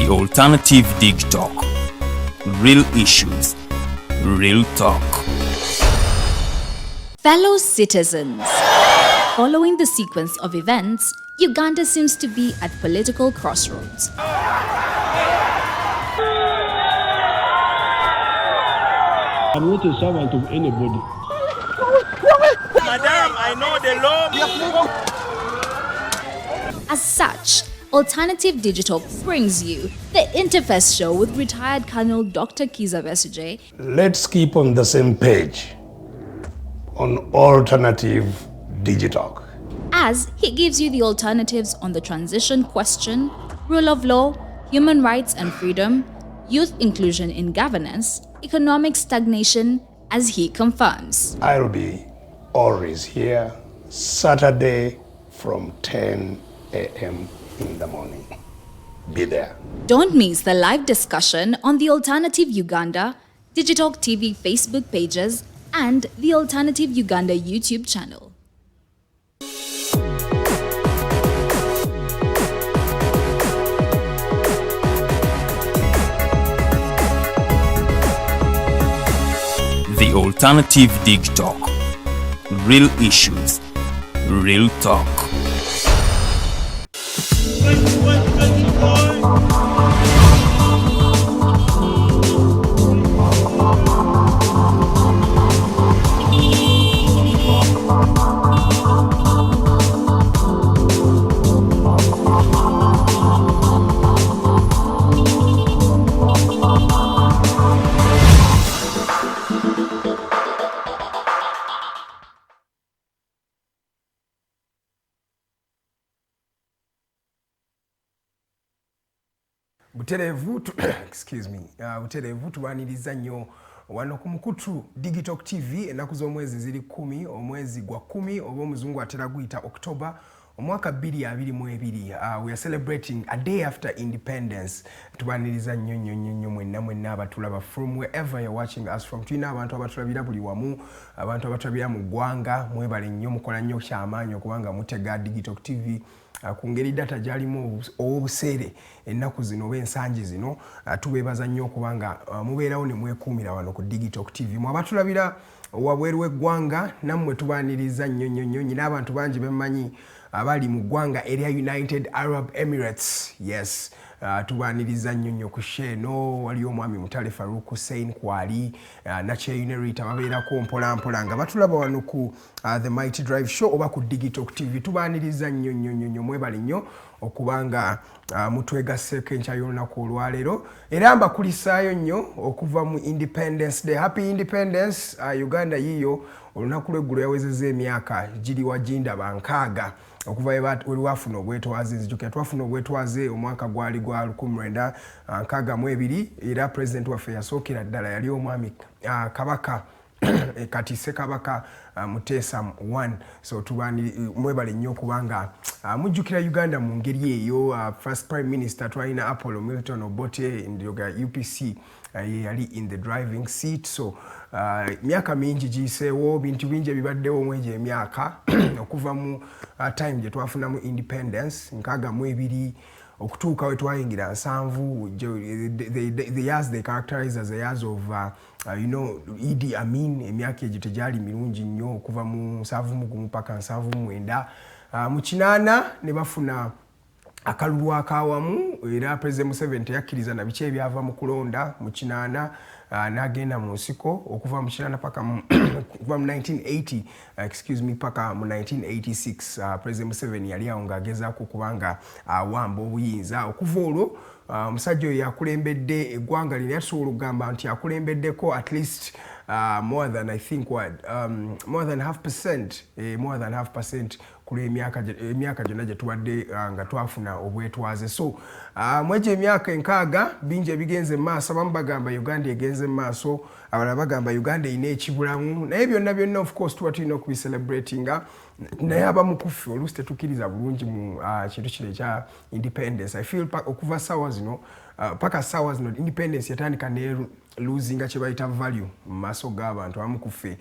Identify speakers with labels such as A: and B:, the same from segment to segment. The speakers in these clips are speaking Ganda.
A: The Alternative Dig Talk. Real issues, real talk.
B: Fellow citizens, following the sequence of events, Uganda seems to be at political crossroads.
C: I'm not a servant of anybody.
D: Madam, I know the law.
B: As such, Alternative Digital brings you the Interface Show with retired Colonel Dr. Akugizibwe.
E: Let's keep on the same page on Alternative Digital.
B: As he gives you the alternatives on the transition question, rule of law, human rights and freedom, youth inclusion in governance, economic stagnation, as he confirms.
E: I'll be always here, Saturday from 10 a.m. in the morning. Be there.
B: Don't miss the live discussion on the Alternative Uganda, Digitalk TV Facebook pages, and the Alternative Uganda YouTube channel.
A: The Alternative Dig Talk. Real issues, real talk.
F: Buterevu tubaniriza nnyo wano ku Mukutu Digital TV ennaku z'omwezi ziri 10 omwezi gwa 10 oba omuzungu atera guyita October omwaka 2022. We are celebrating a day after independence. Tubaniriza nnyo mwenna abatulaba from wherever you're watching us from. Tulina abantu abatulabira buli wamu, abantu abatulabira mu ggwanga, mwebale nnyo mukola nnyo kyamaanyi okubanga mutega Digital TV. Ku ngeri data gyalimu obuseere ennaku zino oba ensangi zino, tubeebaza nnyo okubanga mubeerawo ne mwekuumira wano ku Digital TV. Mu abatulabira wabweru w'eggwanga nammwe tubaaniriza nnyo nyina abantu bangi bemmanyi abali mu ggwanga area United Arab Emirates. Yes, tubaaniriza nnyo ku Sheno, waliyo omwami Mutale Farouk Hussein Kwali, Nache Unerita babeerako mpola nga batulaba wano ku The Mighty Drive Show oba ku Digital TV. Tubaaniriza nnyo mwebale nnyo okubanga mutwegasseko enkya y'olunaku olwaleero era mbakulisaayo nnyo okuva mu Independence Day. Happy Independence. Uganda yiyo olunaku lw'eggulo yawezezza emyaka giri wagindaba 6 okuva wafuna obwetwaze. Nzijukira twafuna obwetwaze omwaka gwali gwa 1962 era president waffe yasookera ddala yali omwami Kabaka kati Ssekabaka Muteesa 1. So mwebale nnyo kubanga mujjukira Uganda mu ngeri eyo. First Prime Minister twalina Apollo Milton Obote Ndyoga UPC yali in the driving seat. So myaka mingi giyiseewo, bintu bingi ebibaddewo omwegi emyaka okuva mu time gye twafunamu independence 62 okutuuka we twayingira 7. The years they characterize as the years of Idi Amin. Emyaka egyo tegyali mirungi nnyo okuva mu 7 paka 7 mu 8 ne bafuna akalulu akawamu era President Museveni teyakkiriza na biki ebyava mu kulonda mu 8 n'agenda mu nsiko okuva mu 8 paka kuva mu 1980 paka mu 1986. President Museveni yali awo ng'agezaako kubanga awamba obuyinza. Okuva olwo omusajja oyo yakulembedde eggwanga lino yasobola okugamba nti yakulembeddeko at least more than I think more than half percent kule emyaka gyonna gye tubadde nga twafuna obwetwaze. So mwegyo emyaka 6 bingi ebigenze mu maaso. Abamu bagamba Uganda egenze mu maaso, abalala bagamba Uganda erina ekibulamu, naye byonna of course tuba tulina okubicelebratinga. Naye abamu kuffe oluusi tetukkiriza bulungi mu kintu kino ekya independence. I feel okuva ssaawa zino paka ssaawa zino independence yatandika losing kye bayita value mu maaso g'abantu abamu ku ffe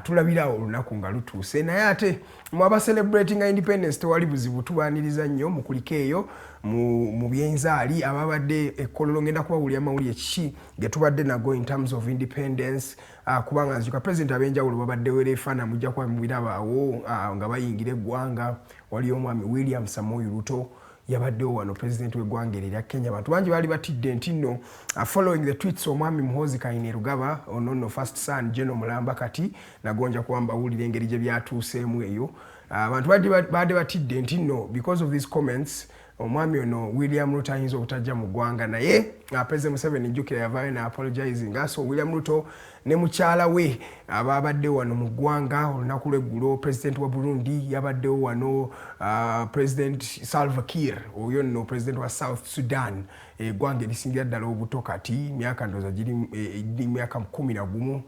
F: tulabira olunaku nga lutuuse naye ate mwaba celebrating independence tewali buzibu tubaaniriza nnyo mu kuliko eyo mu byenzaali ababadde ekkololo ngenda kubawulira amawulire kiki ge tubadde nago in terms of independence kubanga nzika president ab'enjawulo babaddewo era efaana mujja kuba mubirabaawo nga bayingira eggwanga waliyo omwami William Samoei Ruto yabaddewo wano president w'eggwanga erya Kenya abantu bangi baali batidde nti nno following the tweets omwami Muhoozi Kainerugaba ono first son General Mulamba kati nagonja kuba mbawulira engeri gye byatuuseemu eyo abantu badde batidde nti nno because of these comments omwami ono William Ruto ayinza obutajja mu ggwanga naye President Museveni njukira yavaayo na apologizing so William Ruto ne mukyala we ababaddewo wano mu ggwanga olunaku lw'eggulo president wa Burundi yabaddewo wano President Salva Kiir oyo nno president wa South Sudan eggwanga erisingira ddala obuto kati myaka ndooza giri myaka 11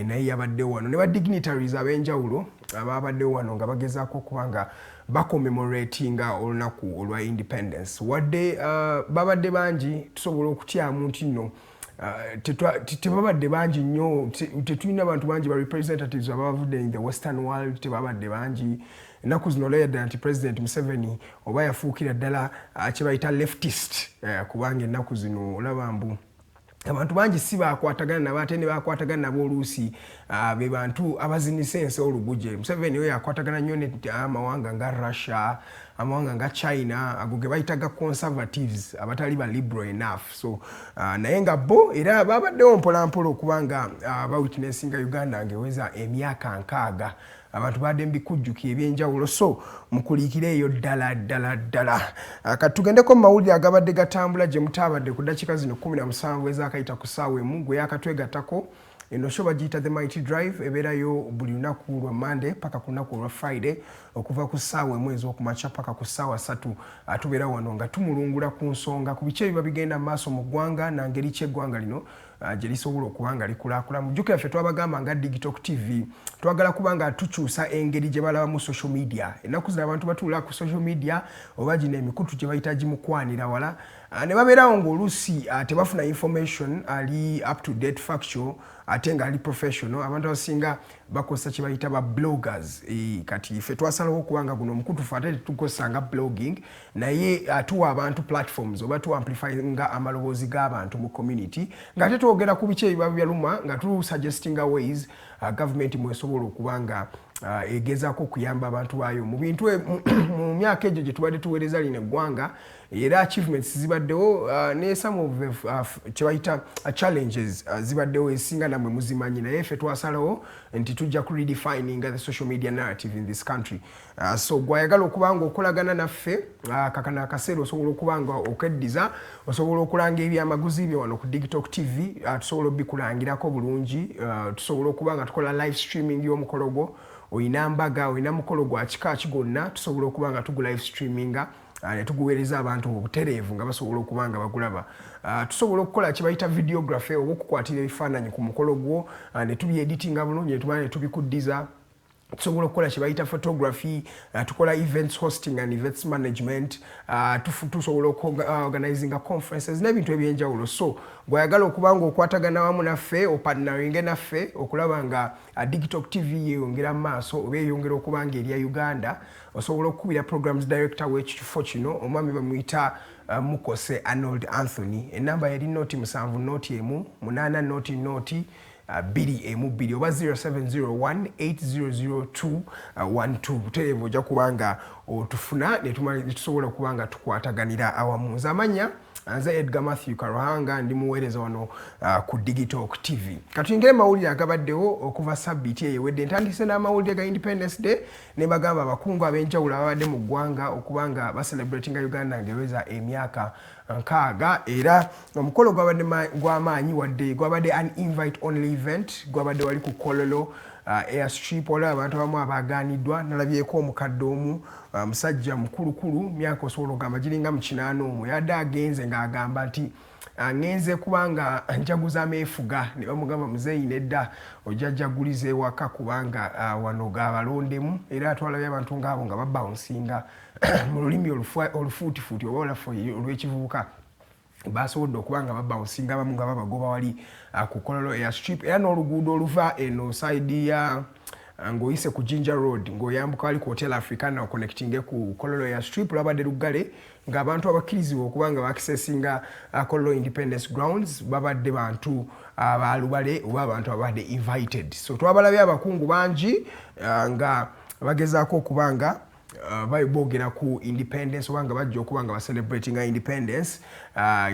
F: naye yabaddewo wano ne badignitaries ab'enjawulo ababaddewo wano nga bagezaako kubanga bakommemoratinga olunaku olwa independence wadde babadde bangi tusobola okutyamu nti nno tebabadde bangi nnyo tetulina abantu bangi ba representatives abavudde in the western world tebabadde bangi ennaku zino olwedda nti president Museveni oba yafuukira ddala kye bayita leftist kubanga ennaku zino olaba mbu abantu bangi si bakwatagana nabo ate ne bakwatagana nabo oluusi be bantu abazinisa ensi oluguje Museveni oyo akwatagana nnyo n'amawanga nga Russia amawanga nga China ago ge bayitaga conservatives abatali ba liberal enough so naye nga bo era babaddewo mpolampola okubanga bawitnessinga Uganda ngeweza emyaka 6 abantu badde mbikujjuki ebyenjawulo so mukulikire eyo ddala katugendeko mu mawulire agabadde gatambula gye mutabadde ku dakiika zino 17 ezakayita ku ssaawa emu gwe yakatwegattako eno show bagiyita The Mighty Drive ebeerayo buli lunaku lwa Monday paka ku lunaku lwa Friday okuva ku ssaawa emu ez'okumakya paka ku ssaawa 3 tubeera wano nga tumulungula ku nsonga ku biki ebiba bigenda mu maaso mu ggwanga nangeri ki eggwanga lino gye lisobola okuba nga likulaakula mujjukira ffe twabagamba nga Digital TV twagala kuba nga tukyusa engeri gye balaba mu social media ennaku zino abantu batuula ku social media oba gino emikutu gye bayita gimukwanira wala ne babeerawo ng'oluusi tebafuna information ali up to date factual ate nga ali professional abantu abasinga bakozesa kye bayita ba bloggers kati ffe twasalawo okuba nga guno omukutu ffe ate tetukozesa nga blogging naye tuwa abantu platforms oba tu amplifyinga amaloboozi g'abantu mu community ng'ate twogera ku biki ebiba byaluma nga suggestinga ways government mwesobola okuba nga egezaako okuyamba abantu baayo mu bintu mu myaka egyo gye tubadde tuweereza lino eggwanga era achievements zibaddewo ne some of kye bayita challenges zibaddewo esinga namwe muzimanyi naye ffe twasalawo nti tujja ku redefininga the social media narrative in this country so gwayagala okuba nga okolagana naffe kakana akaseera osobola okuba nga okeddiza osobola okulanga ebyamaguzi bye wano ku Digital TV tusobola obikulangirako bulungi tusobola okuba nga tukola live streaming y'omukolo gwo oyina mbaga oyina mukolo gwa kika kigonna tusobola okuba nga tugu live streaminga ne tuguweereza abantu obutereevu nga basobola okuba nga bagulaba tusobola okukola kye bayita videography oba okukwatira ebifaananyi ku mukolo gwo ne tubyeditinga bulungi ne tubikuddiza tusobola okukola kye bayita photography tukola events hosting and events management tusobola organizinga conferences n'ebintu ebyenjawulo so gwayagala okuba nga okwatagana wamu naffe opartneringe naffe okulaba nga Digital TV yeyongera mu maaso oba eyongera okuba nga erya Uganda osobola okukubira programs director w'ekifo kino omwami bamuyita Mukose Arnold Anthony enamba yali noti 7 noti emu 8 noti 2 oba 0701800212 terevo ojja kubanga otufuna netusobola okubanga tukwataganira awamu nzamanya nze Edgar Matthew Karuhanga ndi muweereza wano ku Digital TV katuyingire mawulire agabaddewo okuva sabbiiti eyewedde ntandise n'amawulire ga Independence Day ne bagamba abakungu ab'enjawulo ababadde mu ggwanga okubanga baselebratinga Uganda ngeweza emyaka 6 era omukolo gw'amaanyi wadde gwabadde an invite only event gwabadde wali ku Kololo airstrip olaba abantu abamu abagaaniddwa nalabyeko omukadde omu musajja mukulukulu myaka osobola okugamba giringa mu 80 yadde agenze ng'agamba nti ngenze kubanga njaguza ameefuga ne bamugamba muzeeyi nedda ojjajjaguliza ewaka kubanga wano gaabalondemu era atwalabyo abantu ngaabo nga babawunsinga mu lulimi olufuutifuuti oba olaffe olw'ekivubuka basobodde okubanga babawusinga abamu nga babagoba wali ku Kololo Airstrip era n'oluguudo oluva eno side ya ng'oyise ku Ginger Road ng'oyambuka wali ku Hotel African na connecting ku Kololo Airstrip lwabadde luggale ng'abantu abakkirizibwa okubanga bakisesinga Kololo Independence Grounds babadde bantu abalubale oba abantu abadde invited. So twabalabye abakungu bangi nga bagezaako okubanga bayibogera ku independence obanga bajja okubanga ba celebrating independence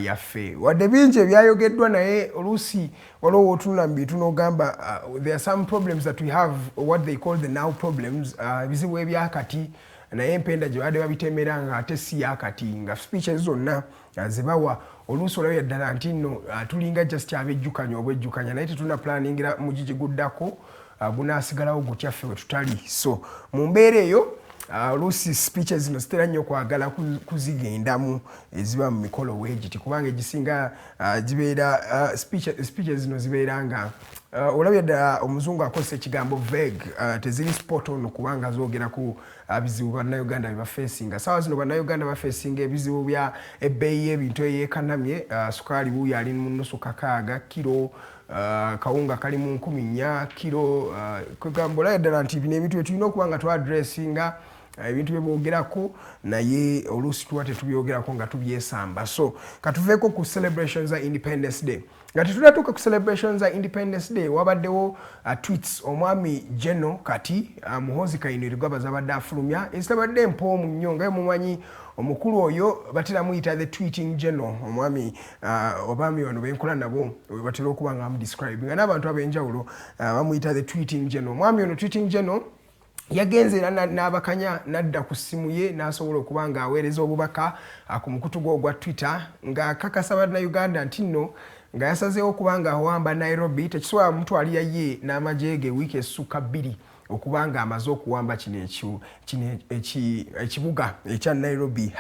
F: yaffe wadde bingi ebyayogeddwa naye oluusi waliwo otunula mu bitu n'ogamba there are some problems that we have what they call the now problems bizibu ebyakati naye empenda gye badde babitemera nga ate si yakati nga speeches zonna zebawa oluusi olabye ddala nti nno tulinga just abejjukanya obwejjukanya naye tetuna planningira mugigi guddako gunaasigalawo gutya ffe we tutali so mu mbeera eyo oluusi speeches zino zitera nnyo kwagala kuzigendamu eziba mu mikolo weegiti kubanga egisinga gibeera speeches zino zibeera nga olabye ddala omuzungu akozesa ekigambo vague teziri spot on kubanga zoogera ku bizibu bannayuganda bye bafeesinga saawa zino bannayuganda bafeesinga ebizibu bya ebbeeyi y'ebintu eyeekanamye sukaali buuyo ali mu nnusu kakaaga kiro kawunga kali mu 10 kiro kugamba olabye ddala nti bino ebintu byetulina okuba nga twadressinga ebintu byebogerako naye oluusi tuba tetubyogerako nga tubyesamba so katuveeko ku celebrations za Independence Day nga tetunatuuka ku celebrations za Independence Day wabaddewo tweets omwami General kati Muhoozi Kainerugaba zabadde afulumya ezitabadde empoomu nnyo nga mumanyi omukulu oyo batera muyita the tweeting general omwami obami wano benkola nabo batera okuba nga amudescribe nga n'abantu ab'enjawulo bamuyita the tweeting general omwami ono tweeting general yagenze n'abakanya nadda ku ssimu ye n'asobola okuba nga aweereza obubaka ku mukutu gwe ogwa Twitter nga kakasa bannayuganda nti nno nga yasazeewo okuba nga awamba Nairobi tekisobola mutwalira ye n'amagye ge wiiki essuka 2 okuba nga amaze okuwamba kino ekibuga ekya Nairobi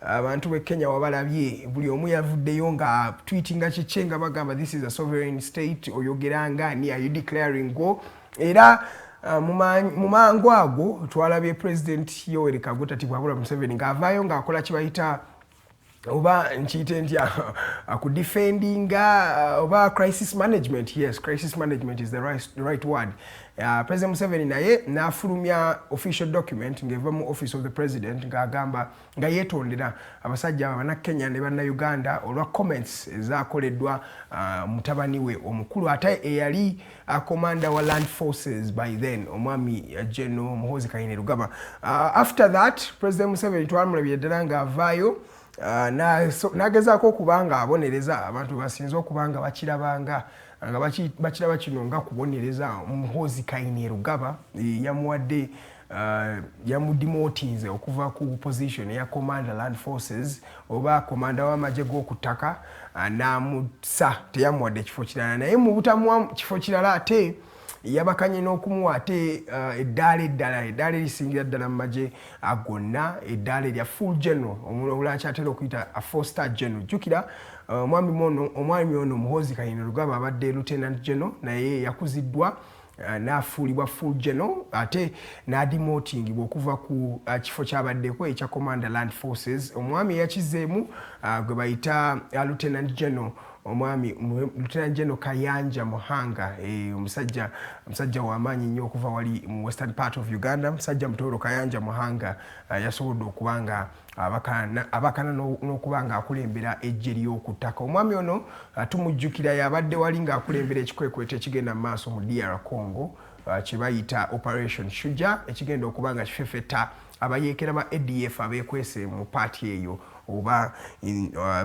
F: abantu b'e Kenya wabalabye buli omu yavuddeyo nga tweetinga kikye nga bagamba this is a sovereign state oyogeranga ni are you declaring go era mu mangu ago twalabye President Yoweri Kaguta Tibuhaburwa Museveni ng'avaayo ng'akola kibayita oba nchite ntya akudefendinga oba crisis management. Yes, crisis management is the right word. President Museveni naye n'afulumya official document ngeva mu office of the president ng'agamba nga yeetondera abasajja Abannakenya ne Bannayuganda olwa comments ezaakoleddwa mutabani we omukulu ate eyali commander wa land forces by then omwami General Muhoozi Kainerugaba. After that President Museveni twamulabye ddala ng'avaayo nagezaako okubanga abonereza abantu basinze okubanga bakirabanga nga bakiraba kino nga kubonereza Muhoozi Kainerugaba yamuwadde yamudemotinze okuva ku position ya commander land forces oba commander w'amagye g'okutaka namusa teyamuwadde ekifo kirala naye mu butamuwa kifo kirala ate yabakanye n'okumuwa ate eddaala lisingira ddala mu magye agonna eddaala lya full general omulala kyatera okuyita a 4-star general. Jjukira omwami ono Muhoozi Kainerugaba abadde lieutenant general naye yakuziddwa n'afuulibwa full general ate n'ademotingibwa okuva ku kifo kyabaddeko ekya commander land forces. Omwami yakizeemu gwe bayita lieutenant general omwami Lieutenant General Kayanja Muhanga omusajja w'amaanyi nnyo okuva wali mu western part of Uganda. Musajja Mutoro Kayanja Muhanga yasobodde okubanga abakana n'okubanga akulembera ejje ly'okuttaka. Omwami ono tumujjukira yabadde wali ng'akulembera ekikwekweto ekigenda mu maaso mu DR Congo kye bayita Operation Shujaa ekigenda okubanga kifefeta abayeekera ba ADF abeekwese mu paati eyo oba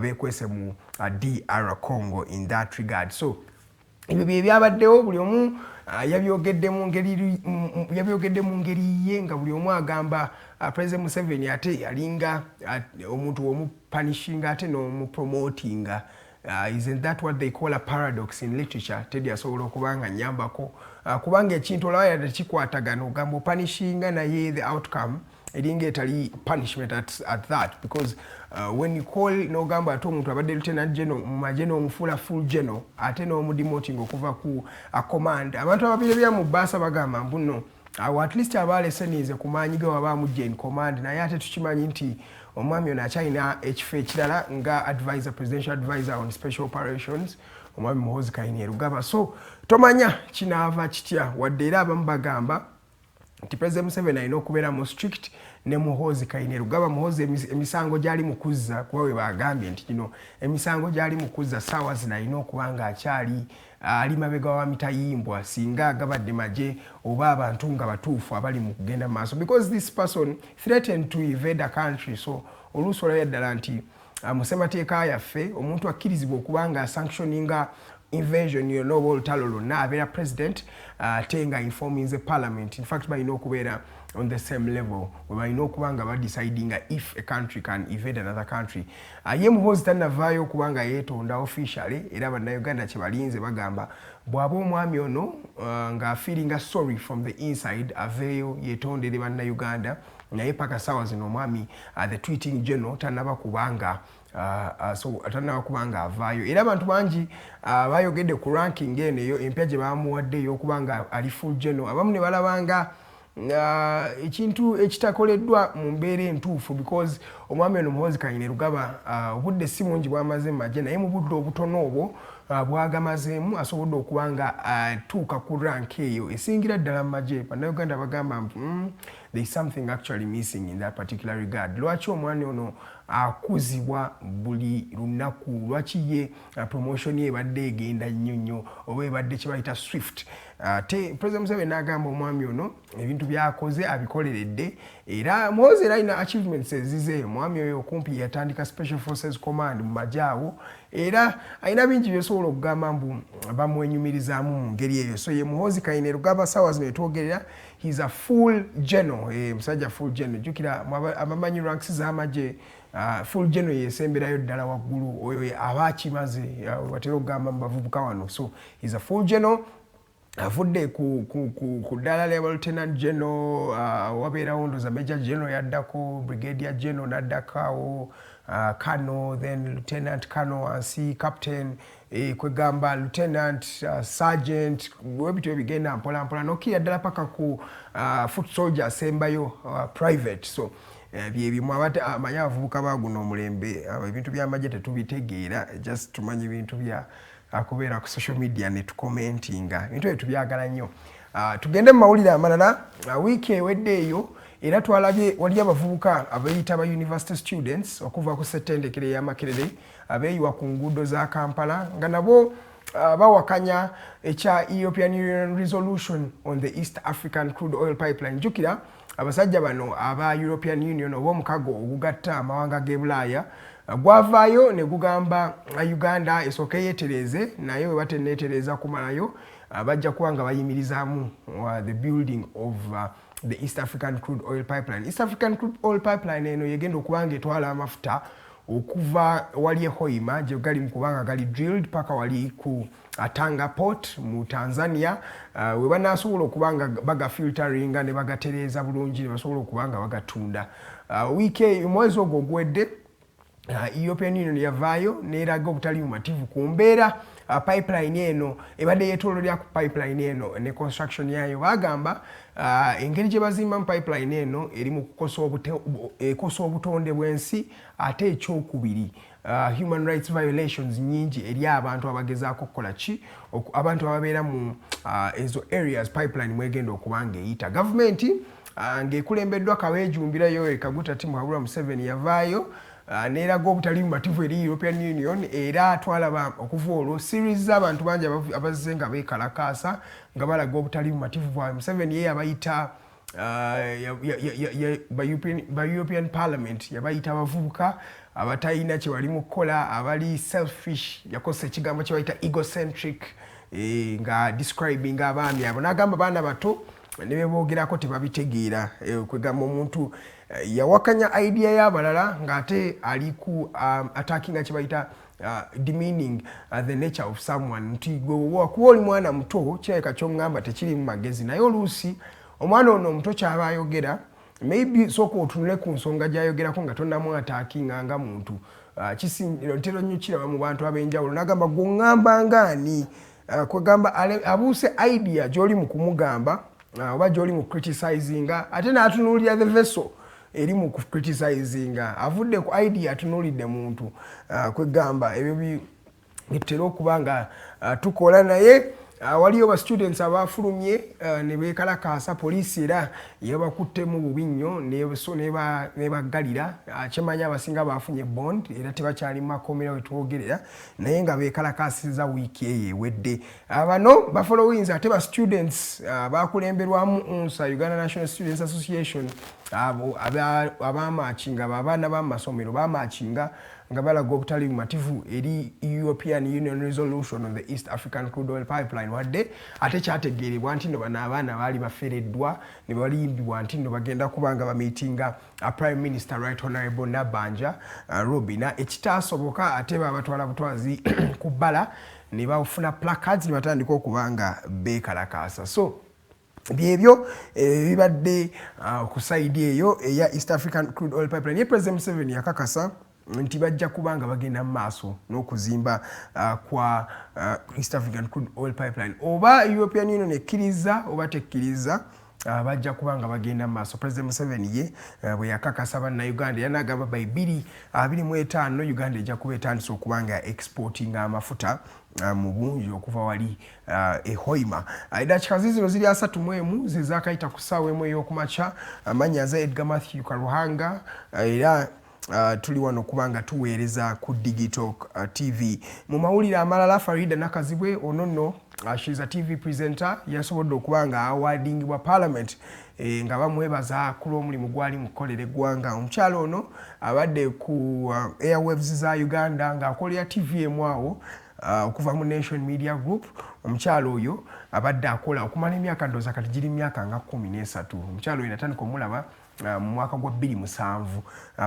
F: beekwese mu DR Congo in that regard. So ebyo bye byabaddewo buli omu yabyogedde mu ngeri ye nga buli omu agamba President Museveni ate yalinga omuntu omupanishinga ate n'omupromotinga. Isn't that what they call a paradox in literature? Tedi asobola okubanga nyambako kubanga ekintu olaba yadde kikwatagana ogamba opanishinga naye the outcome elinga etali punishment at that because when you call n'ogamba ate omuntu abadde lieutenant general mu magye n'omufuula full general ate n'omudemoting okuva ku command abantu ababiri bya mu bbaasa bagamba mbuno at least abaalesenize ku maanyi ge waba amujja in command naye ate tukimanyi nti omwami ono akyalina ekifo ekirala nga advisor, presidential advisor on special operations, omwami Muhoozi Kainerugaba. So tomanya kinaava kitya wadde era abamu bagamba nti President Museveni alina okubeera mu strict ne Muhoozi Kainerugaba. Muhoozi emisango gyali mu kuzza kuba we bagambye nti kino emisango gyali mu kuzza ssaawa zino alina okuba nga akyali ali mabega wa mitayimbwa singa agabadde maje oba abantu nga batuufu abali mu kugenda maaso, because this person threatened to invade a country. So oluusi olabya ddala nti mu ssemateeka yaffe omuntu akkirizibwa okuba nga sanctioninga invasion you know olutalo lwonna abeera president ate nga informing the parliament. In fact balina okubeera on the same level where balina okuba nga badeciding if a country can invade another country. Ye Muhoozi tannavaayo okuba nga yeetonda officially, era bannayuganda kye balinze bagamba bw'aba omwami ono nga feeling sorry from the inside aveeyo yeetondere bannayuganda, naye paka ssaawa zino omwami the tweeting general tannaba kubanga so atannaba kubanga avaayo. Era abantu bangi bayogedde ku ranking eno eyo empya gye bamuwaddeyo okuba nga ali full general. Abamu ne balabanga ekintu ekitakoleddwa mu mbeera entuufu, because omwami ono Muhoozi Kainerugaba obudde si mungi bwamaze mu magye, naye mu budde obutono obwo bwagamazeemu asobodde okuba nga atuuka ku rank eyo esingira ddala mu magye. Bannayuganda bagamba there is something actually missing in that particular regard. Lwaki omwani ono akuzibwa buli lunaku? Lwaki ye promotion ye ebadde egenda nnyo nnyo oba ebadde kye bayita swift? President Museveni n'agamba omwami ono ebintu byakoze abikoleredde, era Muhoozi era alina achievements ezize. Omwami oyo okumpi yatandika Special Forces Command mu majaawo, era alina bingi byosobola okugamba mbu bamwenyumirizaamu mu ngeri eyo. So ye Muhoozi Kainerugaba ssaawa zino etwogerera he's a full general, musajja full general. Jjukira abamanyi ranks z'amagye full general yesemberayo ddala waggulu, oyo aba akimaze batera okugamba mu bavubuka wano. So he's a full general. Avudde ku ddala lya lieutenant general, wabeerawo ndooza major general yaddako, brigadier general n'addakaawo, colonel, then lieutenant colonel, wansi captain, kwegamba lieutenant, sergeant, webityo bigenda mpola mpola n'okkira ddala paka ku foot soldier asembayo private. So byebimu amanyi abavubuka baguno omulembe ebintu by'amagye tetubitegeera, just tumanyi ebintu bya akubeera ku social media ne tukomentinga ebintu ebyo tubyagala nnyo. Tugende mu mawulire amalala. Wiiki ewedde eyo era twalabye wali abavubuka abayita ba university students okuva ku ssettendekero ya Makerere abeeyiwa ku nguudo za Kampala nga nabo bawakanya ekya European Union resolution on the East African crude oil pipeline. Jukira abasajja bano aba European Union oba omukago ogugatta amawanga g'e Bulaaya gwavaayo ne gugamba Uganda esooke yeetereze, naye we batenneetereza kumalayo bajja kuba nga bayimirizaamu the building of the East African crude oil pipeline. East African crude oil pipeline eno yegenda okuba nga etwala amafuta okuva wali e Hoima gye gali mu kubanga gali drilled paka wali ku Tanga Port mu Tanzania, we banaasobola okuba nga bagafilteringa ne bagatereeza bulungi ne basobola okuba nga bagatunda. Wiiki omwezi ogwo ogwedde European Union yavaayo n'eraga obutali bumativu ku mbeera pipeline eno ebadde yeetoololera ku pipeline eno ne construction yayo. Bagamba engeri gye bazimba mu pipeline eno eri mu kukosa obutonde bw'ensi, ate ekyokubiri human rights violations nyingi eri abantu abagezaako okukola ki, abantu ababeera mu ezo areas pipeline mwegenda okuba ng'eyita. Gavumenti ng'ekulembeddwa Kaweejumbira Yoweri Kaguta Muhabura Museveni yavaayo n'eraga obutali bumativu eri European Union, era twalaba okuva olwo series z'abantu bangi abazze nga beekalakaasa nga balaga obutali bumativu bwawe. Museveni ye yabayita ba European Parliament yabayita abavubuka abatalina kye bali mu kukola, abali selfish, yakozesa ekigambo kye bayita egocentric nga describing abaami abo. N'agamba baana bato ne beebogerako tebabitegeera, kwegamba omuntu yawakanya idea y'abalala ng'ate ali ku attacking kye bayita demeaning the nature of someone. Nti gwe wakuba oli mwana muto kirabika ky'oŋŋamba tekiri mu magezi, naye oluusi omwana ono omuto ky'aba ayogera maybe sooka otunule ku nsonga gy'ayogerako nga tonnamu attackinga nga muntu. Ntera nnyo kiraba mu bantu ab'enjawulo. N'agamba gw'oŋŋamba ng'ani, kwegamba abuuse idea gy'oli mu kumugamba oba gy'oli mu criticizinga ate n'atunuulira the vessel eri mu criticizinga avudde ku idea tunulidde muntu kwegamba ebyo bitera okubanga tukola naye waliyo ba students abafulumye ne bekalakasa poliisi era yabakuttemu bubi nnyo ne bagalira kyemanya abasinga bafunye bond era tebakyali makomera wetwogerera naye nga bekalakasiza wiiki eyo ewedde bano bafollowings ate ba students bakulemberwamu UNSA Uganda National Students Association abamakinga abaana b'amasomero bamakinga nga balaga obutali bumativu eri European Union resolution on the East African crude oil pipeline wadde ate kyategeerebwa nti nno bano abaana baali bafereddwa ne baliyimbibwa nti nno bagenda kubanga bamitinga Prime Minister Right Honorable Nabanja Robina ekitaasoboka ate babatwala butwazi ku bbala ne bafuna placards ne batandika okubanga beekalakaasa so byebyo bibadde ku side eyo eya East African crude oil pipeline ye President Museveni yakakasa nti bajja kubanga bagenda mu maaso n'okuzimba kwa East African crude oil pipeline oba European Union ekkiriza oba tekkiriza bajja kubanga bagenda mu maaso. President Museveni ye bwe yakakasa bannayuganda yanagamba by 2025 Uganda ejja kuba etandise okubanga exporting amafuta mu bungi okuva wali ehoima edakika zino ziri 31 zezakayita ku ssaawa emu ey'okumakya amannya za Edgar Matthew Karuhanga era tuli wano kubanga tuweereza ku Digital TV mu mawulire amalala Farida Nakazibwe ononno she's a TV presenter yasobodde okubanga awardingibwa Parliament nga bamwebaza ku lw'omulimu gwali mukolere eggwanga omukyalo ono abadde ku airwaves za Uganda ng'akolera TV emwawo okuva mu Nation Media Group omukyalo oyo abadde akola okumala emyaka ndooza kati giri myaka nga 13 omukyalo oyo natandika omulaba mu mwaka gwa 2007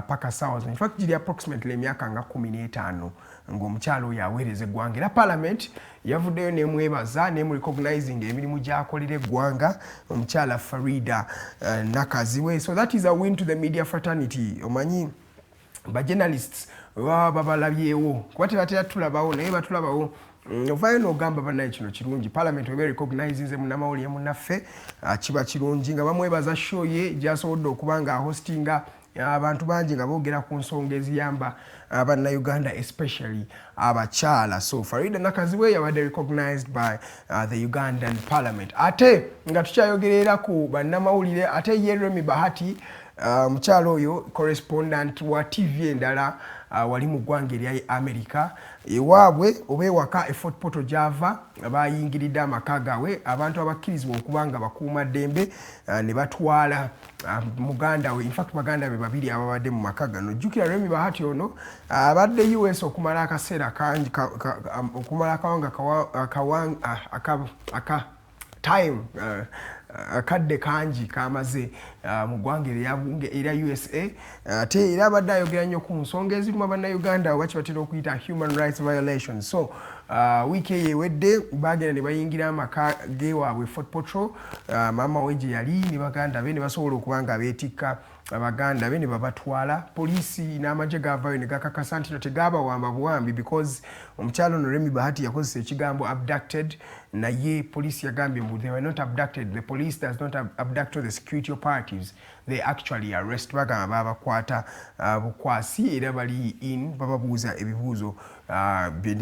F: paka saawa in fact giri approximately emyaka nga 15 ng'omukyalo oyo aweereza eggwanga era Parliament yavuddeyo nemwebaza nemurecognizing emirimu gy'akolera eggwanga omukyala Farida Nakazibwe so that is a win to the media fraternity omanyi ba journalists babalabyewo kuba tebatera tulabawo naye batulabawo ovayo n'ogamba bannaye kino kirungi Parliament webe recognizinze munnamawulire munnaffe kiba kirungi nga bamwebaza show ye gy'asobodde okuba nga hostinga abantu bangi nga boogera ku nsonga eziyamba bannayuganda especially abakyala so Farida Nakazibwe yabadde recognized by the Ugandan Parliament ate nga tukyayogerera ku bannamawulire ate ye Remi Bahati mukyalo oyo correspondent wa TV endala wali mu ggwanga erya America ewaabwe oba ewaka Fort Portal gy'ava bayingiridde amaka gaabwe abantu abakkirizibwa okubanga bakuuma ddembe ne batwala muganda we in fact baganda be babiri ababadde mu maka gano jjukira Remi Bahati ono abadde US okumala akaseera kangi okumala akawanga time akadde kangi kamaze mu ggwanga erya USA ate era abadde ayogera nnyo ku nsonga ezirimu bannayuganda oba kibatera okuyita human rights violations so wiiki eyo ewedde bagenda ne bayingira amaka gewaabwe Fort Portal maama we gye yali ne baganda be ne basobola okuba nga beetikka abaganda be ne babatwala poliisi n'amagye gaavayo ne gakakasa nti no tegabawamba buwambi because omukyalo ono Remi Bahati yakozesa ekigambo abducted naye poliisi yagambye mbu they were not abducted the police does not abduct the security operatives they actually arrest bagamba babakwata bukwasi era bali in bababuuza ebibuuzo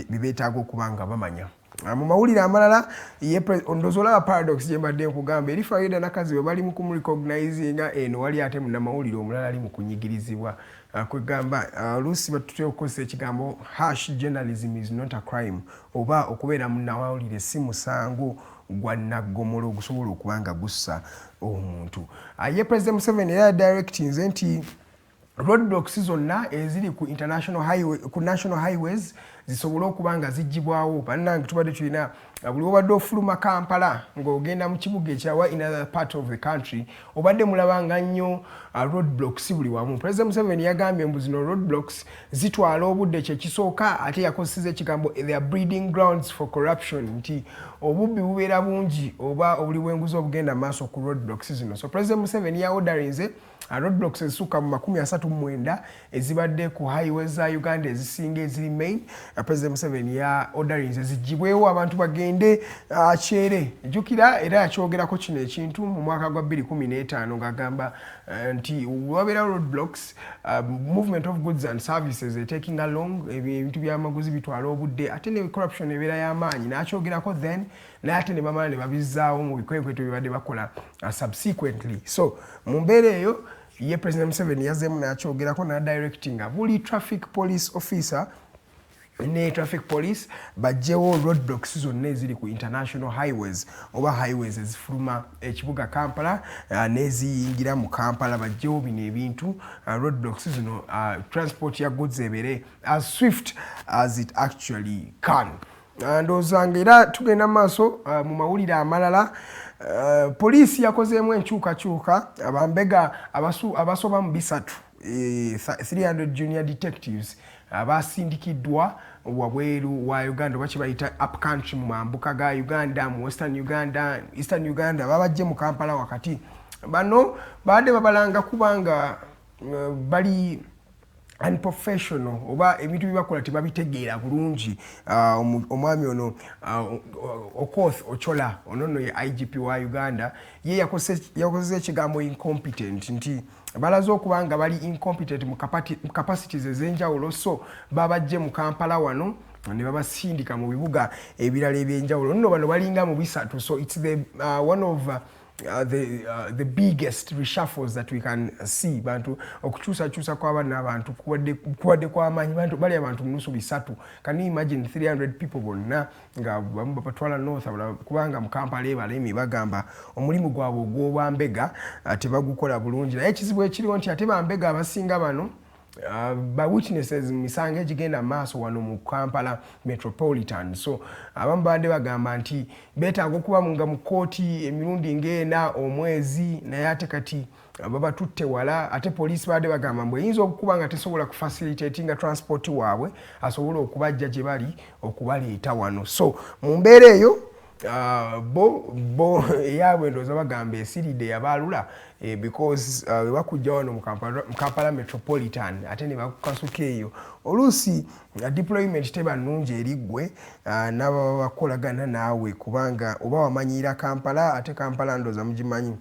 F: bibeetaaga okuba nga bamanya mu mawulire amalala ndowooza olaba paradox gye mbadde nkugamba eri Farida Nakazibwe bali mu kumrecognizinga eno wali ate munnamawulire omulala ali mu kunyigirizibwa kwegamba oluusi batutera okukozesa ekigambo journalism is not a crime oba okubeera munnamawulire si musango gwa naggomolo ogusobola okuba nga gussa omuntu ye President Museveni era directinze nti roadblocks zonna eziri ku national highways zisobole okuba nga ziggyibwawo bannange tubadde tulina buli obadde ofuluma Kampala ng'ogenda mu kibuga ekyawa in other part of the country obadde mulabanga nnyo roadblocks buli wamu President Museveni yagambye mbu zino roadblocks zitwala obudde kyekisooka ate yakozeseza ekigambo they are breeding grounds for corruption nti obubbi bubeera bungi oba obuli bw'enguzi obugenda mu maaso ku roadblocks zino so President Museveni yaordarinze roadblocks ezisukka mu 39 ezibadde ku highways za Uganda ezisinga eziri main President Museveni ya ordering zigibwewo abantu bagende chere jukira era yakyogerako kino ekintu mu mwaka gwa 2015 ngagamba nti wabera roadblocks movement of goods and services taking along ebintu byamaguzi bitwala obudde ate ne corruption ebera y'amaanyi nakyogerako then nate ne bamala ne babizaawo mu bikwekweto bibadde bakola subsequently so mu mbeera eyo ye President Museveni yazemu nakyogerako na directing buli traffic police officer ne traffic police bajjewo roadblocks zonna eziri ku international highways oba highways ezifuluma ekibuga Kampala neziyingira mu Kampala bajjewo bino ebintu roadblocks zino transport ya goods ebere as swift as it actually can. Ndozanga era tugenda maaso mu mawulire amalala police yakozeemu enkyukakyuka abambega abasoba mu bisatu 300 junior detectives abasindikiddwa wabweru wa Uganda bakibayita up country mu mambuka ga Uganda mu Western Uganda Eastern Uganda babajje mu Kampala wakati bano baade babalanga kubanga bali unprofessional oba ebintu bibakola tebabitegeera bulungi omwami ono Okoth Ochola onono ye IGP wa Uganda ye yakoze ekigambo incompetent nti balazo okubanga bali incompetent mu capacities ezenjawulo so babajje mu Kampala wano ne babasindika mu bibuga ebirala ebyenjawulo nno bano balinga mu bisatu so it's the one of the biggest reshuffles that we can see bantu okuchusa kw'abana abantu kuwadde kw'amanyi bantu bali abantu munusu bisatu can you imagine 300 people bonna nga bamu bapatwala north kubanga mu Kampala balemi bagamba omulimu gwabwe gw'obambega tebagukola bulungi naye ekizibu ekiriwo nti ate bambega abasinga bano by witnesses misange gigenda maaso wano mu Kampala metropolitan so abamu bade bagamba nti betaaga okuba munga mu kooti emirundi ng'ena omwezi naye ate kati baba tutte wala ate police bade bagamba mbwe yinza okuba nga tesobola kufacilitatinga transport waabwe asobola okubajja gye bali okubaleeta wano so mu mbeera eyo bo yawe ndoza bagamba esiridde yabalula because bakujja wano mu Kampala metropolitan ate ne bakasuka eyo olusi deployment teba nnungi erigwe n'ababa bakolagana naawe kubanga oba wamanyira Kampala ate Kampala ndoza mugimanyi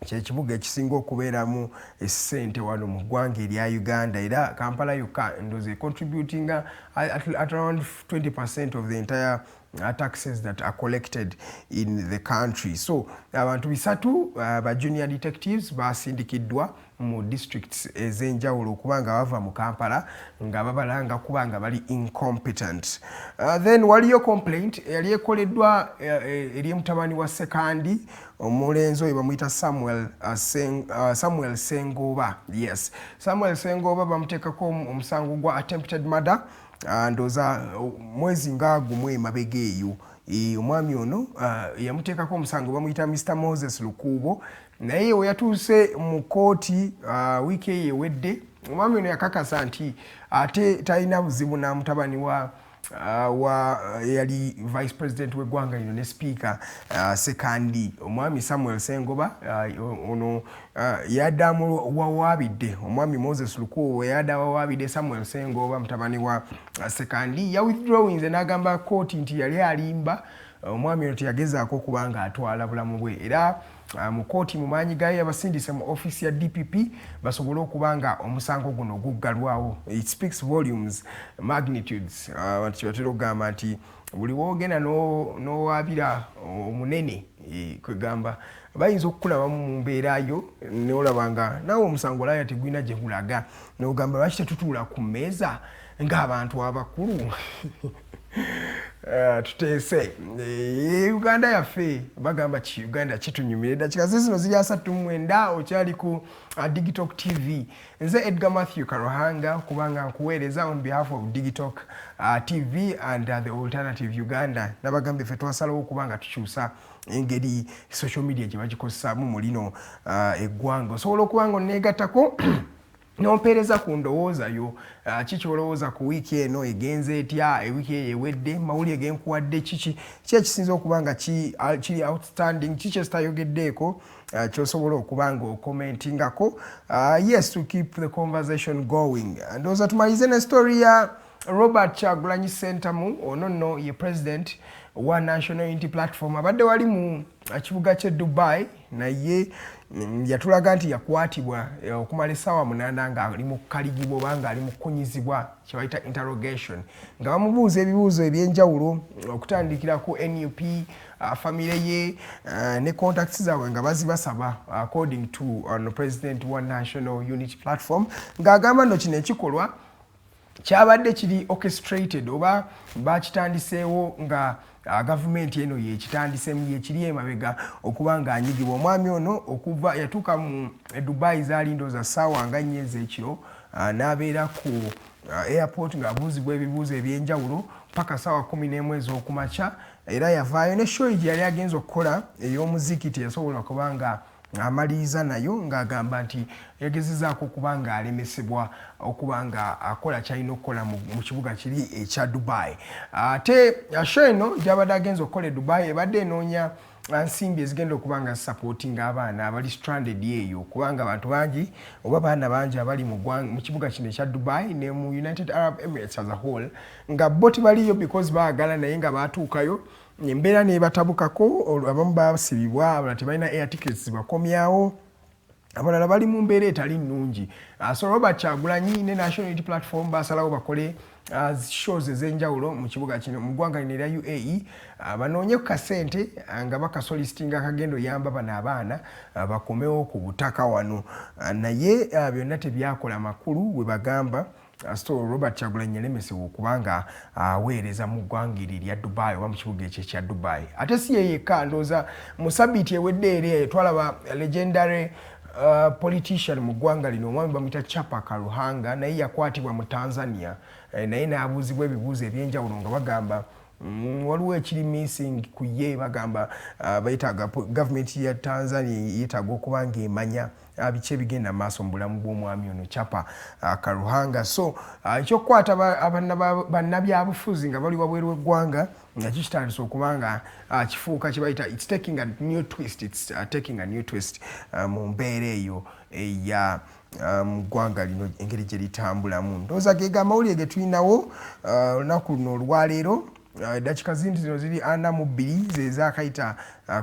F: kyekibuga ekisinga okubeeramu essente wano mu ggwanga erya Uganda era Kampala yokka ndoze contributing at around 20% of the entire taxes that are collected in the country. So abantu bisatu ba junior detectives basindikiddwa mu districts ezenjawulo okubanga bava mu Kampala nga babalanga kubanga bali incompetent. Then waliyo complaint yali ekoleddwa eri mutabani wa Sekandi omulenzi oyo bamuyita Samuel Sengoba. Yes, Samuel Sengoba bamuteekako omusango gwa attempted murder. Ndoza mwezi nga gumwe mabega eyo omwami ono yamuteekako omusango bamuyita Mr. Moses Lukubo naye we yatuuse mu kooti wiiki eyo ewedde omwami ono yakakasa nti ate talina buzibu na mutabani wa yali vice president w'eggwanga lino ne speaker Sekandi omwami Samuel Sengoba ono yaddamu wawabidde omwami Moses Lukubo yadda wawabidde Samuel Sengoba mutabani wa Sekandi ya withdrawing n'agamba kooti nti yali alimba omwami ono teyagezaako kubanga atwala bulamu bwe era mu kooti mu maanyi gayo yabasindise mu office ya DPP basobole okubanga omusango guno guggalwawo. It speaks volumes, magnitudes. Batera okugamba nti buli woogenda n'owabira omunene kwegamba bayinza okukulaba mu mbeerayo n'olabanga naawe omusango olaya tegulina gye gulaga n'ogamba lwaki tetutuula ku mmeeza ng'abantu abakulu tutese Uganda yaffe bagamba ki Uganda kitunyumire dakika zino ziri 39 okyali ku Digital TV nze Edgar Matthew Karohanga kubanga nkuweereza on behalf of Digital TV and the Alternative Uganda nabagambe ffe twasalawo kubanga tukyusa engeri social media gye bagikozesaamu mu lino eggwanga osobola okubanga oneegattako nompereza ku ndowooza yo kikyolowooza ku wiiki eno egenze etya ewiiki eyo ewedde mawulire genkuwadde kiki ekisinza okubanga kiri outstanding kiki ekitayogeddeeko kyosobola okubanga okomentingako yes to keep the conversation going ndowooza tumalize ne story ya Robert Kyagulanyi Ssentamu ono nno ye president wa National Unity Platform abadde wali mu kibuga kye Dubai naye yatulaga nti yakwatibwa okumala essaawa 8 nga ali mu kukaligibwa oba nga ali mu kukunyizibwa kye bayita interrogation nga bamubuuza ebibuuzo ebyenjawulo okutandikira ku NUP famire ye ne contacts zaabwe nga bazibasaba according to president wa National Unity Platform ng'agamba nno kino ekikolwa kyabadde kiri orchestrated oba bakitandiseewo nga government eno yekitandisemu yekiri emabega okuba nga anyigibwa omwami ono okuva yatuuka mu Dubai zaali ndooza ssaawa nga 4 ez'ekiro n'abeera ku airport ng'abuuzibwa ebibuuzo ebyenjawulo paka ssaawa 11 ez'okumakya era yavaayo ne show gye yali agenza okukola ey'omuziki teyasobola kuba nga amaliriza nayo ng'agamba nti yagezezaako okuba nga alemesebwa okuba nga akola kyalina okukola mu kibuga kiri ekya Dubai. Ate show eno gy'abadde agenza okukola e Dubai ebadde enoonya nsimbi ezigenda okuba nga supportinga abaana abali stranded eyo kubanga abantu bangi oba baana bangi abali mu kibuga kino ekya Dubai ne mu United Arab Emirates as a whole nga bo tibaliyo because baagala naye nga baatuukayo embeera nebatabukako abamu basibibwa abalala tebalina air tickets zibakomyawo abalala bali mu mbeera etali nnungi. So Robert Kyagulanyi ne National Unity Platform basalawo bakole shows ez'enjawulo mu kibuga kino mu ggwanga lino erya UAE banoonye ku kasente nga bakasolistinga akagendo yamba bano abaana bakomewo ku butaka wano naye byonna tebyakola makulu bwe bagamba. So Robert Kyagulanyi yalemesebwa okubanga aweereza mu ggwanga erya Dubai oba mu kibuga ekyo ekya Dubai. Ate si ye yekka ndooza mu sabiiti ewedde eri twalaba legendary politician mu ggwanga lino omwami bamuyita Chapa Karuhanga naye yakwatibwa mu Tanzania naye n'abuuzibwa ebibuuzo ebyenjawulo nga bagamba waliwo ekiri missing ku ye bagamba bayetaaga gavumenti ya Tanzania yeetaaga okuba nga emanya biki ebigenda maaso mu bulamu bw'omwami ono Chapa Karuhanga. So ekyokukwata bannabyabufuzi nga bali wabweru w'eggwanga nga kikitandisa okuba nga kifuuka kye bayita it's taking a new twist mu mbeera eyo eya mu ggwanga lino engeri gye litambulamu. Ndowooza ge amawulire ge tulinawo olunaku luno olwaleero. Dakika zino ziri 42 zezaakayita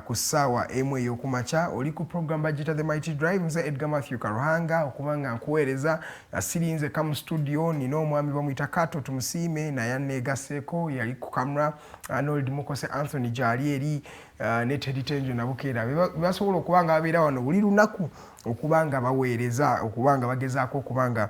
F: ku ssaawa emu ey'okumakya oli ku program bagita The Mighty Drive nze Edgar Matthew Karuhanga okuba nga nkuweereza sirinze kamu studio nina omwami bamuyita Kato tumusiime naye aneegaseeko yali ku camera Arnold Mukose Anthony gyali eri ne Teddy Tenjo nabukeera basobola okuba nga babeera wano buli lunaku okuba nga baweereza okuba nga bagezaako okuba nga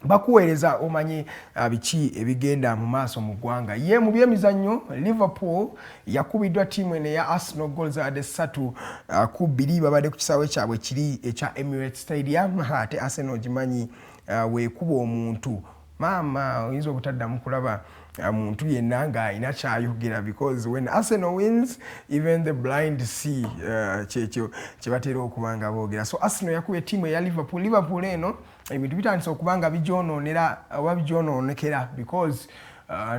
F: bakuweereza omanye biki ebigenda mu maaso mu ggwanga. Ye mu byemizannyo Liverpool yakubiddwa ttiimu eno eya Arsenal goals ade 3-2 babadde ku kisaawe kyabwe kiri ekya Emirates Stadium. Ate Arsenal gimanyi weekuba omuntu maama oyinza obutaddamu kulaba muntu yenna nga alina kyayogera because when Arsenal wins even the blind see kyekyo kye batera okuba nga boogera. So Arsenal yakubye ttiimu eya Liverpool eno ebintu bitandise okuba nga bijonoonera oba bijonoonekera because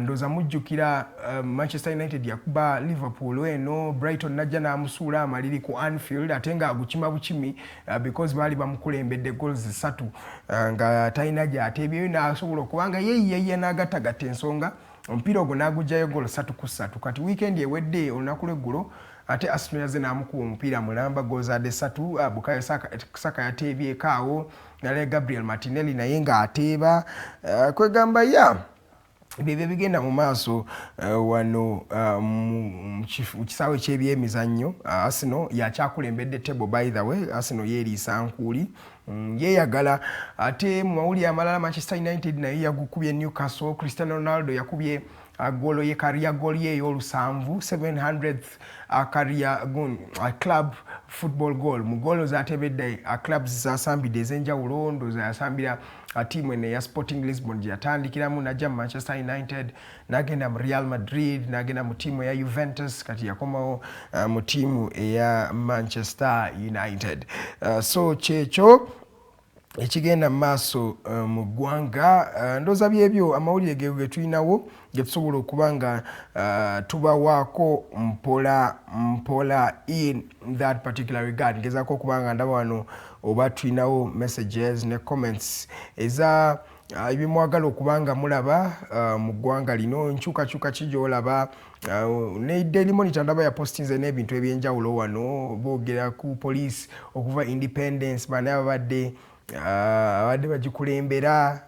F: ndooza mujjukira Manchester United yakuba Liverpool eno Brighton najja n'amusuula amaliri ku Anfield ate nga agukima bukimi because baali bamukulembedde goals 3 nga talina gy'ateebyeyo n'asobola okuba nga ye n'agattagatta ensonga omupiira ogwo n'agugjayo goal 3-3. Kati weekend ewedde olunaku lw'eggulo ate Arsenal yazze n'amukuba omupiira mulamba goals ade 3 Bukayo Saka yateebyeko awo nale Gabriel Martinelli naye ng'ateeba kwegamba ebyo bigenda mu maaso wano mu kisaawe ky'ebyemizannyo. Arsenal yakyakulembedde table by the way. Arsenal yeeriisa nkuuli yeeyagala. Ate mu mawulire amalala Manchester United naye yagukubye Newcastle. Cristiano Ronaldo yakubye golo ye career goal ye ey'olusanvu 700th career club football goal mu golo zatebedde clubs zasambidde ez'enjawulo ndooza yasambira tiimu eno eya Sporting Lisbon gye yatandikiramu najja mu Manchester United n'agenda mu Real Madrid n'agenda mu tiimu eya Juventus kati yakomawo mu tiimu eya Manchester United. So kyekyo ekigenda mu maaso mu ggwanga. Ndooza byebyo amawulire ge tulinawo ge tusobola okuba nga tubawaako mpola in that particular regard. Ngezaako okuba nga ndaba wano oba tulinawo messages ne comments eza ebimwagala okubanga mulaba mu ggwanga lino nkyukakyuka ki gy'olaba ne Daily Monitor ndaba yapostinze n'ebintu ebyenjawulo wano boogera ku police okuva independence bana abadde bagikulembera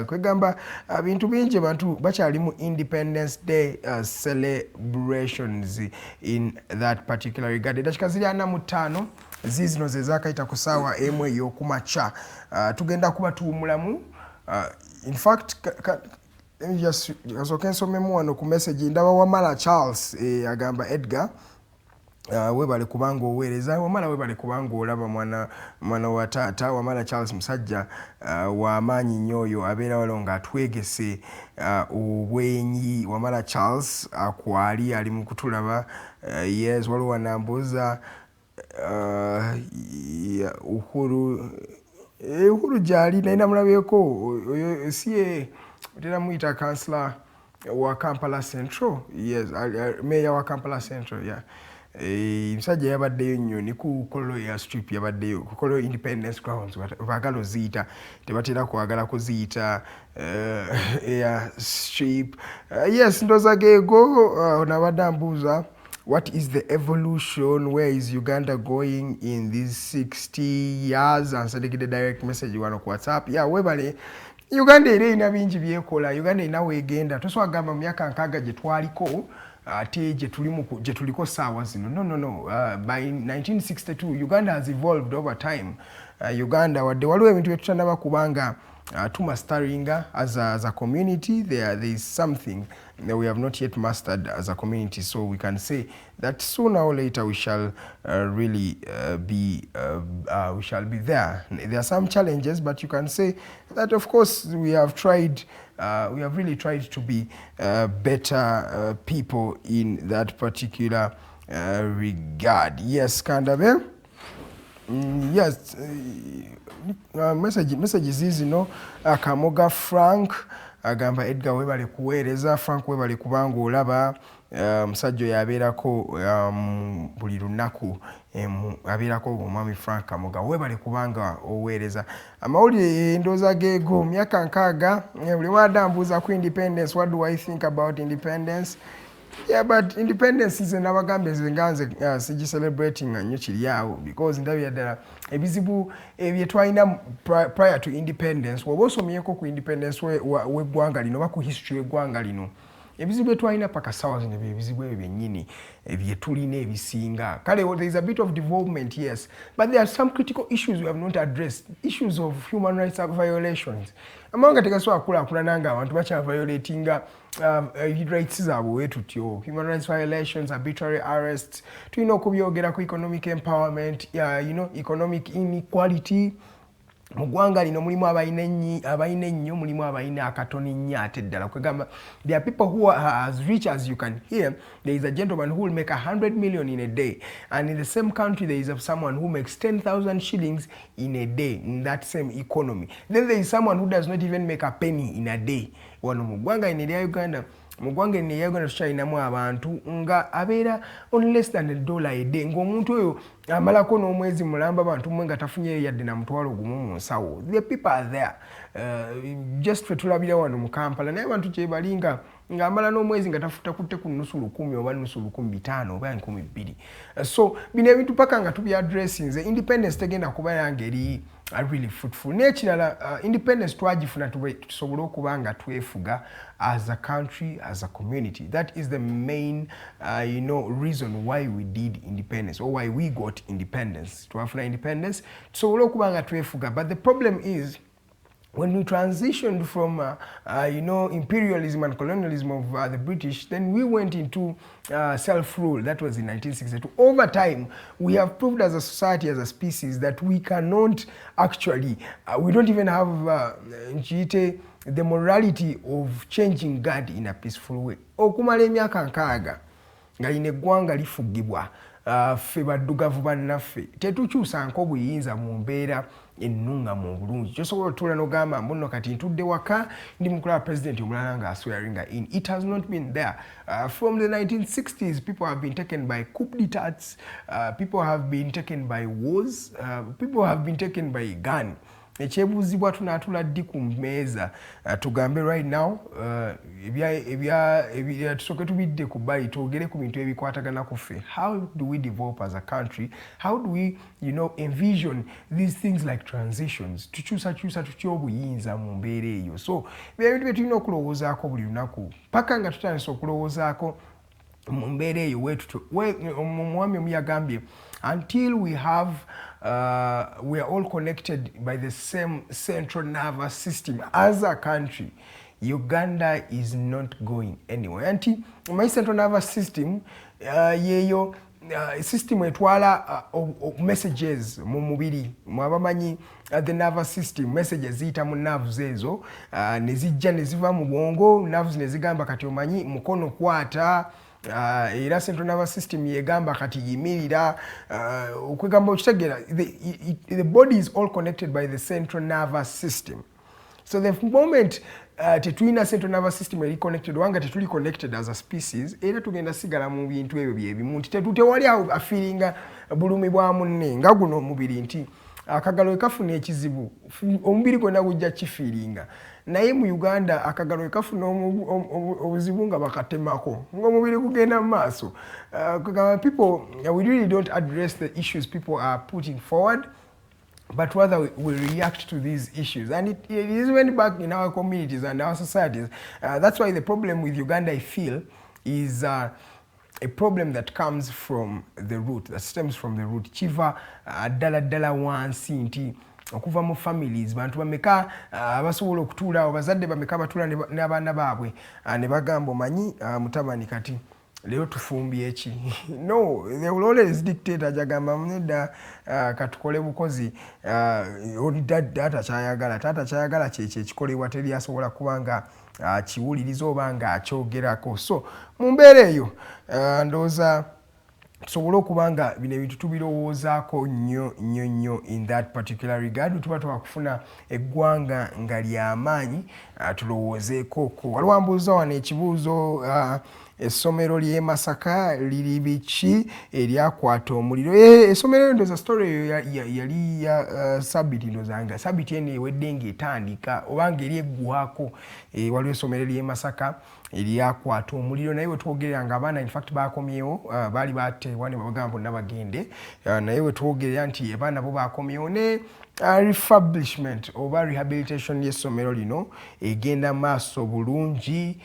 F: kwegamba bintu bingi bantu bakyali mu Independence Day celebrations in that particular regard. Edakika ziri 45 zizino ze zaakayita ku ssaawa emu ey'okumakya tugenda kuba tuwumulamu. In fact kasooke nsomemu wano ku message ndaba Wamala Charles agamba Edgar webale kubanga oweereza Wamala webale kubanga olaba mwana wa taata Wamala Charles musajja w'amaanyi nnyo oyo abeera walo ng'atwegese obwenyi. Wamala Charles akwali ali mu kutulaba yes waliwo wanambuuza Uhuru gyali nalina mulabyeko oyo siye otera muyita kansula wa Kampala Central, yes, mayor wa Kampala Central, yeah. Musajja yabaddeyo nnyo ne ku kololo ya strip yabaddeyo ku kololo Independence Grounds baagala oziyita tebatera kwagala kuziyita ya strip. Yes, ndoza geego nabadde ambuuza what is the evolution, where is Uganda going in these 60 years? Ansandikidde direct message wano ku WhatsApp. Yeah, webale Uganda era ina bingi byekola. Uganda ina weegenda tosobola gamba mu myaka nkaaga gye twaliko ate gye tuliko ssaawa zino. No. By 1962 Uganda has evolved over time. Uganda wadde waliwo ebintu bye tutannaba kubanga masteringa as a community. There is something that we have not yet mastered as a community, so we can say that sooner or later we shall really be there. There are some challenges, but you can say that of course we have really tried to be better people in that particular regard. Yes, Kandabe. Yes, messages zino Kamoga Frank agamba Edgar webale kuweereza. Frank webale kubanga olaba musajja yabeerako buli lunaku abeerako omwami Frank Kamoga webale kubanga oweereza. Amawulire ndooza geego myaka nkaaga buli wadambuuza ku independence. What do I think about independence? Yeah, but independence is nabagambe zenganze sigi celebrating nnyo kiri awo because ndabya ddala ebizibu bye twalina prior to independence woba osomyeko ku independence w'eggwanga lino oba ku history y'eggwanga lino ebizibu bye twalina paka ssaawa zino ebizibu ebyo byennyini bye tulina ebisinga. Kale there is a bit of development, yes, but there are some critical issues we have not addressed. Issues of human rights violations. Amawanga tegasobola kukulaakulana nga abantu bakyaviolatinga rights zaabwe wetutyo. Human rights violations, arbitrary arrests, tulina okubyogera ku economic empowerment, economic inequality. Mu ggwanga lino mulimu abalina ennyo, mulimu abalina akatono ennyo ate ddala. Kwegamba there are people who are as rich as you can hear. There is a gentleman who will make 100 million in a day, and in the same country there is someone who makes 10,000 shillings in a day in that same economy. Then there is someone who does not even make a penny in a day. Wano mu ggwanga lino erya Uganda, mu ggwanga lino erya Uganda tukyalinamu abantu nga abeera on less than $1 a day, ng'omuntu oyo amalako n'omwezi mulamba abantu mwe nga tafunyeyo yadde na mutwalo gumu mu nsawo. The people are there. Just fe tulabira wano mu Kampala naye abantu kye balinga ng'amala n'omwezi nga takutte ku nnusu 1,000 oba nnusu 500 oba 2,000. So bino ebintu paka nga tubyaddressinze independence tegenda kuba yange eri really fruitful. N'ekirala independence twagifuna tusobole okuba nga twefuga as a country, as a community. That is the main reason why we did independence or why we got independence. Twafuna independence tusobole okuba nga twefuga. But the problem is when we transitioned from imperialism and colonialism of the British, then we went into self-rule. That was in 1962. Over time, we have proved as a society, as a species, that we cannot actually, we don't even have the morality of changing God in a peaceful way. Okumala emyaka nkaaga nga lino eggwanga lifugibwa ffe baddugavu bannaffe tetukyusanko buyinza mu mbeera ennunga mu bulungi kyosobola otuula n'ogamba mbuno kati ntudde waka ndi mukulaba president omulala nga aswearinga in. It has not been there. From the 1960s, people have been taken by coup d'etats, people have been taken by wars, people have been taken by gun. ekyebuzibwa tunatula ddi ku mmeeza tugambe right now tusooke tubidde ku bbali twogere ku bintu ebikwatagana ku ffe. How do we develop as a country? How do we envision these things like transitions? Tukyusakyusa tutya obuyinza mu mbeera eyo? So ebintu bye tulina okulowoozaako buli lunaku paka nga tutandisa okulowoozaako mu mbeera eyo omwami omu yagambye until we have we are all connected by the same central nervous system as a country, Uganda is not going anywhere. Anti my central nervous system yeyo system etwala messages mu mubiri mwabamanyi the nervous system messages ziyita mu nerves ezo ne zijja ne ziva mu bwongo nerves ne zigamba kati omanyi mukono kwata era central nervous system yegamba kati yimirira okwegamba okitegeera the body is all connected by the central nervous system. So the moment tetulina central nervous system eri connected wanga tetuli connected as a species era tugenda sigala mu bintu ebyo byebimu nti tetewali afiringa bulumi bwa munne nga guno omubiri nti akagalo ekafuna ekizibu omubiri gwonna gujja kifiringa naye mu Uganda akagalo ekafuna obuzibu nga bakatemako ng'omubiri gugenda mu maaso. People, we really don't address the issues people are putting forward, but rather we react to these issues. And it is even back in our communities and our societies. That's why the problem with Uganda, I feel, is a problem that comes from the root, that stems from the root. Chiva dala wansi nti okuva mu families bantu bameka abasobola okutuula abazadde bameka batula n'abaana baabwe ne bagamba omanyi mutabani kati leo tufumbye eki. No, they will always dictate ajagamba mneda katukole bukozi tata kyayagala kyekyo ekikolebwa teri asobola kubanga kiwuliriza oba nga akyogerako. So mu mbeera eyo ndowooza tusobole okubanga bino ebintu tubirowoozaako nnyo in that particular regard. Tuba twakufuna eggwanga nga ly'amaanyi tulowoozeekoko. Waliwo ambuuza wano ekibuuzo essomero ly'e Masaka liri biki eryakwata omuliro? Essomero ndowooza story eyo yali ya sabiti ndozanga sabiti eno ewedde ng'etandika oba ng'eri eggwako. Waliwo essomero ly'e Masaka eryakwata omuliro naye we twogerera nga abaana in fact bakomyewo baali bateebwa ne babagamba bonna bagende naye we twogerera nti abaana bo bakomyewo ne refurbishment oba rehabilitation y'essomero lino egenda maaso bulungi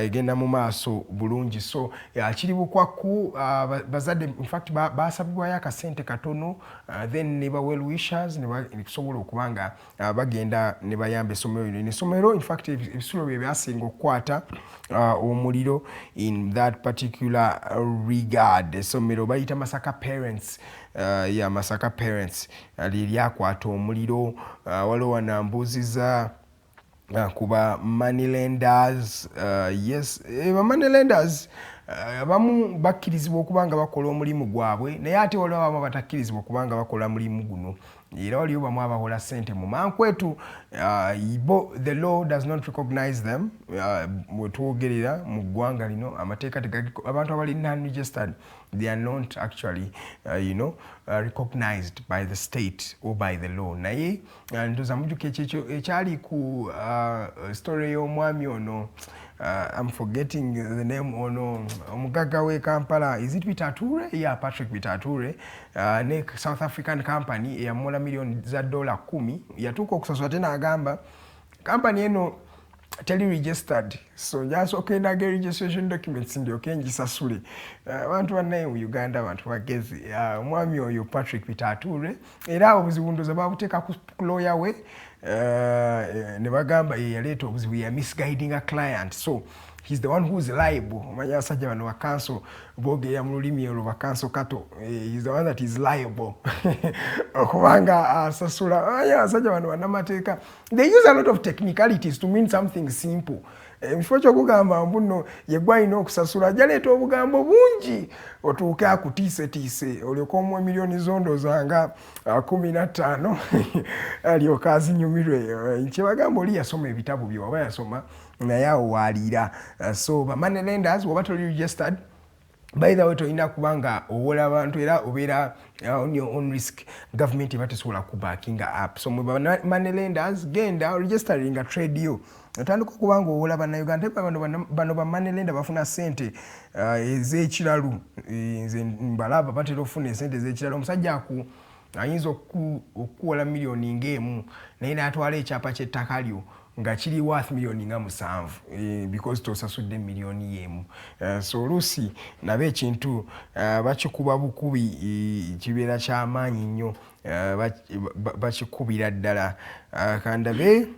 F: egenda mu maaso bulungi. So kiri bukwaku bazadde in fact basabibwayo akasente katono then ne ba well wishers ne basobola okubanga bagenda ne bayamba essomero lino. Essomero in fact ebisulo bye byasinga okukwata omuliro in that particular regard. Essomero bayita Masaka Parents Masaka Parents liryakwata omuliro. Waliwo wanambuuziza kuba money lenders. Yes, money lenders abamu bakkirizibwa okubanga bakola omulimu gwabwe naye ate waliwo abamu batakkirizibwa okubanga bakola mulimu guno era waliwo bamu abawola ssente mu mankwetu. The law does not recognize them. Bwetwogerera mu ggwanga lino amateeka abantu abali non-registered, they are not actually recognized by the state or by the law. Naye ndoza mujjuka ekyo ekyali ku story y'omwami ono I'm forgetting the name ono omugagga w'e Kampala, is it Bitature? Yeah, Patrick Bitature. Ne South African company eyamuwola million za $10 yatuuka okusasula tena agamba company eno teli registered, so just okay na get registration documents ndi okay njisasule. Abantu banaye mu Uganda abantu bagezi omwami oyo Patrick Bitature era obuzibu ndoza babuteeka ku lawyer we ne bagamba yaleeta obuzibu ya misguiding a client, so he's the one who's liable. Omanya asajja bano bakanso boogera mu lulimi olwo bakanso kato, he's the one that is liable okubanga asasula. Asajja bano bannamateeka, they use a lot of technicalities to mean something simple. Mufo kyokugamba mbuno yegwa alina okusasula jaleeta obugambo bungi otuuke akutiisetiise olyoka omuwa miliyoni zondozanga 15 alyoka azinyumirwe. Kyebagamba oli yasoma ebitabo bye waba yasoma naye awo waliira. So money lenders woba toli registered by the way tolina kubanga owola abantu era obeera on your own risk government ebatesobola kubackinga up so money lenders genda registering a trade yo otandika okubanga owola bannayuganda bano ba money lender bafuna sente ez'ekiralu nze mbalaba batera okufuna esente ez'ekiralu omusajja ayinza okuwola miliyoni ng'emu naye n'atwala ekyapa ky'ettaka lyo nga kiri worth miliyoni nga 7 because tosasudde miliyoni yemu so oluusi nabo ekintu bakikuba bukubi kibeera kyamaanyi nnyo bakikubira ddala kandabe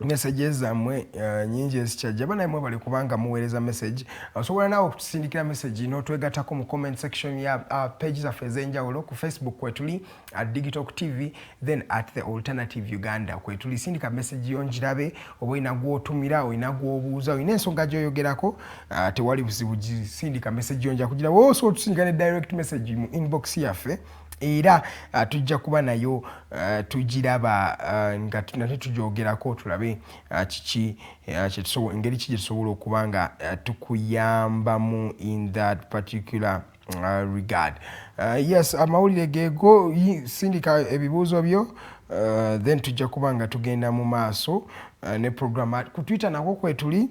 F: messages zammwe nyingi ezikyajja banaimwe bali kubanga muweereza message osobola naawe okutusindikira message n'otwegattako mu comment section ya page zaffe ez'enjawulo ku Facebook kwetuli @Digital TV then @The Alternative Uganda kwetuli sindika message yo ngirabe oba oyina gw'otumira oyina gw'obuuza oyina ensonga gy'oyogerako tewali buzibu sindika message yo nja kugira osobola otusindika ne direct message mu inbox yaffe era tujja kuba nayo tugiraba nga nate tujyogerako tulabe kiki engeri ki gyetusobola okuba nga tukuyambamu in that particular regard. Yes, amawulire geego sindika ebibuuzo byo then tujja kuba nga tugenda mu maaso ne program ku Twitter nakwo kwetuli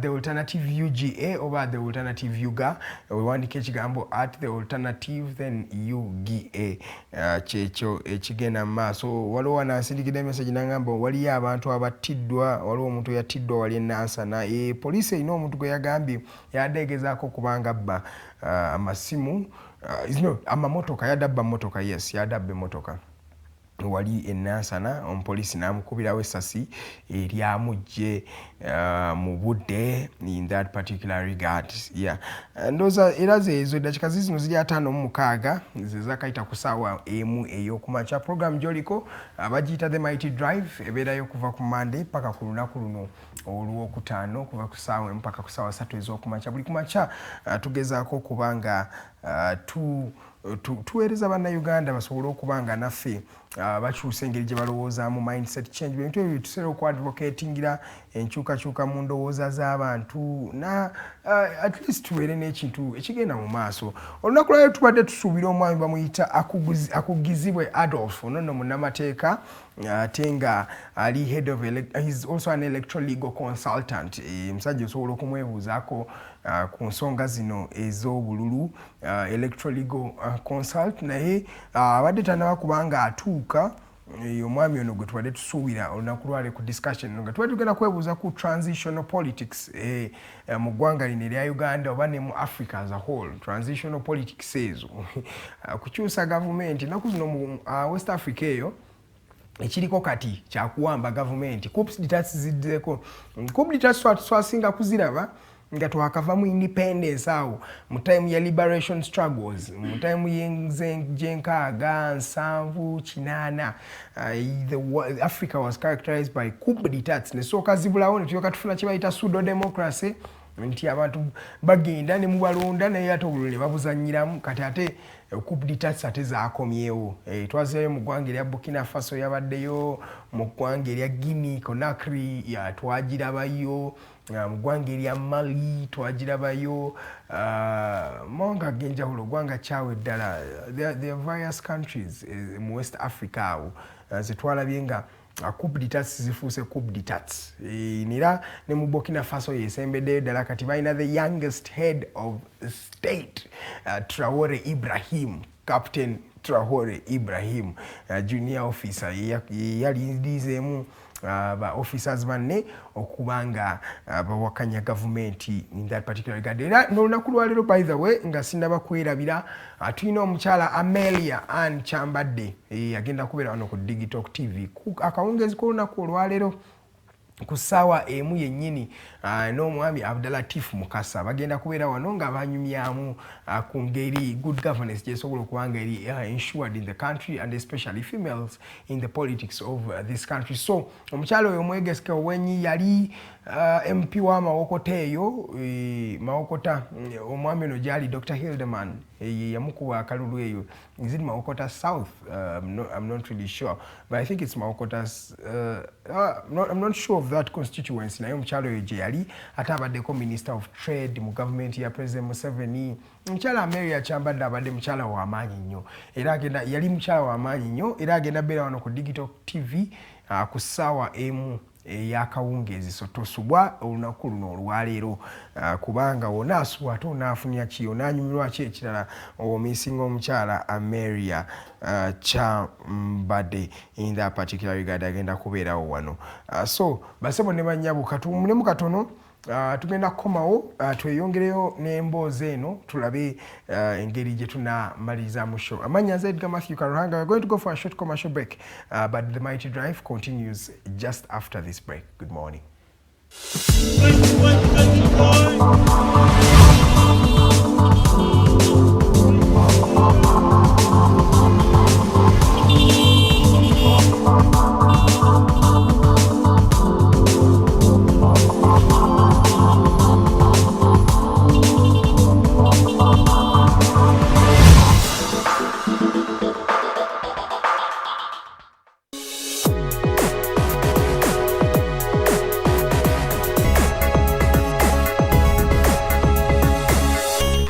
F: @The Alternative UGA over @The Alternative UGA wewandika ekigambo @The Alternative then UGA kyekyo ekigenda mu maaso waliwo wanasindikira message nangamba waliyo abantu abattiddwa waliwo omuntu yattiddwa wali enansana poliisi erina omuntu gwe yagambye yadeegezaako kubanga abba amasimu amamotoka yadabba motoka yes yadabba emotoka wali enansana omupoliisi n'amukubirawo essasi eryamugye mu budde in that particular regard yeah ndoza era zezo dakika zino ziri 5:06 zezakayita ku ssaawa emu ey'okumakya program gyoliko abagiyita the mighty drive ebeerayo kuva ku Monday paka ku lunaku luno olwokutaano kuva ku ssaawa emu paka ku ssaawa 3 ez'okumakya buli kumakya tugezaako kubanga tuweereza bannayuganda basobole okuba nga naffe bakyusa engeri gye balowoozaamu mindset change bintu ebyo tusobola okuadvocatingira enkyukakyuka mu ndowooza z'abantu at least tubeere n'ekintu ekigenda mu maaso olunaku lwalero tubadde tusuubira omwami bamuyita Akugizibwe Adolf ono nno munnamateeka ate nga ali head of he's also an electoral legal consultant musajja osobola okumwebuuzaako ku nsonga zino ez'obululu electoral legal consult naye abadde tannaba kubanga atuuka omwami ono gwe tubadde tusuubira olunaku lwale ku discussion nga tubadde tugenda kwebuuza ku transitional politics mu ggwanga lino erya Uganda oba ne mu Africa as a whole transitional politics ezo kukyusa gavumenti ennaku zino mu West Africa eyo ekiriko kati kyakuwamba gavumenti coups d'etat ziddeko coups d'etat twasinga kuziraba nga twakava mu independence awo mu time ya liberation struggles mu time y'enkaaga 7 8 Africa was characterized by coup d'etats nesooka zibulawo ne tuyoka tufuna kye bayita pseudo democracy nti abantu bagenda ne mubalonda naye ate obululu ne babuzannyiramu kati ate coup d'etats ate zaakomyewo twazireyo mu ggwanga erya Burkina Faso yabaddeyo mu ggwanga erya Guinea Conakry twagirabayo mu ggwanga erya Mali twagirabayo mawanga ag'enjawulo ggwanga kyawe ddala there are various countries mu West Africa awo zetwalabye nga coup d'etats zifuuse coup d'etats nera ne mu Burkina Faso yesembeddeyo ddala kati balina the youngest head of state Traore Ibrahim Captain Traore Ibrahim junior officer yaliirizeemu ba officers banne okubanga bawakanya government in that particular regard era n'olunaku lwalero by the way nga sinaba kwerabira tulina omukyala Amelia Ann Kyambadde agenda kubeera wano ku Digital TV akawungezi k'olunaku olwalero ku ssaawa emu yennyini n'omwami Abdulatif Mukasa bagenda kubeera wano nga banyumyamu ku ngeri good governance gyesobola okubanga eri ensured in the country and especially females in the politics of this country so omukyalo oyo omwegeseke owenyi yali MP wa Mawokota eyo Mawokota omwami ono gyali Dr. Hildeman yamukuba akalulu eyo is it Mawokota South I'm not really sure but I think it's Mawokota's I'm not sure of of that constituency naye omukyala oyo gye yali ate abaddeko Minister of Trade mu government ya President Museveni. Omukyala Amelia Kyambadde abadde mukyala w'amaanyi nnyo era yali mukyala w'amaanyi nnyo era agenda beera wano ku Digital TV ku ssaawa emu ey'akawungeezi so tosubwa olunaku luno olwaleero kubanga wonna asubwa ate onaafunya ki onaanyumirwa ki ekirala omiisinga omukyala Amelia Kyambadde in that particular regard agenda kubeerawo wano so basebo ne bannyabo katuwumulemu katono tugenda kukomawo tweyongereyo n'emboozi eno tulabe engeri gye tunamaliriza mu show. Amanya Edgar Matthew Karuhanga. We're going to go for a short commercial break, but the Mighty Drive continues just after this break. Good morning.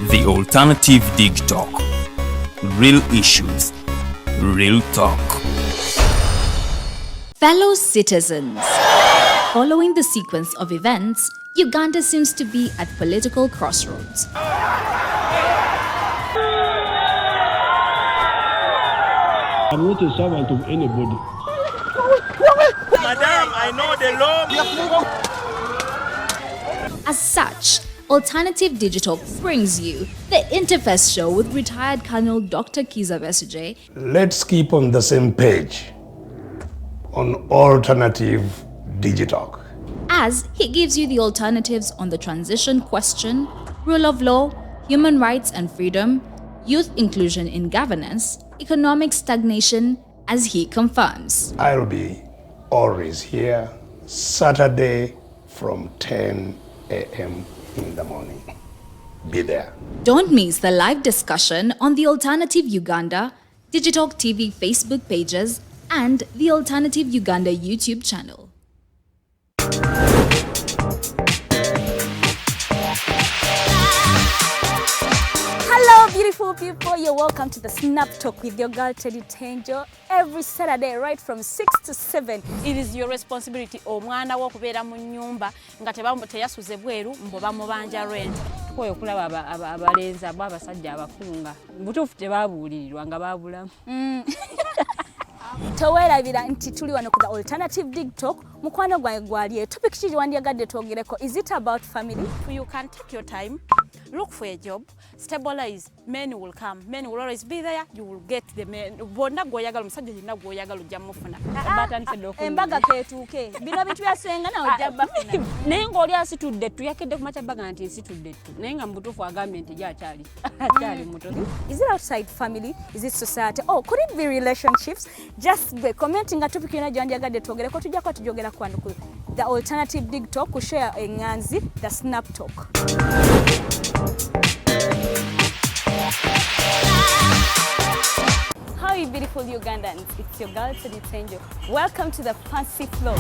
A: The Alternative Dig Talk. Real issues, real talk.
B: Fellow citizens, following the sequence of events, Uganda seems to be at political crossroads.
C: I'm not a servant of anybody.
D: Madam, I know the law.
B: As such, Alternative Digital brings you the Interface Show with retired Colonel Dr. Kiza Besuje.
E: Let's keep on the same page on Alternative Digital.
B: As he gives you the alternatives on the transition question, rule of law, human rights and freedom, youth inclusion in governance, economic stagnation, as he confirms.
E: I'll be always here Saturday from 10 a.m. in the morning. Be there.
B: Don't miss the live discussion on the Alternative Uganda, Digital TV Facebook pages, and the Alternative Uganda YouTube channel.
G: Hello beautiful people, you're welcome to the Snap Talk with your girl Teddy Tenjo every Saturday right from 6 to 7.
H: It is your responsibility omwana wo kubeera mu nyumba nga teyasuze bweru mbo bamubanja rent. Koyo kulaba abalenzi abasajja abakunga butuufu tebabuulirirwa nga babulamu.
G: Towerabira nti tuli wano ku the Alternative Dig Talk. Mukwano gwange gwali topic kiri wandyagadde twogereko. Is it about family?
H: You can take your time, look for a job, stabilize, men will come. Men will always be there, you will get the men. Bonna gwoyagala musajja yenna gwoyagala ojja mufuna.
G: Embaga ketuuke. Bino bintu byasenga na ojja bafuna.
H: Naye ng'oli asitudde ttu yakedde ku makyabbaga nti nsitudde ttu. Naye nga mutuufu agambye nti akyali muto.
G: Is it outside family? Is it society? Oh, could it be relationships? Just be commenting a topic yona gyanjagadde twogereko tujja kwa tujogera kwano ku the Alternative Dig Talk ku share enganzi the Snap Talk. How are you beautiful Ugandans? It's your girl Teddy Tenjo. Welcome to the fancy floor.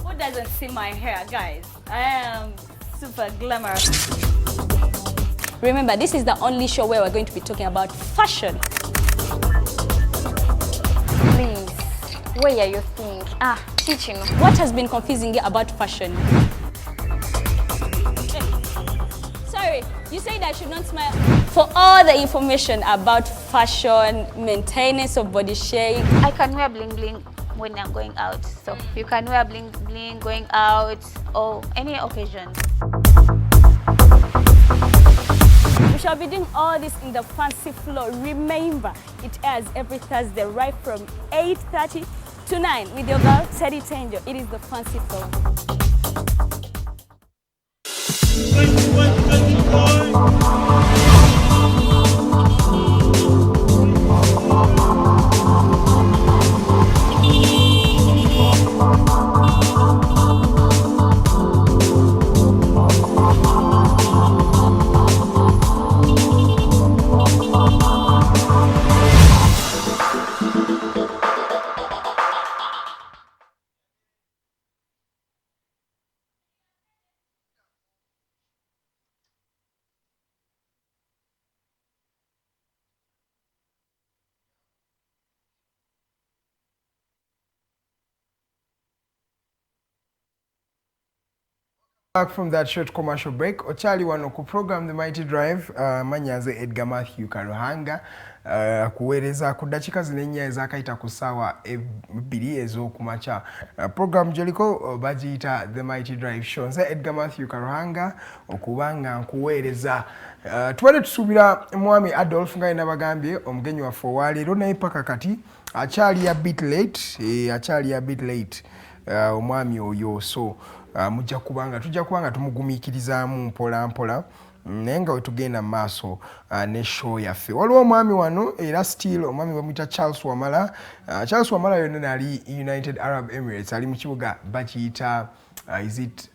G: Who doesn't see my hair, guys? I am super glamorous. Remember, this is the only show where we're going to be talking about fashion.
I: Please, where are you think? Teaching.
G: What has been confusing you about fashion? Sorry, you said I should not smile. For all the information about fashion, maintenance of body shape.
I: I can wear bling bling when I'm going out. So you can wear bling bling going out or any occasion.
G: We shall be doing all this in the fancy floor. Remember, it airs every Thursday right from 8:30 to 9 with your girl Teddy Tenjo. It is the fancy floor.
F: Back from that short commercial break, Ochali wano ku program The Mighty Drive, manyaze Edgar Matthew Karuhanga, kuwereza ku dakika zinenya ezakaita ku ssaawa 2 ez'okumakya. Program jeliko bagiyita The Mighty Drive Show. Nze Edgar Matthew Karuhanga okubanga nkuweereza. Tubadde tusuubira mwami Adolf nga yena bagambye omugenyi waffe owaleero naye paka kati akyali a bit late, omwami oyo, so tujja kubanga tumugumiikirizaamu mpola mpola naye nga wetugenda mu maaso ne show yaffe. Waliwo omwami wano era still omwami bamuyita Charles Wamala. Charles Wamala yonna ali United Arab Emirates, ali mu kibuga bakiyita is it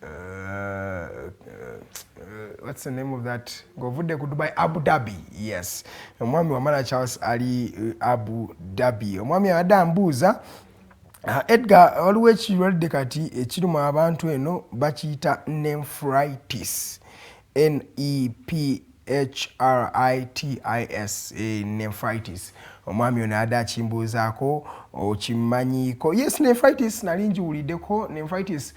F: what's the name of that? Govudde ku Dubai, Abu Dhabi. Yes, omwami Wamala Charles ali Abu Dhabi. Omwami adambuuza Edgar, waliwo ekirwadde kati ekiruma abantu eno bakiyita nephritis. Nephritis, nephritis. Omwami ono adda akimbuuzaako okimanyiiko. Yes, nephritis nali njiwuliddeko. Nephritis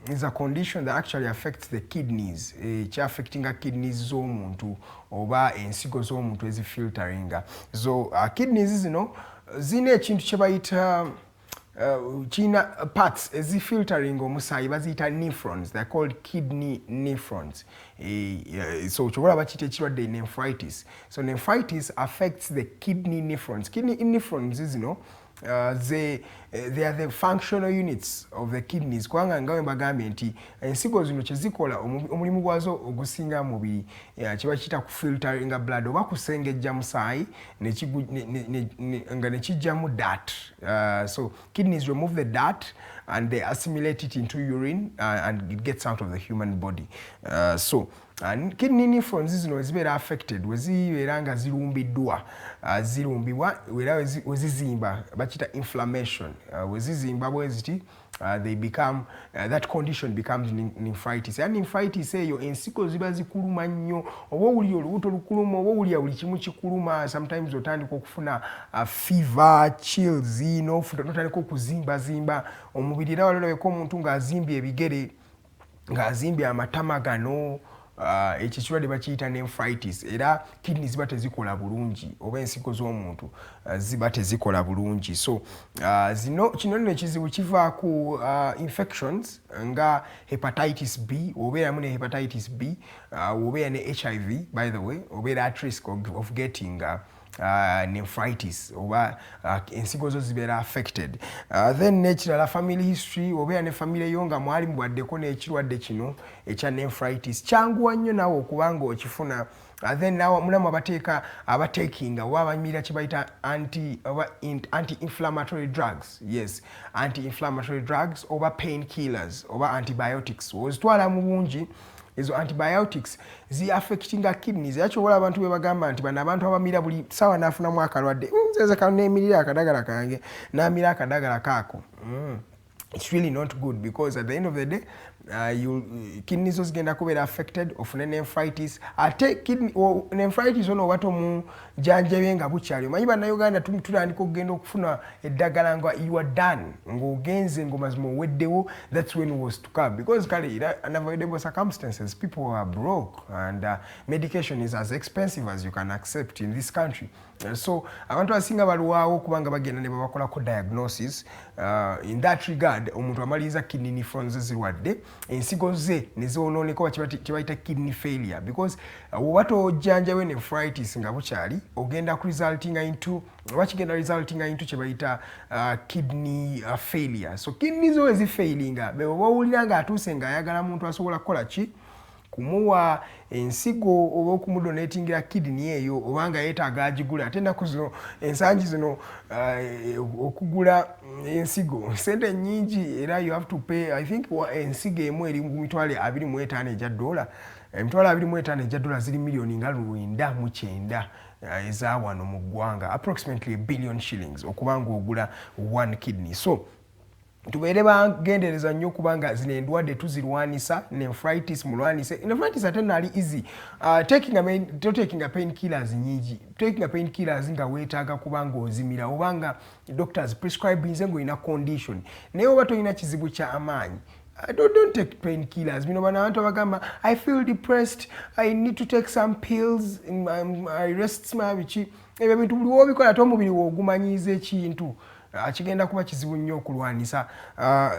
F: is a condition that actually affects the kidneys. Affecting kidneys z'omuntu oba ensigo z'omuntu ezifilteringa. So kidneys zino zina ekintu kye bayita China parts ezifiltering omusaayi baziyita nephrons. They're called kidney nephrons. So chobola bakiyita ekirwadde nephritis. So nephritis affects the kidney nephrons. Kidney nephrons zino they are the functional units of the kidneys. Kubanga nga bagambye nti ensigo zino kyezikola omulimu gwazo ogusinga mubiri kiba kiyita ku filtering blood oba kusengejja musaayi nga nekijjamu dirt. So kidneys remove the dirt and they assimilate it into urine and it gets out of the human body. So kidney nephrons zino zibeera affected wezibeera nga zirumbibwa era wezizimba bakita inflammation. Wezizimba bweziti they become that condition becomes nephritis. And nephritis eyo ensigo ziba zikuluma nnyo, oba owuli olubuto lukuluma oba owuli buli kimu kikuluma. Sometimes otandika okufuna fever, chills, notandika okuzimbazimba omubiri. Era walabeko omuntu ng'azimbye ebigere, ng'azimbye amatama gano. Ekyo kirwadde bakiyita nephritis. Era kidney ziba tezikola bulungi oba ensigo z'omuntu ziba tezikola bulungi. So kino nno ekizibu kiva ku infections nga hepatitis B. Obeeramu ne hepatitis B, obeera ne HIV, by the way, obeera at risk of getting nephritis oba ensigo zo zibeera affected. Then nekirala family history, obeera ne family yo nga mwali mubwaddeko n'ekirwadde kino ekya nephritis. Kyanguwa nnyo naawe okubanga okifuna. Then nawe mulamu abatekinga oba abanyumira kye bayita anti-inflammatory drugs. Yes, anti-inflammatory drugs oba painkillers oba antibiotics. Ozitwala mu bungi ezo antibiotics affecting kidneys. Era kyobola abantu be bagamba nti bano abantu abamira buli ssaawa n'afunamu akalwadde. Nze kano neemirira akadagala kange n'amira akadagala kaako. It's really not good because at the end of the day kidneys zigenda kubeera affected ofune nephritis. Ate nephritis ono oba tomujanjabye nga bukyali. Omanyi bannayuganda tutandika okugenda okufuna eddagala nga you are done, ng'ogenze ng'omazima oweddewo. That's when it was to come because kale in unavoidable circumstances people are broke and medication is as expensive as you can accept in this country. So abantu abasinga baluwaawo kubanga bagenda ne babakolako diagnosis. In that regard omuntu amaliriza kidney nephrons zirwadde, ensigo ze ne zoonooneka kye bayita kidney failure because oba tojjanjawe nephritis nga bukyali ogenda resulting into kye bayita kidney failure. So kidney zo ezifailinga be oba owulira ng'atuuse ng'ayagala muntu asobola kukola ki kumuwa ensigo oba okumudonatingira kidney eyo obanga yeetaaga agigula. Ate ennaku zino ensangi zino okugula ensigo sente nnyingi era you have to pay. I think ensigo emu eri mu $25 ejja dola. $25 ejja dola ziri miliyoni nga 99 eza wano mu ggwanga, approximately $1 billion okubanga ogula one kidney. So tubeere bagendereza nnyo kubanga zino endwadde tuzirwanisa. Nephritis mulwanise. Nephritis ate naali easy. Taking a painkillers nyingi. Taking a painkillers nga weetaaga kubanga ozimira obanga doctors prescribe nze ng'olina condition. Naye oba tolina kizibu kya amaanyi don't take painkillers. I feel depressed, I need to take some pills, I rest my bichi. Ebintu buli wobikola ate omubiri wogumanyiza ekintu kigenda kuba kizibu nnyo okulwanisa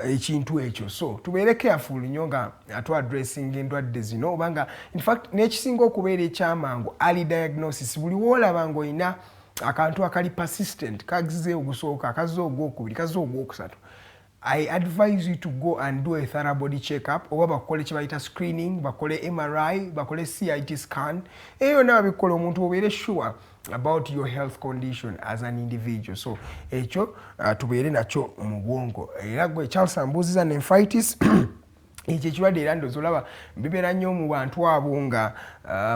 F: ekintu ekyo. So tubeere careful nnyo nga addressing endwadde zino obanga in fact n'ekisinga okubeera ekyamangu early diagnosis. Buli woolaba ng'olina akantu akali persistent kagize ogusooka akaze ogwokubiri kaze ogwokusatu, I advise you to go and do a thorough body check-up oba bakole kye bayita screening, bakole MRI, bakole CIT scan. Eyo nawe bikola omuntu obeere sure about your health condition as an individual. So ekyo tubeere nakyo mu bwongo. Era gwe Charles ambuuziza nephritis ekyo ekirwadde era ndowooza olaba bibeera nnyo mu bantu abo nga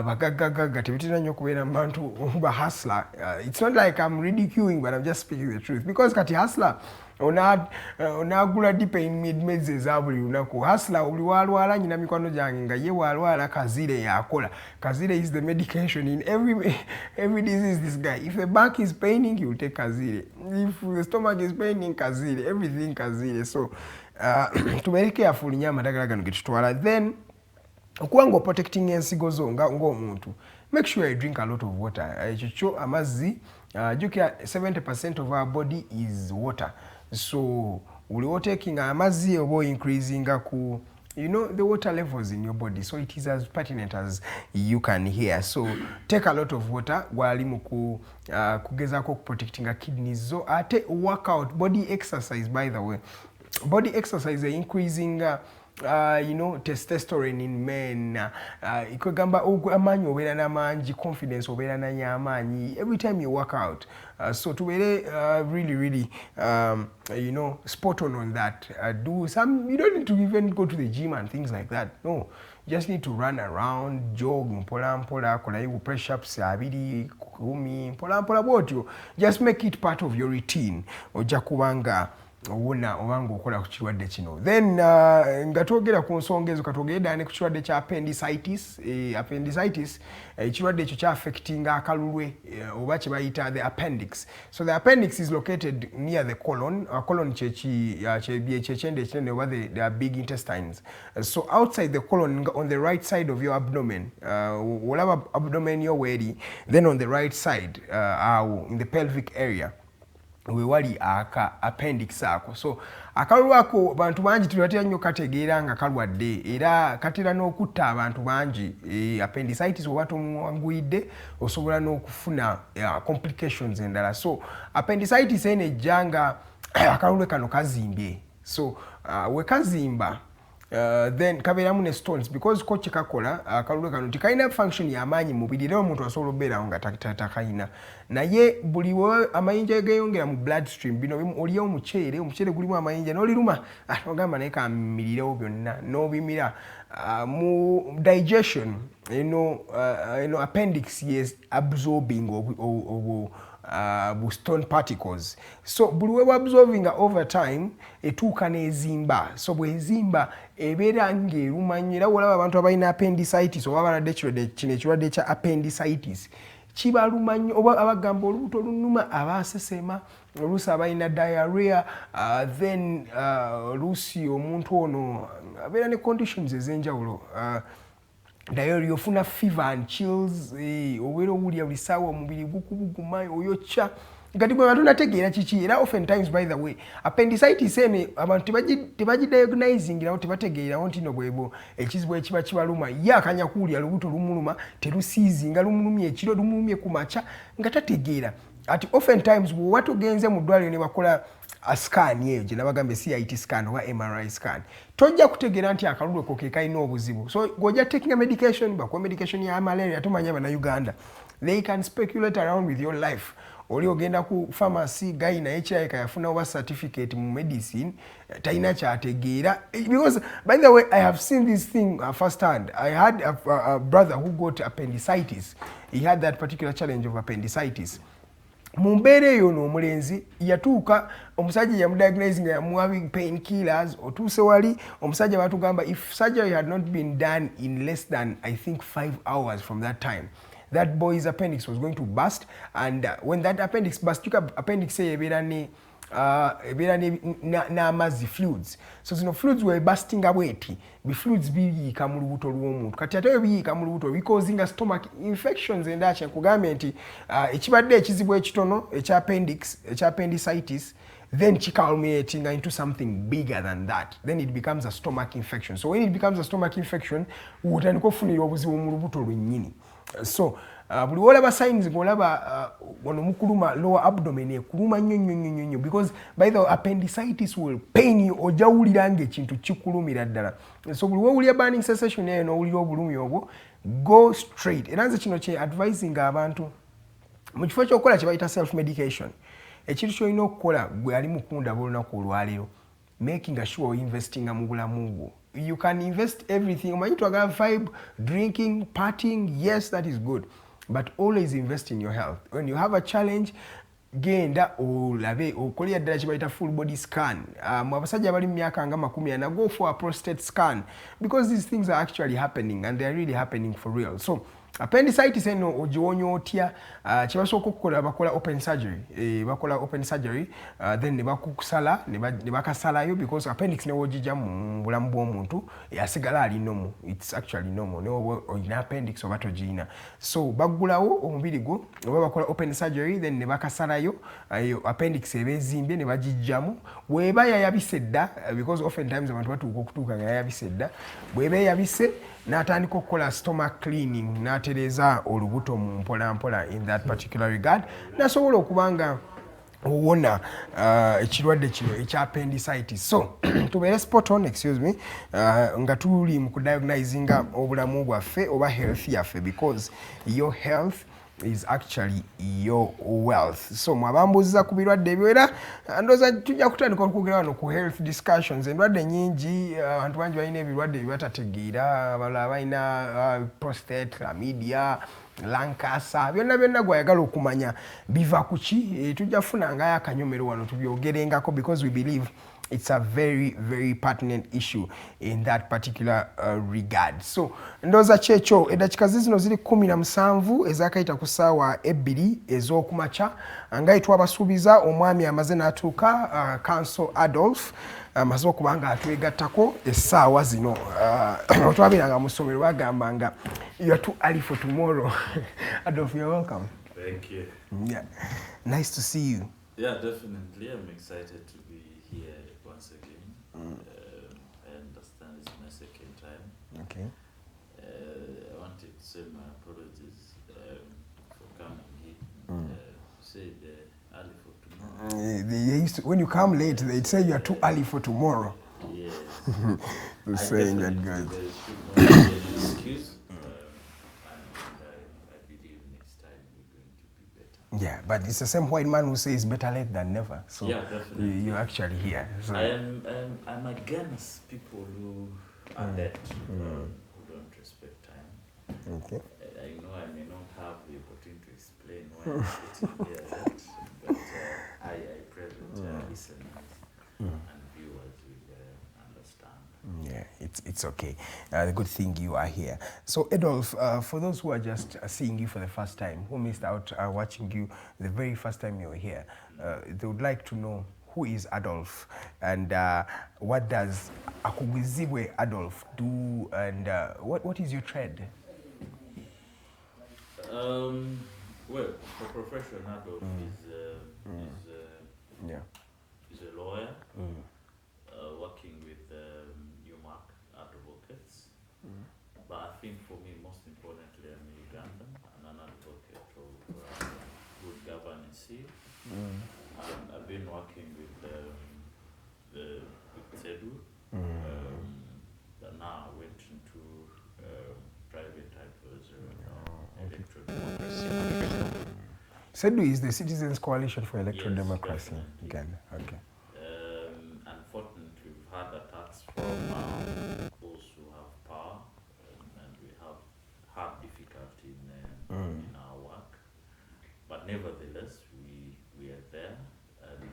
F: bagagagaga tebitera nnyo okubeera mu bantu ba hustler. It's not like I'm ridiculing, but I'm just speaking the truth because kati hustler onagula dipain meds eza buli lunaku. Hustler oli walwala, nyina mikwano gyange nga ye walwala kazire yakola. Kazire is the medication in every disease. This guy, if a back is paining, he will take kazire. If the stomach is paining, kazire. Everything kazire. So tubeere careful nnyo amadagala gano getutwala. Then okuba nga protecting ensigo zo ng'omuntu, make sure you drink a lot of water. Ekyo kyo amazzi, jukira 70% of our body is water. So we're taking amazzi oba increasing ku the water levels in your body, so it is as pertinent as you can hear. So take a lot of water gwali mu kugezaako protecting kidneys zo. Ate workout, body exercise, by the way, body exercise is increasing testosterone in men. Ikogamba amanyi obeera n'amangi, confidence obeera n'amanyi every time you work out. So to be really spot on that. Do some, you don't need to even go to the gym and things like that. No, you just need to run around, jog, mpola kola press ups, abiri, kumi, mpola bwotyo. Just make it part of your routine. Ojja kubanga wona owangu okola ku kirwadde kino. Then nga twogera ku nsonga ezo katwogera ne ku kirwadde kya appendicitis. Appendicitis ekirwadde ekyo kya affecting akalulwe oba kye bayita the appendix. So the appendix is located near the colon. Colon kyechende kinene oba the big intestines. So outside the colon, on the right side of your abdomen, olaba abdomen yo weri, then on the right side in the pelvic area we wali aka appendix ako. So akalulu ako bantu bangi tulatera nnyo kategeera nga kalwadde era katera n'okutta abantu bangi. Appendicitis oba tomwanguyidde osobola n'okufuna complications endala. So appendicitis ene ejjanga akalulu kano kazimbye. So we kazimba then kabeeramu ne stones because ko kyekakola akalulu kano tikalina function y'amaanyi mubiri era omuntu asobola okubeerawo nga takalina. Naye buli amayinja geyongera mu bloodstream bino oliyo omuceere gulimu amayinja n'oliruma ogamba naye kamirirewo byonna n'obimira mu digestion appendix is absorbing stone particles. So buli we absorbing over time etuuka n'ezimba. So bwezimba ebeera ng'eruma nnyo era olaba abantu abalina appendicitis oba abalwadde kino ekirwadde kya appendicitis kibaluma nnyo oba abagamba olubuto olunuma abasesema oluusi abalina diarrhea then oluusi omuntu ono abeera ne conditions ez'enjawulo. Diarrhea, ofuna fever and chills, obeera owulira buli ssaawa omubiri gukubuguma oyokya. Kati bwe bantu nategeera kiki era oftentimes by the way appendicitis ene abantu tebagidiagnosingirawo tebategeerawo nti no bwebo ekizibu ekiba kibaluma ye akanya kuwulira lubuto lumuluma terusiizinga lumulumye ekiro lumulumye ku makya nga tategeera. Ati oftentimes bwe tugenze mu ddwaliro ne bakola a scan eyo gye nabagambe CIT scan oba MRI scan tojja kutegeera nti akalulu ko ke kalina obuzibu. So gojja taking a medication bakuwa medication ya malaria tumanya bana Uganda they can speculate around with your life. Oli ogenda ku pharmacy guy na HI kayafuna oba certificate mu medicine taina kyategeera because by the way I have seen this thing firsthand. I had a brother who got appendicitis. He had that particular challenge of appendicitis. Mu mbeera eyo n'omulenzi yatuuka omusajja yamudiagnosing yamuwa painkillers otuuse wali omusajja batugamba if surgery had not been done in less than I think 5 hours from that time that boy's appendix was going to burst. And when that appendix burst, appendix ebeera ne ebeera n'amazzi fluids. So zino fluids we bustinga bweti bi fluids biyiika mu lubuto lw'omuntu kati ate biyiika mu lubuto bicausinga stomach infections endaki nkugambye nti ekibadde ekizibu ekitono appendicitis then culminating into something bigger than that. Then it becomes a stomach infection. So when it becomes a stomach infection, utandika ofunira obuzibu mu lubuto lwennyini. So buli olaba signs ng'olaba wano mukuluma lower abdomen ekuluma nnyo because by the appendicitis will pain you ojawulira ng'ekintu kikulumira ddala. So buli wewulira burning sensation eyo n'owulira obulumi obwo go straight. Era nze kino kye advising abantu mu kifo ky'okukola kye bayita self medication. Ekintu ky'olina okukola gwe ali mukunda b'olunaku olwaleero making sure investing mu bulamu bwo. You can invest everything. Omanyi twagala vibe, drinking, partying, yes, that is good. But always invest in your health. When you have a challenge, genda olabe okolera ddala kye bayita full body scan. Mu abasajja abali mu myaka nga 40 go for a prostate scan because these things are actually happening and they are really happening for real. So appendicitis eno ogiwonya otya kyebasooka okukola bakola open surgery then ne bakusala ne bakasalayo because appendix ne wogijja mu bulamu bw'omuntu yasigala ali normal. It's actually normal ne olina appendix oba togirina. So baggulawo omubiri gwo oba bakola open surgery then ne bakasalayo appendix eba ezimbye ne bagijjamu bw'eba yayabise dda because oftentimes abantu batuuka okutuuka nga yayabise dda bw'eba yayabise n'atandika okukola stomach cleaning n'atereza olubuto mu mpola in that particular regard nasobola okubanga owona ekirwadde kino ekya appendicitis. So tubeere spot on, excuse me, nga tuli mu kudiagnosinga obulamu bwaffe oba health yaffe because your health is actually your wealth. So mwabambuza ku birwadde ebiwera ndoza tujja kutandika okugera wano ku health discussions. Endwadde nyingi abantu bangi balina ebirwadde byebatategeera abalala balina prostate, chlamydia, lung cancer, byonna gwayagala okumanya biva ku ki. Tujja kufunangayo akanyomero wano tubyogerengako because we believe it's a very, very pertinent issue in that particular regard. So, ndoza checho, edakika zino ziri 17 ezakaita ku ssaawa 2 ez'okumakya nga twabasuubiza omwami amaze n'atuuka Council Adolf amaze okubanga atwegattako essaawa zino. Otwabiranga mu ssomero bagambanga you are too early for tomorrow. Adolf, you're welcome.
J: Thank you.
F: Yeah, nice to see you.
J: Yeah, definitely. I'm excited to be here once again. I understand it's my second time.
F: Okay.
J: I wanted to say my apologies for coming here. Say early for tomorrow.
F: They used to, when you come late, they'd say you are too early for tomorrow.
J: Yes.
F: The saying that goes.
J: There should not be an excuse.
F: Yeah, but it's the same white man who says better late than never. So
J: yeah, definitely.
F: You're actually here. So
J: I'm against people who are late, who don't respect time.
F: Okay.
J: I know I may not have the opportunity to explain why I'm sitting here late, but I pray that listeners and viewers will understand.
F: Yeah, it's okay. The good thing you are here. So Adolf, for those who are just seeing you for the first time, who missed out watching you the very first time you were here, they would like to know who is Adolf and what does Akugizibwe Adolf do and what is your trade?
J: Well, the profession Adolf is a lawyer working with but I think for me, most importantly, I'm Ugandan and an advocate of good governance here. And I've been working with SEDU, but now I went into private type as electoral democracy.
F: SEDU is the Citizens Coalition for Electoral Democracy.
J: Again,
F: okay.
J: Unfortunately, we've had attacks from those who have power. And we have had difficulty in our work, but nevertheless we are there, and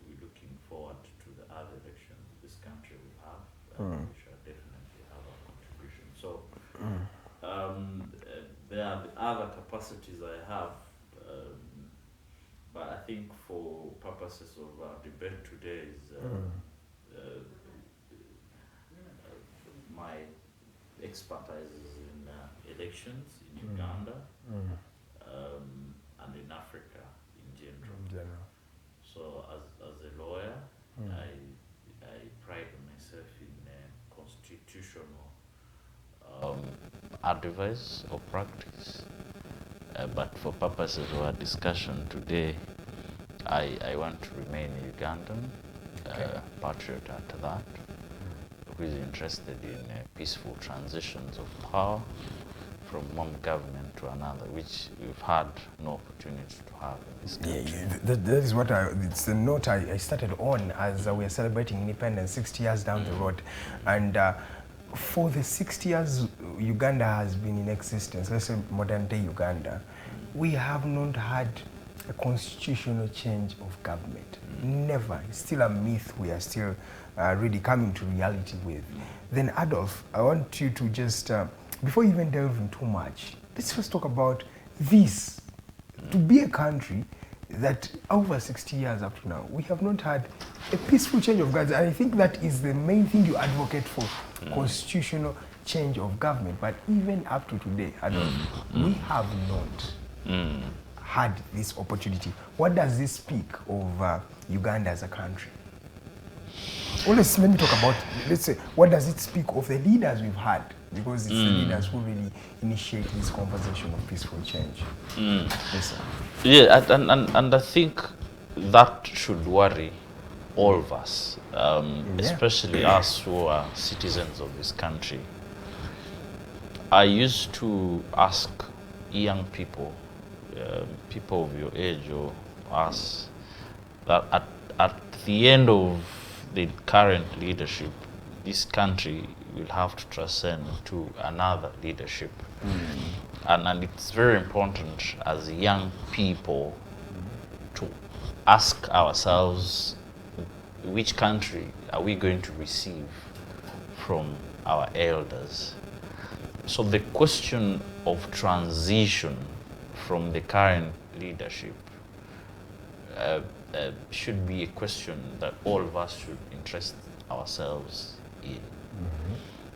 J: we're looking forward to the other elections this country will have, and we shall definitely have a contribution. So there are the other capacities I have, but I think for purpose purposes of our debate today is my expertise is in elections in Uganda and in Africa in general. So as a lawyer, I pride myself in constitutional advice or practice. But for purposes of our discussion today, I want to remain Ugandan, patriot at that, who is interested in peaceful transitions of power from one government to another, which we've had no opportunity to have in this country.
F: Yeah, that is what it's the note I started on as we are celebrating independence 60 years down the road. And for the 60 years Uganda has been in existence, let's say modern day Uganda, we have not had a constitutional change of government. Never. It's still a myth we are still really coming to reality with. Then Adolf, I want you to just, before you even delve in too much, let's first talk about this. To be a country that over 60 years up to now, we have not had a peaceful change of government. And I think that is the main thing you advocate for, constitutional change of government. But even up to today, Adolf, we have not had this opportunity. What does this speak of Uganda as a country? Well, let me talk about, let's say, what does it speak of the leaders we've had? Because it's the leaders who really initiate this conversation of peaceful change. Yes, sir.
J: Yeah, and I think that should worry all of us, especially us who are citizens of this country. I used to ask young people, people of your age or us, that at the end of the current leadership, this country will have to transcend to another leadership. And it's very important as young people to ask ourselves, which country are we going to receive from our elders? So the question of transition from the current leadership should be a question that all of us should interest ourselves in.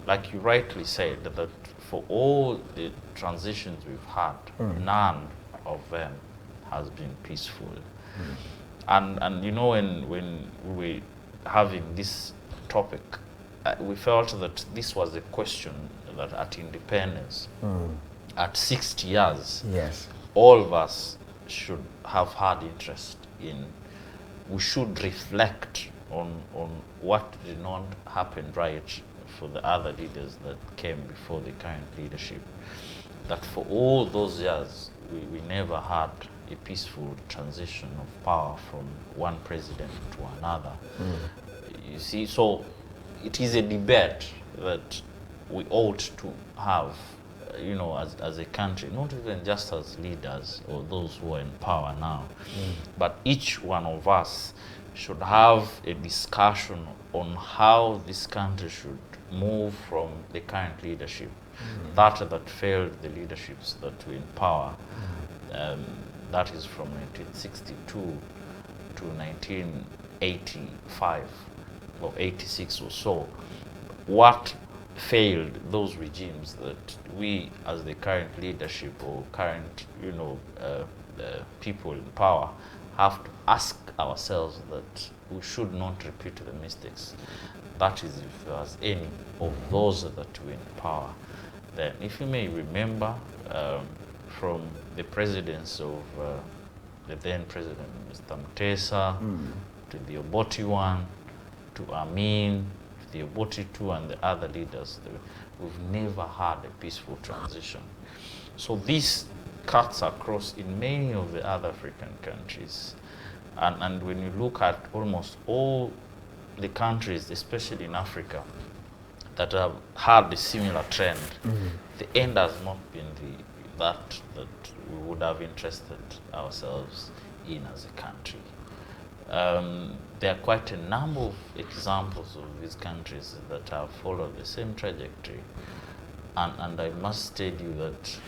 J: Like you rightly said, that for all the transitions we've had, none of them has been peaceful. And you know, when we were having this topic, we felt that this was a question that at independence, at 60 years, all of us should have had interest in. We should reflect on what did not happen right for the other leaders that came before the current leadership. That for all those years, we never had a peaceful transition of power from one president to another. You see, so it is a debate that we ought to have, you know, as a country, not even just as leaders or those who are in power now, but each one of us should have a discussion on how this country should move from the current leadership, that failed the leaderships that were in power, that is from 1962 to 1985 or 86 or so. What failed those regimes that we as the current leadership or current, you know, people in power have to ask ourselves that we should not repeat the mistakes. That is, if there was any of those that were in power. Then, if you may remember, from the presidents of the then president, Mr. Mutesa, to the Obote one, to Amin, to the Obote two, and the other leaders, we've never had a peaceful transition. So this cuts across in many of the other African countries. And when you look at almost all the countries, especially in Africa, that have had a similar trend, the end has not been that we would have interested ourselves in as a country. There are quite a number of examples of these countries that have followed the same trajectory. And I must tell you that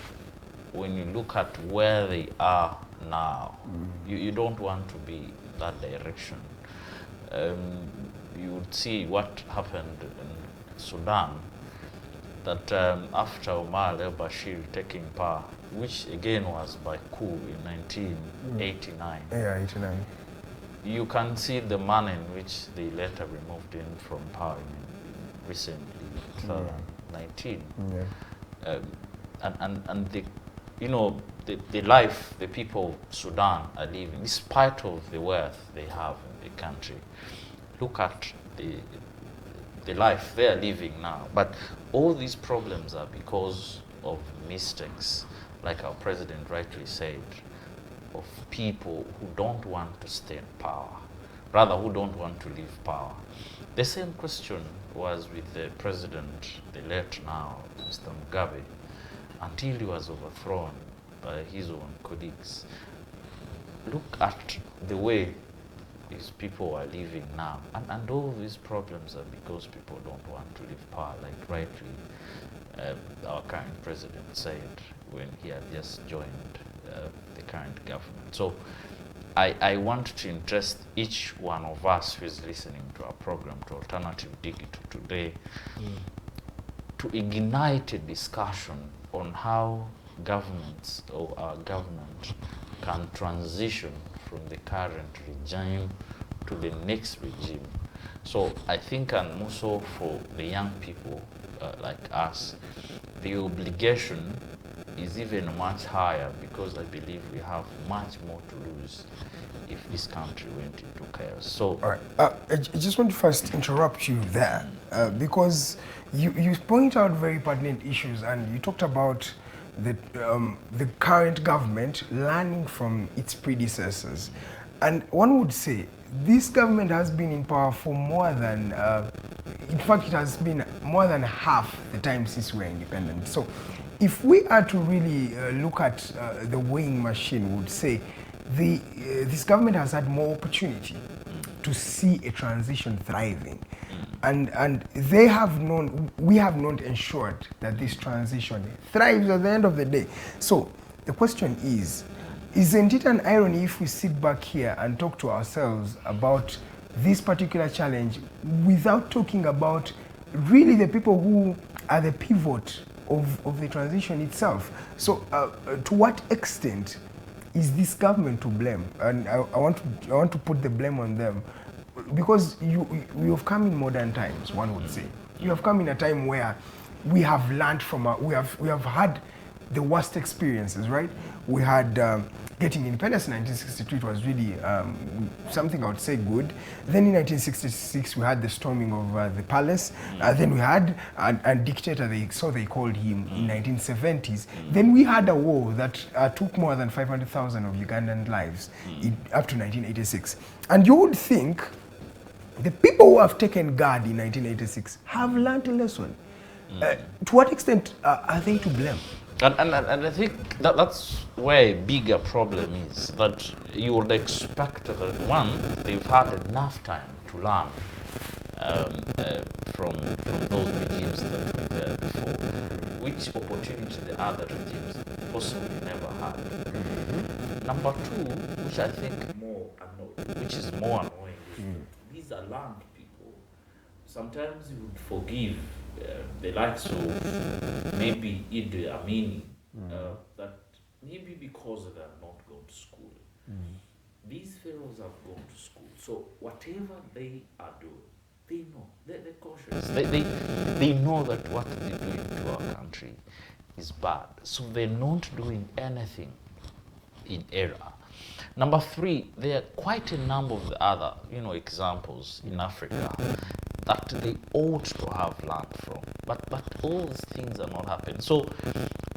J: when you look at where they are now, you don't want to be that direction. You would see what happened in Sudan, that after Omar al-Bashir taking power, which again was by coup in 1989.
F: Yeah, 89.
J: You can see the manner in which they later removed him from power recently, 2019.
F: Yeah.
J: And the, you know, the life the people of Sudan are living, despite of the wealth they have in the country. Look at the life they are living now. But all these problems are because of mistakes, like our president rightly said, of people who don't want to stay in power, rather who don't want to leave power. The same question was with the president, the late now, Mr. Mugabe, until he was overthrown by his own colleagues. Look at the way these people are living now. And all these problems are because people don't want to leave power, like rightly our current president said when he had just joined the current government. So I want to interest each one of us who is listening to our program, to Alternative Digital today, to ignite a discussion on how governments or our government can transition from the current regime to the next regime. So I think, and also for the young people like us, the obligation is even much higher, because I believe we have much more to lose if this country went into chaos. So,
F: all right, I just want to first interrupt you there, because you point out very pertinent issues, and you talked about the current government learning from its predecessors. And one would say this government has been in power for more than, in fact, it has been more than half the time since we were independent. So if we are to really look at the weighing machine, we would say this government has had more opportunity to see a transition thriving. And they have known, we have not ensured that this transition thrives at the end of the day. So the question is, isn't it an irony if we sit back here and talk to ourselves about this particular challenge without talking about really the people who are the pivot of the transition itself? So to what extent is this government to blame? And I want to put the blame on them, because you have come in modern times, one would say. You have come in a time where we have learned from, we have had the worst experiences, right? We had getting independence in 1962, it was really something I would say good. Then in 1966, we had the storming of the palace. Then we had a dictator, they called him, in 1970s. Then we had a war that took more than 500,000 of Ugandan lives up to 1986. And you would think the people who have taken guard in 1986 have learned a lesson. To what extent are they to blame?
J: And I think that's where a bigger problem is, that you would expect that, one, they've had enough time to learn from those regimes that were there before, which opportunity the other regimes possibly never had. Number two, which I think which is more annoying, these are learned people. Sometimes you would forgive the likes of maybe Idi Amini, that maybe because they have not gone to school. These fellows have gone to school, so whatever they are doing, they know, they're cautious. They know that what they're doing to our country is bad, so they're not doing anything in error. Number three, there are quite a number of the other, examples in Africa that they ought to have learned from. But all these things are not happening. So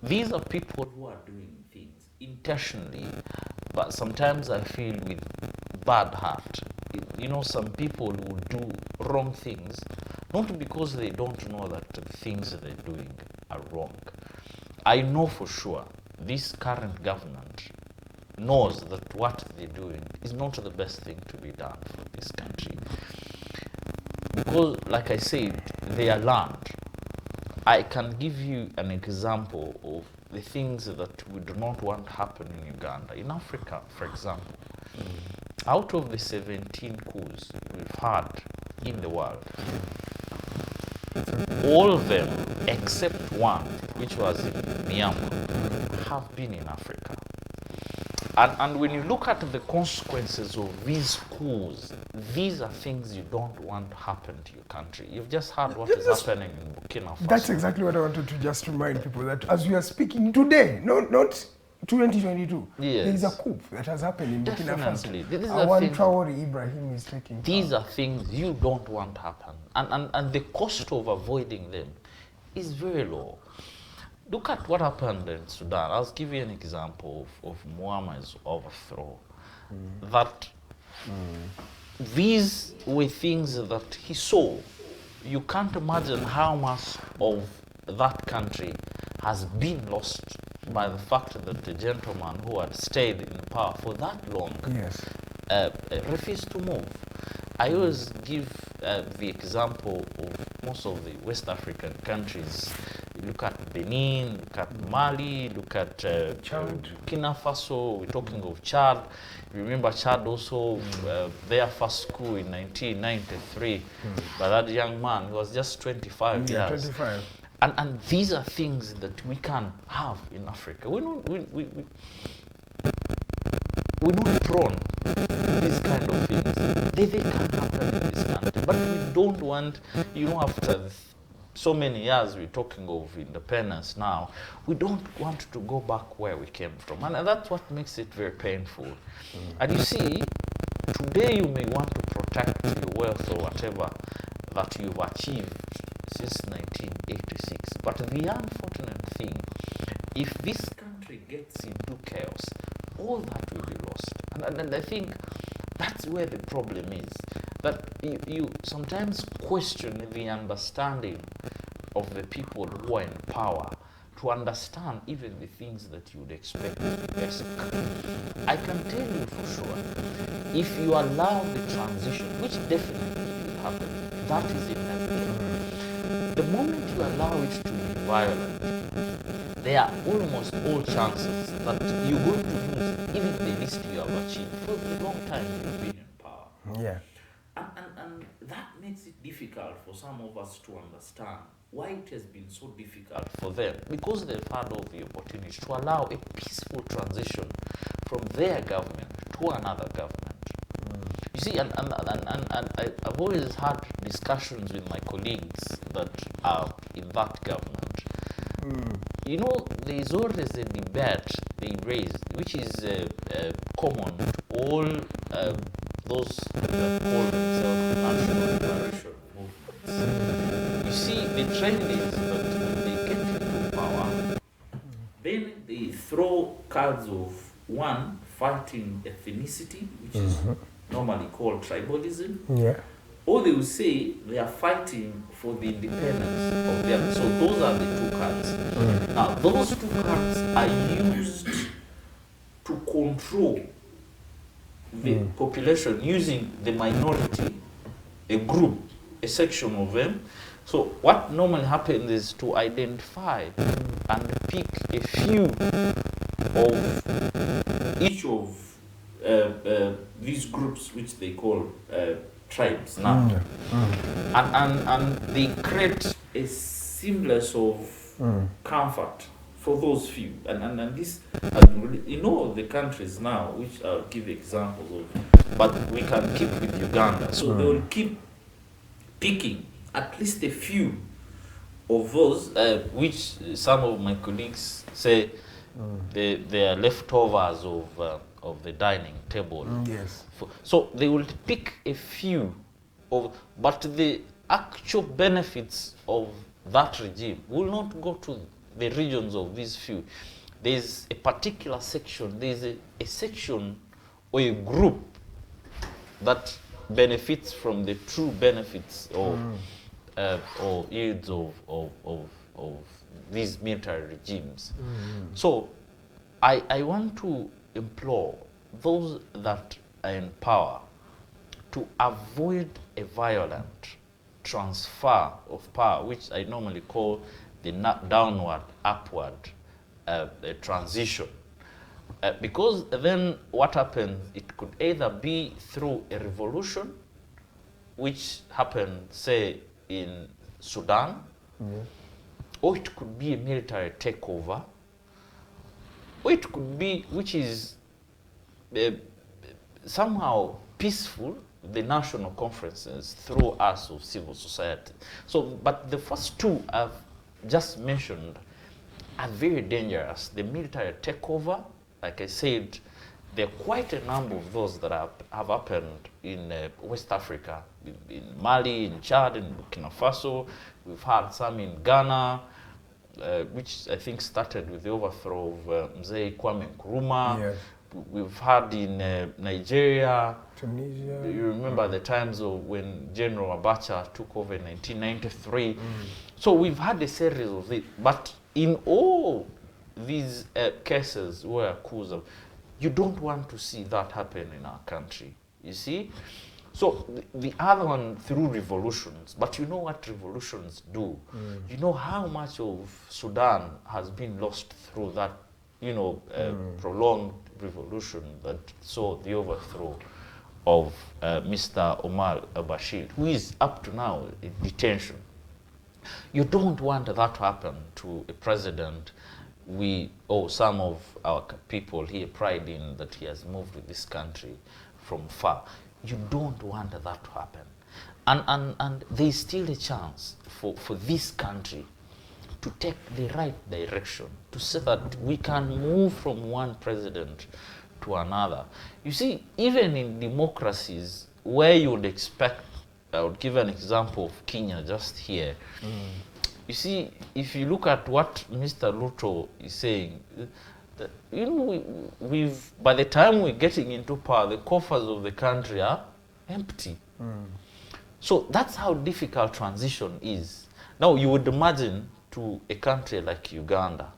J: these are people who are doing things intentionally, but sometimes I feel with bad heart. Some people will do wrong things, not because they don't know that the things they're doing are wrong. I know for sure this current government knows that what they're doing is not the best thing to be done for this country. Because, like I said, they are learned. I can give you an example of the things that we do not want to happen in Uganda. In Africa, for example, out of the 17 coups we've had in the world, all of them except one, which was in Myanmar, have been in Africa. And when you look at the consequences of these coups, these are things you don't want to happen to your country. You've just heard what is happening in Burkina Faso.
F: That's exactly what I wanted to just remind people, that as we are speaking today, not 2022,
J: yes,
F: there is a coup that has happened in Burkina Faso.
J: Definitely.
F: Traore Ibrahim is taking
J: These
F: power.
J: are things you don't want to happen. And the cost of avoiding them is very low. Look at what happened in Sudan. I'll give you an example of Muammar's overthrow. These were things that he saw. You can't imagine how much of that country has been lost by the fact that the gentleman who had stayed in power for that long refused to move. I always give the example of most of the West African countries. You look at Benin, look at Mali, look at Burkina Faso. We're talking of Chad. Remember Chad also, their first coup in 1993 by that young man. He was just 25 years.
F: 25.
J: And these are things that we can have in Africa. We're not prone to these kind of things. They can happen in this country. But we don't want, after so many years we're talking of independence now, we don't want to go back where we came from. And that's what makes it very painful. And you see, today you may want to protect your wealth or whatever that you've achieved since 1986. But the unfortunate thing, if this country gets into chaos, all that will be lost. And I think that's where the problem is, that you sometimes question the understanding of the people who are in power to understand even the things that you would expect to be basic. I can tell you for sure, if you allow the transition, which definitely will happen, that is inevitable. The moment you allow it to be violent, there are almost all chances that you're going to lose even the least you have achieved for the long time you've been in power.
F: Yeah.
J: And that makes it difficult for some of us to understand why it has been so difficult for them, because they've had all the opportunity to allow a peaceful transition from their government to another government. You see, and I've always had discussions with my colleagues that are in that government. There is always a debate they raise, which is common to all those that call themselves national liberation movements. You see, the trend is that when they get into power, then they throw cards of one, fighting ethnicity, which is normally called tribalism.
F: Yeah.
J: Or they will say they are fighting for the independence of them. So those are the two cards. Now, those two cards are used to control the population using the minority, a group, a section of them. So what normally happens is to identify and pick a few of each of these groups, which they call tribes now, and they create a semblance of comfort for those few, and this, in all the countries now, which I'll give examples of, but we can keep with Uganda. So they will keep picking at least a few of those, which some of my colleagues say they are leftovers of the dining table.
F: Yes.
J: So they will pick a few of, but the actual benefits of that regime will not go to the regions of these few. There's a particular section, there's a section or a group that benefits from the true benefits of or yields of these military regimes. So I want to implore those that are in power to avoid a violent transfer of power, which I normally call the downward, upward transition. Because then what happens, it could either be through a revolution, which happened, say, in Sudan, or it could be a military takeover, or it could be, which is somehow peaceful, the national conferences through us of civil society. So, but the first two I've just mentioned are very dangerous. The military takeover, like I said, there are quite a number of those that have happened in West Africa, in Mali, in Chad, in Burkina Faso. We've had some in Ghana, which I think started with the overthrow of Mzee Kwame Nkrumah. Yes. We've had in Nigeria, Tunisia. You remember the times of when General Abacha took over in 1993. So we've had a series of it. But in all these cases where coups, you don't want to see that happen in our country, you see? So the other one through revolutions, but you know what revolutions do? You know how much of Sudan has been lost through that, you know, prolonged revolution that saw the overthrow of Mr. Omar al-Bashir, who is up to now in detention. You don't want that to happen to a president some of our people here pride in that he has moved to this country from far. You don't want that to happen. And there's still a chance for this country to take the right direction, to say that we can move from one president to another. You see, even in democracies where you would expect, I would give an example of Kenya just here. You see, if you look at what Mr. Ruto is saying, you know, by the time we're getting into power, the coffers of the country are empty. So that's how difficult transition is. Now, you would imagine to a country like Uganda,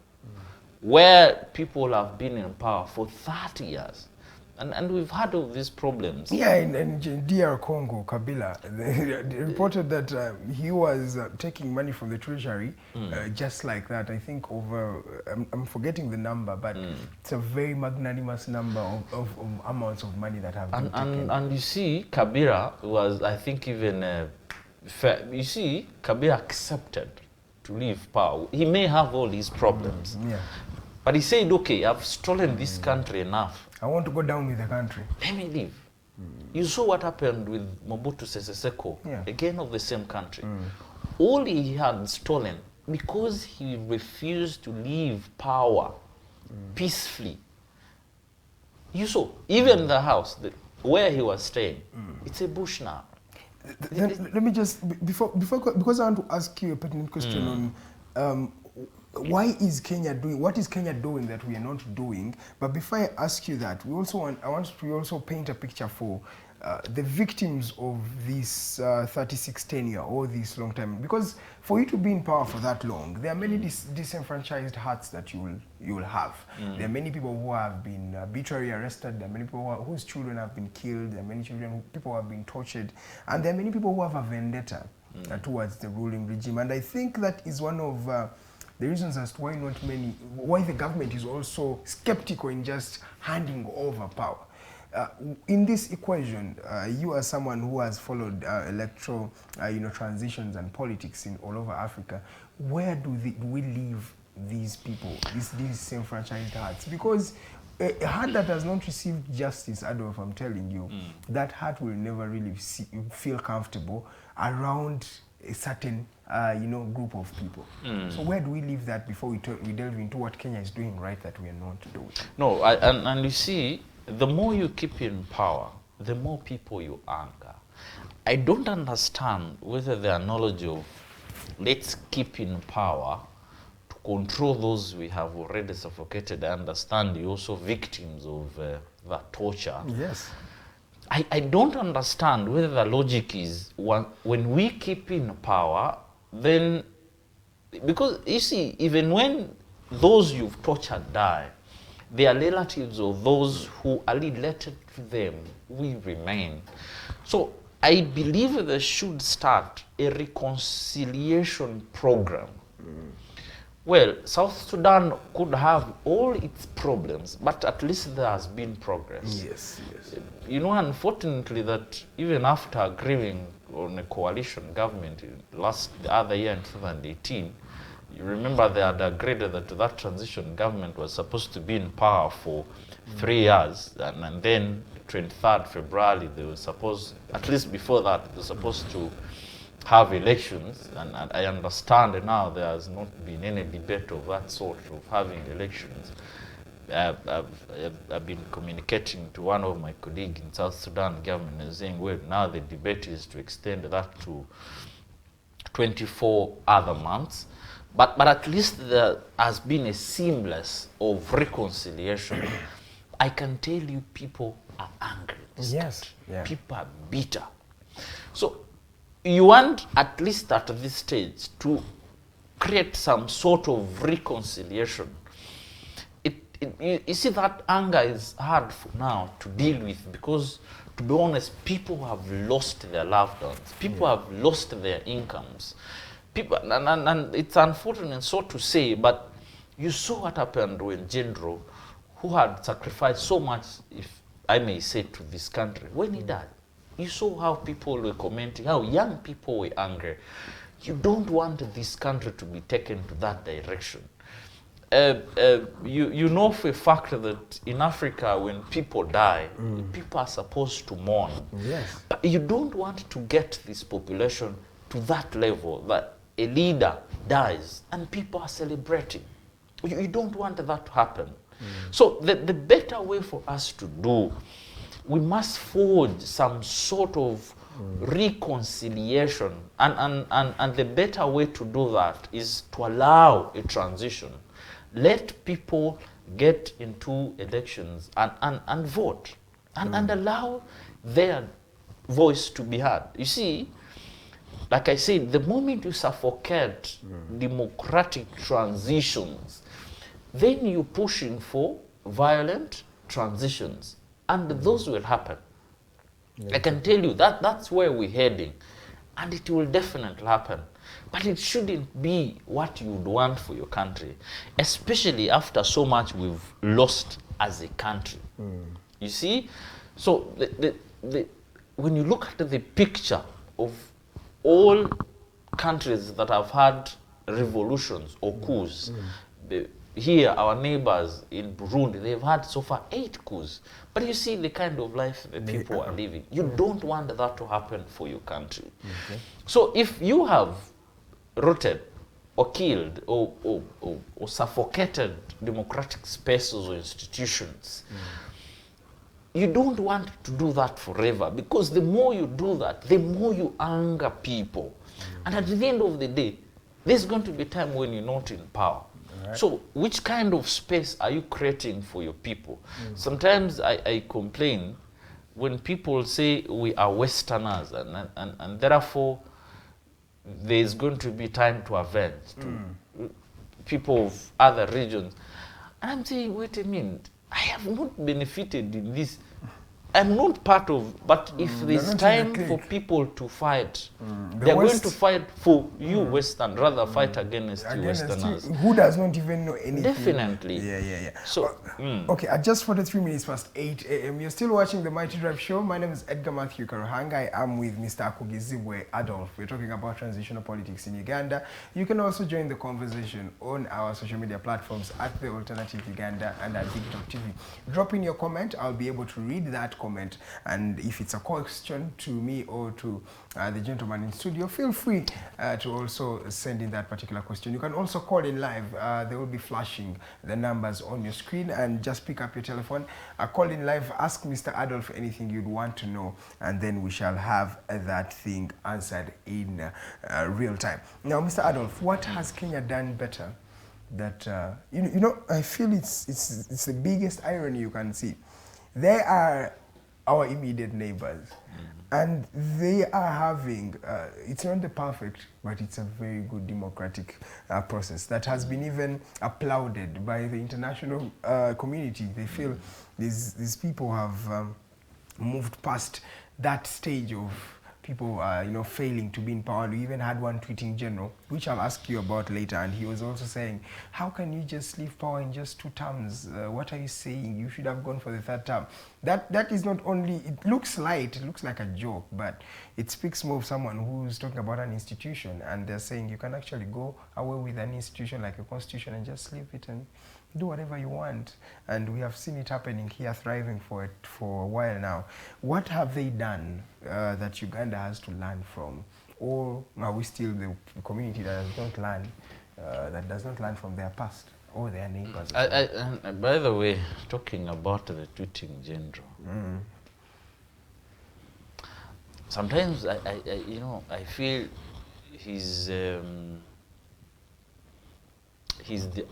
J: where people have been in power for 30 years. And we've had all these problems. Yeah,
F: in DR Congo, Kabila, they reported that he was taking money from the treasury, just like that. I think over, I'm forgetting the number, but it's a very magnanimous number of amounts of money that have been taken.
J: And you see, Kabila was, I think, even, you see, Kabila accepted to leave power. He may have all these problems. But he said, okay, I've stolen this country enough.
F: I want to go down with the country.
J: Let me leave. You saw what happened with Mobutu Sese Seko, again of the same country. All he had stolen, because he refused to leave power peacefully. You saw, even the house where he was staying, it's a bush now.
F: Let me just, because I want to ask you a pertinent question on why is Kenya doing, what is Kenya doing that we are not doing? But before I ask you that, I want to also paint a picture for the victims of this 36 tenure or this long time. Because for you to be in power for that long, there are many disenfranchised hearts that you will have. There are many people who have been arbitrarily arrested. There are many people whose children have been killed. There are many people who have been tortured. And there are many people who have a vendetta towards the ruling regime. And I think that is one of the reasons as to why the government is also skeptical in just handing over power. In this equation, you are someone who has followed electoral transitions and politics in all over Africa. Where do we leave these people, these disenfranchised hearts? Because a heart that has not received justice, Adolf, I'm telling you, that heart will never really feel comfortable around a certain group of people. So where do we leave that before we delve into what Kenya is doing right that we are not doing?
J: No, and you see, the more you keep in power, the more people you anger. I don't understand whether the analogy of let's keep in power to control those we have already suffocated. I understand you're also victims of that torture.
F: Yes.
J: I don't understand whether the logic is when we keep in power, then, because you see, even when those you've tortured die, they are relatives of those who are related to them will remain. So I believe there should start a reconciliation program Well, South Sudan could have all its problems, but at least there has been progress.
F: Yes, yes.
J: You know, unfortunately, that even after agreeing on a coalition government the other year in 2018, you remember they had agreed that that transition government was supposed to be in power for 3 years, and then 23rd February they were supposed, at least before that, they were supposed to have elections, and I understand now there has not been any debate of that sort of having elections. I've been communicating to one of my colleagues in South Sudan government and saying, well, now the debate is to extend that to 24 other months. But at least there has been a seamless of reconciliation. I can tell you people are angry.
F: Yes. Yeah.
J: People are bitter. So you want, at least at this stage, to create some sort of reconciliation. You see, that anger is hard for now to deal with because, to be honest, people have lost their loved ones. People have lost their incomes. People, and it's unfortunate so to say, but you saw what happened when General, who had sacrificed so much, if I may say, to this country, when he died. You saw how people were commenting, how young people were angry. You don't want this country to be taken to that direction. You know for a fact that in Africa, when people die, people are supposed to mourn.
F: Yes.
J: But you don't want to get this population to that level that a leader dies and people are celebrating. You don't want that to happen. So the better way for us to do, we must forge some sort of reconciliation, and the better way to do that is to allow a transition. Let people get into elections and vote and allow their voice to be heard. You see, like I said, the moment you suffocate democratic transitions, then you're pushing for violent transitions. And those will happen. I can tell you that that's where we're heading. And it will definitely happen. But it shouldn't be what you would want for your country, especially after so much we've lost as a country. You see? So when you look at the picture of all countries that have had revolutions or coups, here, our neighbors in Burundi, they've had so far 8 coups. But you see the kind of life that people are living. You don't want that to happen for your country. So if you have rooted or killed or suffocated democratic spaces or institutions, you don't want to do that forever, because the more you do that, the more you anger people. And at the end of the day, there's going to be a time when you're not in power. Right. So which kind of space are you creating for your people? Sometimes I complain when people say we are Westerners and therefore there's going to be time to avenge to people of other regions. And I'm saying, wait a minute, I have not benefited in this. I'm not part of, but if there's time for people to fight, they're going to fight for you, Western, rather fight against you, Westerners.
F: Who does not even know anything?
J: Definitely.
F: Yeah.
J: So,
F: okay, at just 43 minutes past 8 a.m., you're still watching the Mighty Drive Show. My name is Edgar Matthew Karuhanga. I am with Mr. Akugizibwe Adolf. We're talking about transitional politics in Uganda. You can also join the conversation on our social media platforms at The Alternative Uganda and at Digitalk TV. Drop in your comment. I'll be able to read that comment, and if it's a question to me or to the gentleman in studio, feel free to also send in that particular question. You can also call in live. They will be flashing the numbers on your screen, and just pick up your telephone, call in live, ask Mr. Adolf anything you'd want to know, and then we shall have that thing answered in real time. Now, Mr. Adolf, what has Kenya done better? That you know, I feel it's the biggest irony you can see. They are our immediate neighbors, and they are having, it's not the perfect, but it's a very good democratic process that has been even applauded by the international community. They feel these people have moved past that stage of people are, failing to be in power. We even had one tweeting general, which I'll ask you about later, and he was also saying, how can you just leave power in just 2 terms? What are you saying? You should have gone for the 3rd term. That is not only, it looks light, it looks like a joke, but it speaks more of someone who's talking about an institution, and they're saying you can actually go away with an institution like a constitution and just leave it and do whatever you want. And we have seen it happening here, thriving for it for a while now. What have they done that Uganda has to learn from? Or are we still the community that does not learn from their past or their neighbors?
J: By the way, talking about the tweeting general, sometimes I feel he's the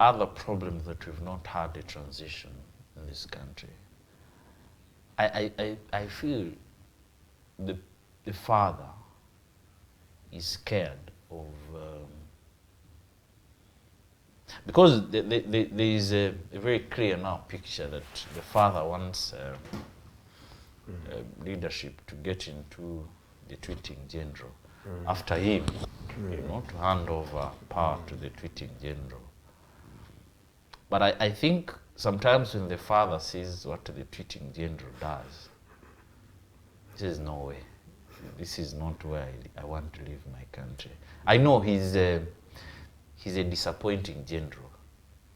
J: other problem that we've not had a transition in this country. I feel the father is scared of because there is a very clear now picture that the father wants leadership to get into the tweeting general after him, to hand over power to the tweeting general. But I think sometimes when the father sees what the tweeting general does, he says, no way, this is not where I want to live my country. I know he's a disappointing general,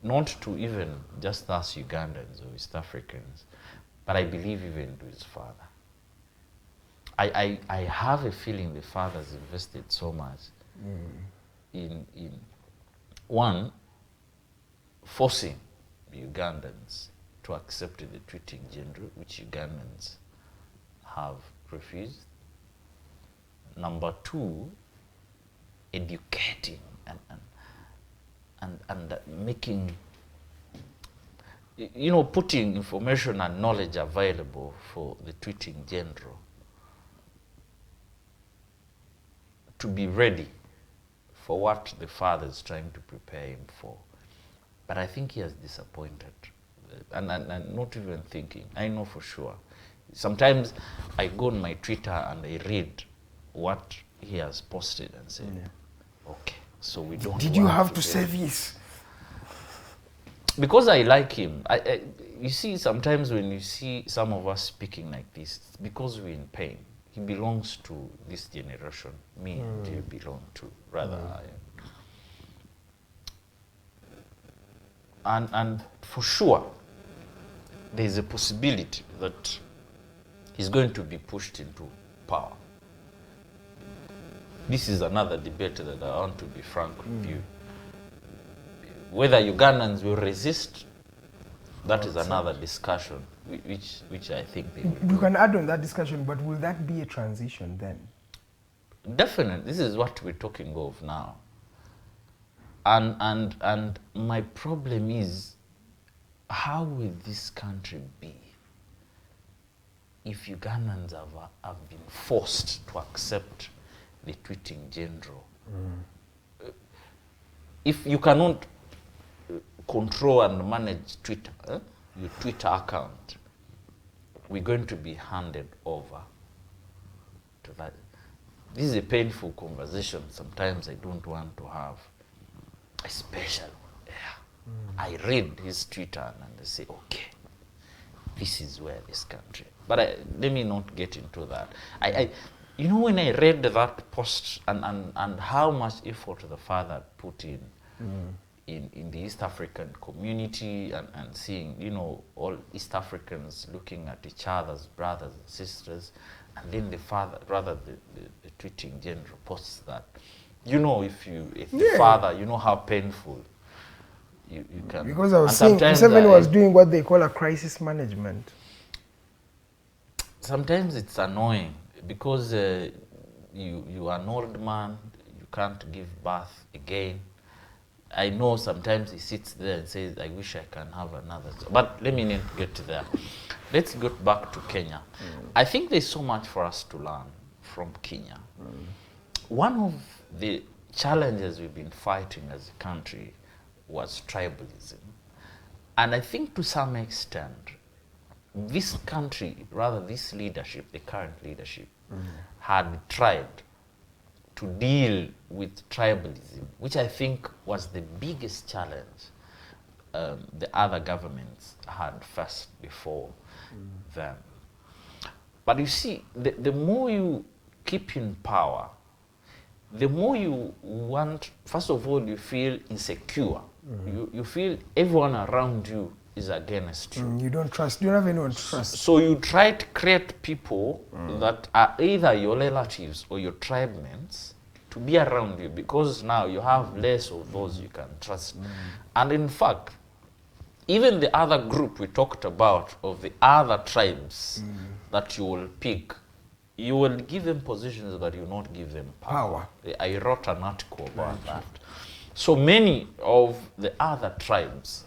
J: not to even just us Ugandans or East Africans, but I believe even to his father. I have a feeling the father's invested so much in one, forcing Ugandans to accept the tweeting general, which Ugandans have refused. Number 2, educating and making, putting information and knowledge available for the tweeting general to be ready for what the father is trying to prepare him for. But I think he has disappointed, and not even thinking. I know for sure. Sometimes I go on my Twitter and I read what he has posted and say, okay, so we don't.
F: Did you have to say this?
J: Because I like him. You see, sometimes when you see some of us speaking like this, it's because we're in pain. He belongs to this generation. Me and you belong to, rather. And for sure, there is a possibility that he's going to be pushed into power. This is another debate that I want to be frank with you. Whether Ugandans will resist, that is another discussion, which I think they will.
F: You can add on that discussion, but will that be a transition then?
J: Definitely. This is what we're talking of now. And my problem is, how will this country be if Ugandans have been forced to accept the tweeting general? If you cannot control and manage Twitter, your Twitter account, we're going to be handed over to that. This is a painful conversation sometimes I don't want to have. Especially, I read his Twitter and I say, okay, this is where this country. But let me not get into that. When I read that post and how much effort the father put in the East African community and seeing, all East Africans looking at each other's brothers and sisters, and then the father, rather the tweeting general posts that. If the father, how painful you can.
F: Because I was saying, Museveni was doing what they call a crisis management.
J: Sometimes it's annoying because you are an old man, you can't give birth again. I know sometimes he sits there and says, I wish I can have another. But let me not get to there. Let's go back to Kenya. I think there's so much for us to learn from Kenya. One of the challenges we've been fighting as a country was tribalism. And I think to some extent, this country, rather this leadership, the current leadership, had tried to deal with tribalism, which I think was the biggest challenge the other governments had first before them. But you see, the more you keep in power, the more you want, first of all, you feel insecure. You feel everyone around you is against you.
F: You don't trust, you don't have anyone to trust.
J: So you try to create people that are either your relatives or your tribemates to be around you, because now you have less of those you can trust. And in fact, even the other group we talked about of the other tribes that you will pick, you will give them positions, but you will not give them power. I wrote an article about that. So many of the other tribes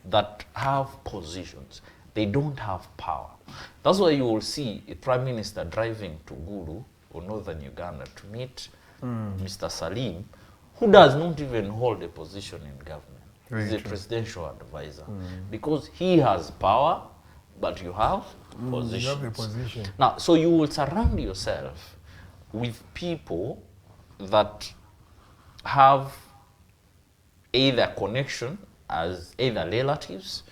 J: that have positions, they don't have power. That's why you will see a prime minister driving to Gulu or northern Uganda to meet Mr. Salim, who does not even hold a position in government. He's a presidential advisor because he has power, but you have positions.
F: You have a position.
J: Now, so you will surround yourself with people that have either connection as either relatives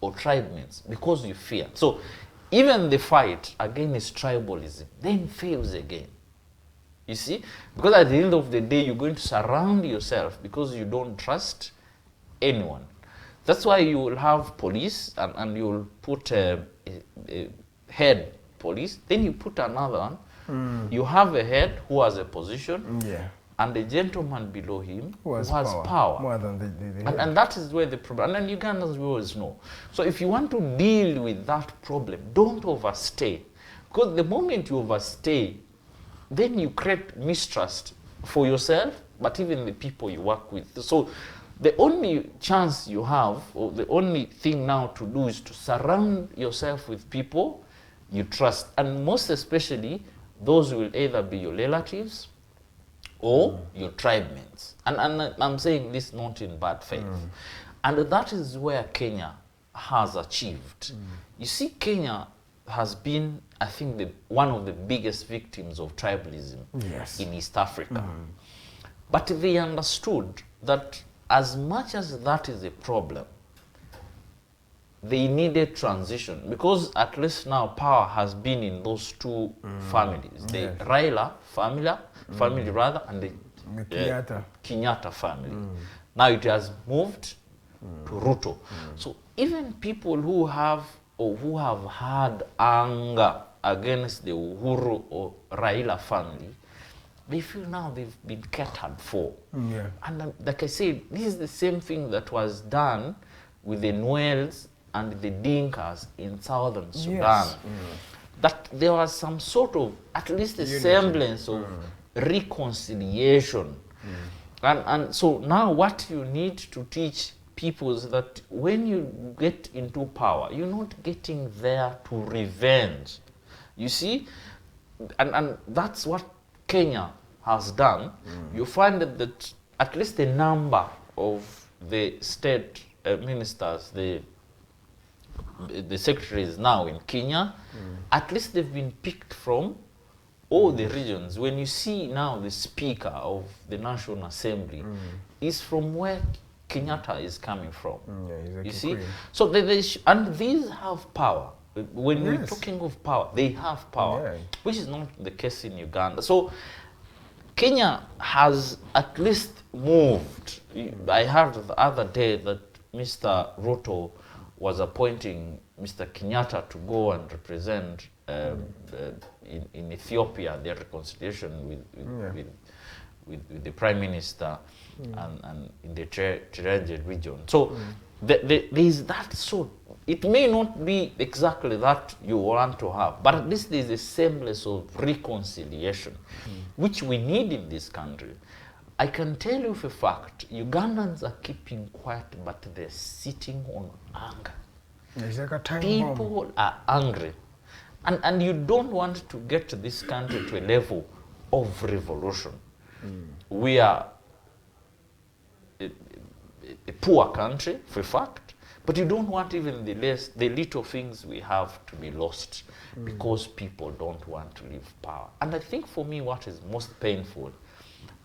J: or tribemates, because you fear. So even the fight against tribalism then fails again. You see? Because at the end of the day, you're going to surround yourself because you don't trust anyone. That's why you will have police and you will put a head police, then you put another one. You have a head who has a position, and a gentleman below him who has power.
F: More than the head.
J: And that is where the problem, and Ugandans will always know. So if you want to deal with that problem, don't overstay. Because the moment you overstay, then you create mistrust for yourself, but even the people you work with. So the only chance you have, or the only thing now to do, is to surround yourself with people you trust. And most especially, those will either be your relatives or your tribemates. And I'm saying this not in bad faith. And that is where Kenya has achieved. You see, Kenya has been, I think, one of the biggest victims of tribalism in East Africa. But they understood that as much as that is a problem, they needed transition, because at least now power has been in those two families, the Raila family rather, and the Kenyatta family. Now it has moved to Ruto. So even people who have had anger against the Uhuru or Raila family, they feel now they've been catered for. And like I said, this is the same thing that was done with the Nuels and the Dinkas in southern Sudan. That there was some sort of, at least a semblance of reconciliation. And so now what you need to teach people is that when you get into power, you're not getting there to revenge. You see? And that's what Kenya has done. You find that at least the number of the state ministers, the secretaries now in Kenya, at least they've been picked from all the regions. When you see now the Speaker of the National Assembly is from where Kenyatta is coming from. You see? So and these have power. When we're talking of power, they have power, which is not the case in Uganda. So Kenya has at least moved. I heard the other day that Mr. Ruto was appointing Mr. Kenyatta to go and represent in Ethiopia the reconciliation with the Prime Minister and in the Tigray region. So there is that sort. It may not be exactly that you want to have, but at least there is a semblance of reconciliation, which we need in this country. I can tell you for a fact, Ugandans are keeping quiet, but they're sitting on anger.
F: It's like a time
J: People
F: bomb.
J: are angry. And you don't want to get this country to a level of revolution. We are a poor country, for a fact, But you don't want even the little things we have to be lost because people don't want to leave power. And I think for me what is most painful,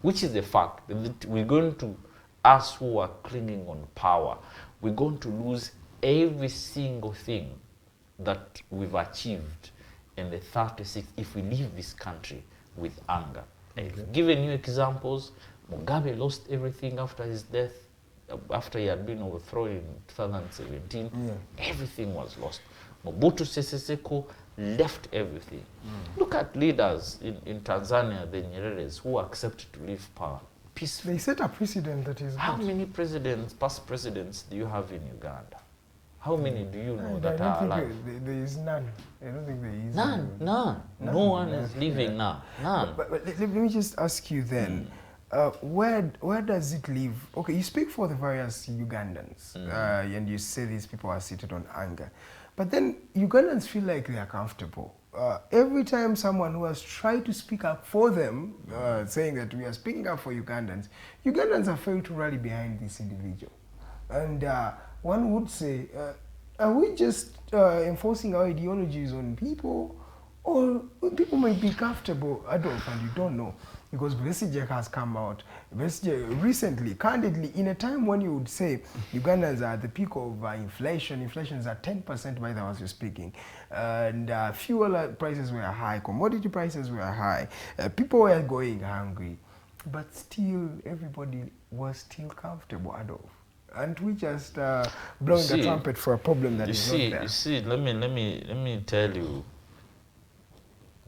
J: which is the fact that we're going to, us who are clinging on power, we're going to lose every single thing that we've achieved in the 36 if we leave this country with anger. I've given you examples. Mugabe lost everything after his death. After he had been overthrown in 2017, everything was lost. Mobutu Sese Seko left everything. Look at leaders in Tanzania, the Nyereres, who accepted to leave power peacefully.
F: They set a precedent that is
J: How
F: good.
J: many presidents, past presidents, do you have in Uganda? How many do you know that
F: I
J: are
F: don't
J: alive?
F: think there is none. I don't think there is
J: None. No one is living now. None.
F: But let me just ask you then, where does it live? Okay, you speak for the various Ugandans, and you say these people are seated on anger. But then Ugandans feel like they are comfortable. Every time someone who has tried to speak up for them, saying that we are speaking up for Ugandans, Ugandans have failed to rally behind this individual. And one would say, are we just enforcing our ideologies on people? Or people might be comfortable, Adolf, and you don't know. Because Besigye has come out recently, candidly, in a time when you would say Ugandans are at the peak of inflation. Inflation is at 10% by the hours you're speaking. And fuel prices were high, commodity prices were high, people were going hungry. But still, everybody was still comfortable, Adolf. And we just blowing the trumpet for a problem that is not there.
J: You see, let me tell you,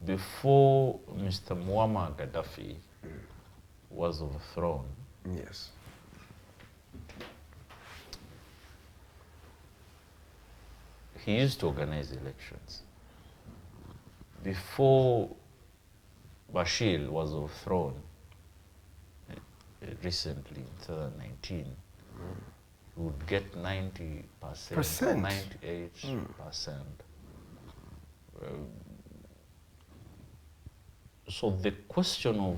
J: before Mr. Muammar Gaddafi was overthrown,
F: yes,
J: he used to organize elections. Before Bashir was overthrown recently in 2019, he would get 90%, 98%. So the question of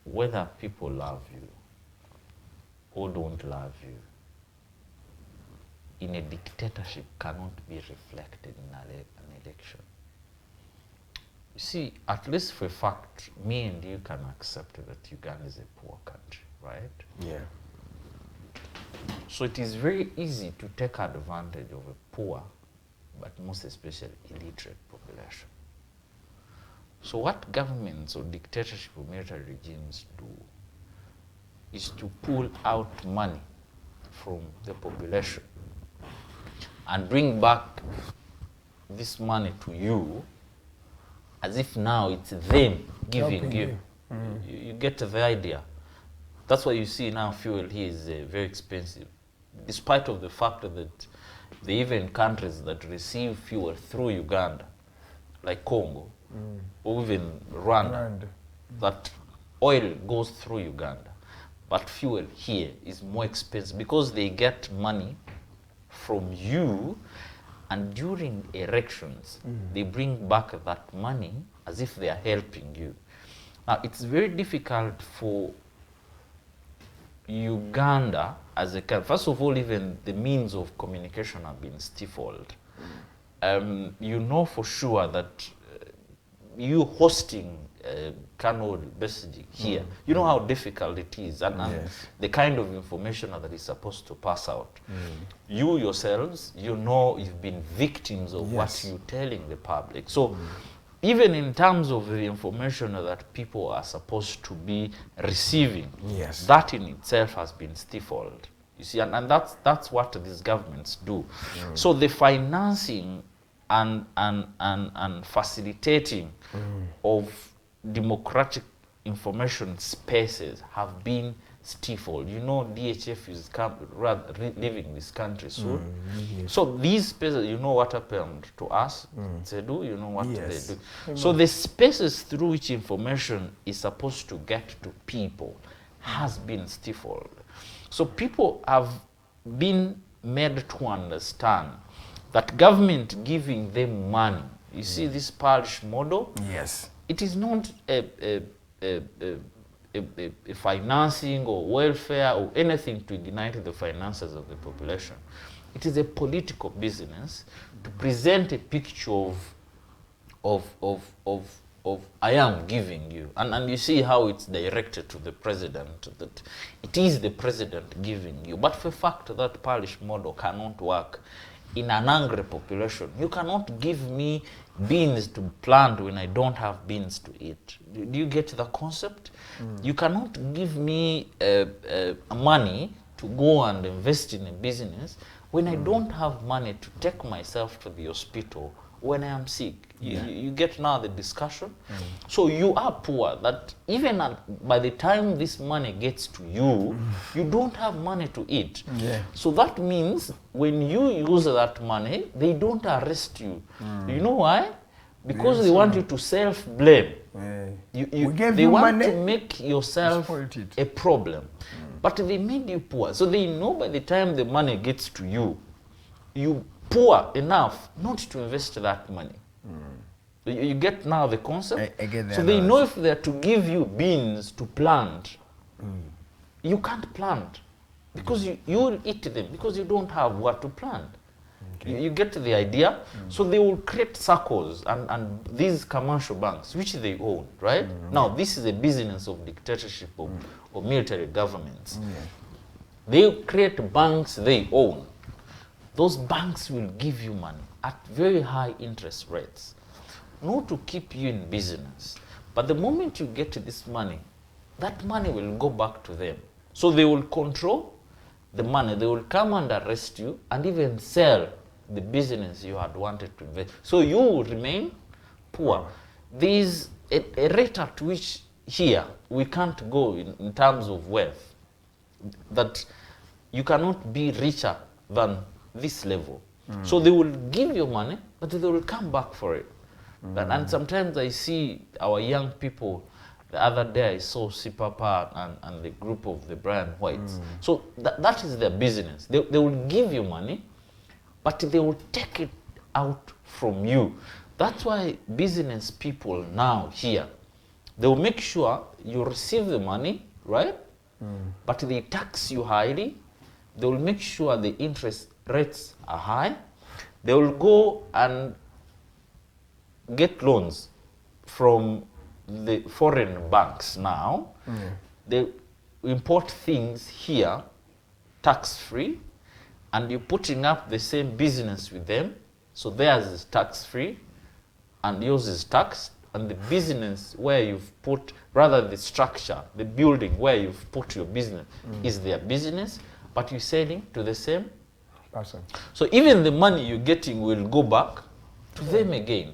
J: whether people love you or don't love you in a dictatorship cannot be reflected in an election. You see, at least for a fact, me and you can accept that Uganda is a poor country, right?
F: Yeah.
J: So it is very easy to take advantage of a poor, but most especially illiterate population. So what governments or dictatorship or military regimes do is to pull out money from the population and bring back this money to you as if now it's them giving you. You get the idea. That's why you see now fuel here is very expensive, despite of the fact that the even countries that receive fuel through Uganda, like Congo, or even Rwanda, that oil goes through Uganda. But fuel here is more expensive because they get money from you, and during elections, they bring back that money as if they are helping you. Now, it's very difficult for Uganda as a country. First of all, even the means of communication have been stifled. You know for sure that you hosting Colonel Besigye here, you know how difficult it is, and the kind of information that is supposed to pass out. You yourselves, you know, you've been victims of what you're telling the public. So even in terms of the information that people are supposed to be receiving, that in itself has been stifled. You see, and that's what these governments do. So the financing and facilitating of democratic information spaces have been stifled. You know, DHF is leaving this country soon. So these spaces, you know what happened to us? They do, you know what they do. So the spaces through which information is supposed to get to people has been stifled. So people have been made to understand that government giving them money, you see this parish model? Yes. It is not a financing or welfare or anything to ignite the finances of the population. It is a political business to present a picture of I am giving you. And you see how it's directed to the president, that it is the president giving you. But for the fact that Polish model cannot work in an angry population, you cannot give me beans to plant when I don't have beans to eat. Do you get the concept? You cannot give me money to go and invest in a business when I don't have money to take myself to the hospital when I am sick. You get now the discussion. So you are poor, that even by the time this money gets to you, you don't have money to eat. So that means when you use that money, they don't arrest you. You know why? Because they want you to self-blame. They want to make yourself a problem. But they made you poor. So they know by the time the money gets to you, you poor enough not to invest that money. You get now the concept? So they know if they're to give you beans to plant, you can't plant. Because you will eat them, because you don't have what to plant. You get the idea? So they will create circles and these commercial banks, which they own, right? Now, this is a business of dictatorship or military governments. They create banks they own. Those banks will give you money at very high interest rates, not to keep you in business. But the moment you get this money, that money will go back to them. So they will control the money. They will come and arrest you and even sell the business you had wanted to invest. So you will remain poor. There is a rate at which here we can't go in terms of wealth, that you cannot be richer than this level. So they will give you money, but they will come back for it. And sometimes I see our young people. The other day I saw Sipapa and the group of the Brian Whites. So that is their business. They will give you money, but they will take it out from you. That's why business people now here, they will make sure you receive the money, right? But they tax you highly. They will make sure the interest rates are high. They will go and get loans from the foreign banks now. They import things here tax-free, and you're putting up the same business with them. So theirs is tax-free and yours is taxed, and the business where you've put, rather the structure, the building where you've put your business is their business, but you're selling to the same person. So even the money you're getting will go back to them again.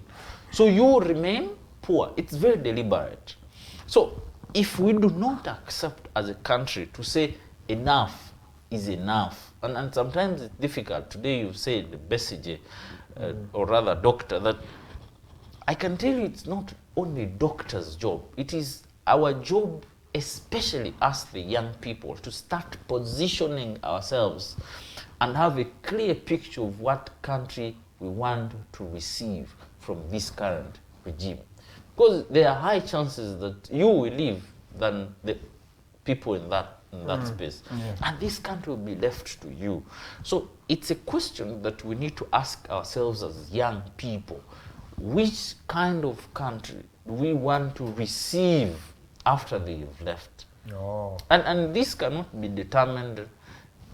J: So you remain poor. It's very deliberate. So if we do not accept as a country to say enough is enough, and sometimes it's difficult. Today you said the Besige, or rather doctor, that I can tell you it's not only doctor's job. It is our job, especially us the young people, to start positioning ourselves and have a clear picture of what country we want to receive from this current regime. Because there are high chances that you will live than the people in that space. And this country will be left to you. So it's a question that we need to ask ourselves as young people. Which kind of country do we want to receive after they've left? And this cannot be determined.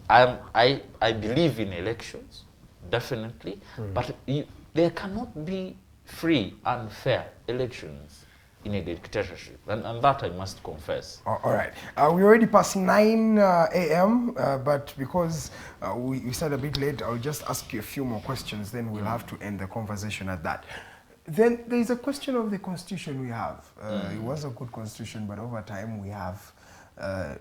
J: I believe in elections, definitely, but there cannot be free and fair elections in a dictatorship, and that I must confess.
F: All right. We're already past 9 a.m., but because we started a bit late, I'll just ask you a few more questions, then we'll have to end the conversation at that. Then there is a question of the constitution we have. It was a good constitution, but over time we have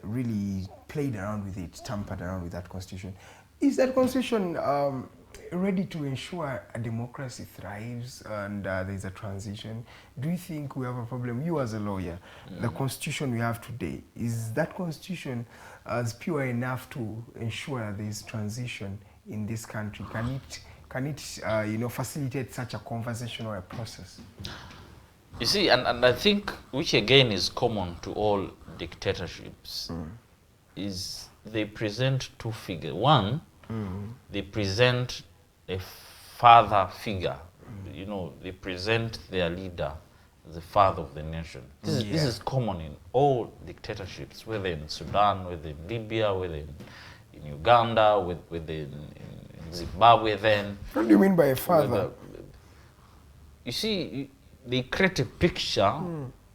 F: really played around with it, tampered around with that constitution. Is that constitution ready to ensure a democracy thrives and there's a transition? Do you think we have a problem? You as a lawyer, the constitution we have today, is that constitution as pure enough to ensure there's transition in this country? Can it facilitate such a conversation or a process?
J: You see, and I think, which again is common to all dictatorships, is they present two figures. One, they present a father figure. You know, they present their leader as the father of the nation. This is common in all dictatorships, whether in Sudan, whether in Libya, whether in Uganda, whether in Zimbabwe then.
F: What do you mean by a father?
J: You see, they create a picture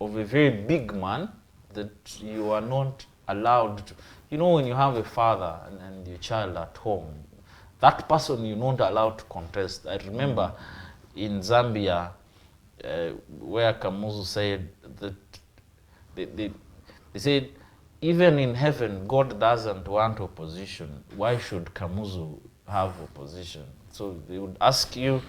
J: of a very big man that you are not allowed to. You know, when you have a father and your child at home, that person you're not allowed to contest. I remember in Zambia, where Kamuzu said that they said, even in heaven, God doesn't want opposition. Why should Kamuzu have opposition? So they would ask you,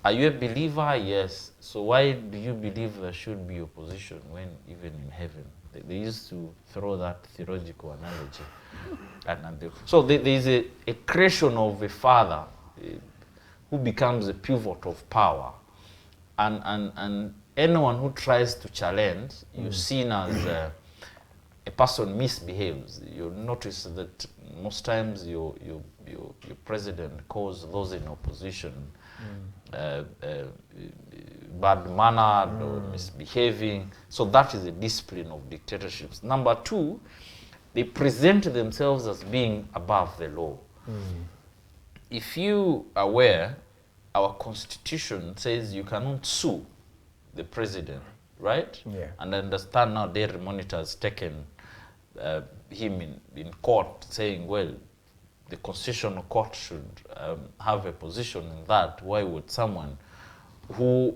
J: are you a believer? Yes. So why do you believe there should be opposition when even in heaven? They used to throw that theological analogy. So there is a creation of a father who becomes a pivot of power. And anyone who tries to challenge, you're seen as a person misbehaves. You'll notice that most times your president calls those in opposition bad-mannered or misbehaving. So that is a discipline of dictatorships. Number two, they present themselves as being above the law. If you are aware, our constitution says you cannot sue the president, right?
F: Yeah.
J: And I understand now Daily Monitor has taken him in court saying, well, the constitutional court should have a position in that. Why would someone who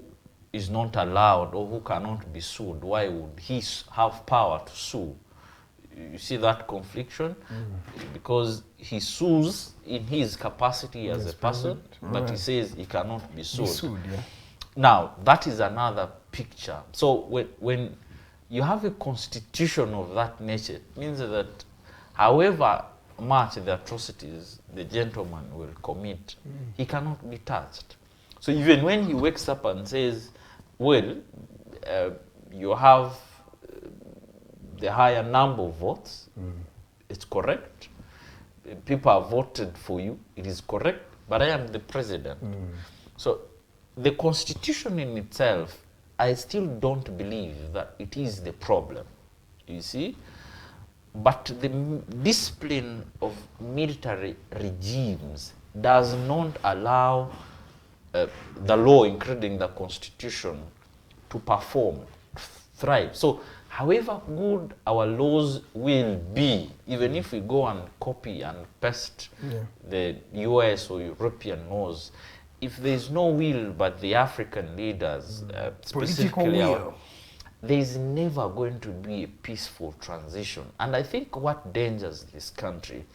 J: is not allowed or who cannot be sued, why would he have power to sue? You see that confliction? Because he sues in his capacity as a person, but he says he cannot be sued. Now, that is another picture. So when you have a constitution of that nature, it means that however much the atrocities the gentleman will commit, he cannot be touched. So even when he wakes up and says, well, you have the higher number of votes, it's correct. People have voted for you, it is correct, but I am the president. So the constitution in itself, I still don't believe that it is the problem, you see? But the discipline of military regimes does not allow the law, including the constitution, to perform, thrive. So however good our laws will be, even if we go and copy and paste the US or European laws, if there is no will but the African leaders, specifically there is never going to be a peaceful transition. And I think what endangers this country,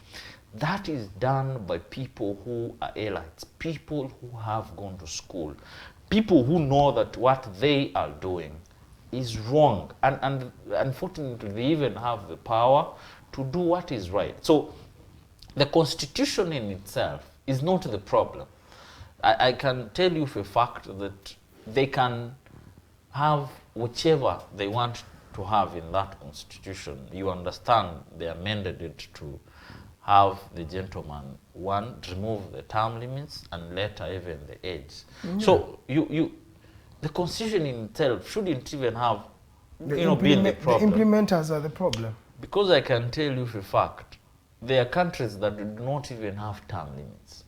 J: that is done by people who are elites, people who have gone to school, people who know that what they are doing is wrong. And unfortunately, they even have the power to do what is right. So the constitution in itself is not the problem. I can tell you for a fact that they can have whichever they want to have in that constitution. You understand they amended it to have the gentleman, one, remove the term limits and later even the age. So the constitution in itself shouldn't even have, be the problem.
F: The implementers are the problem.
J: Because I can tell you for a fact, there are countries that do not even have term limits.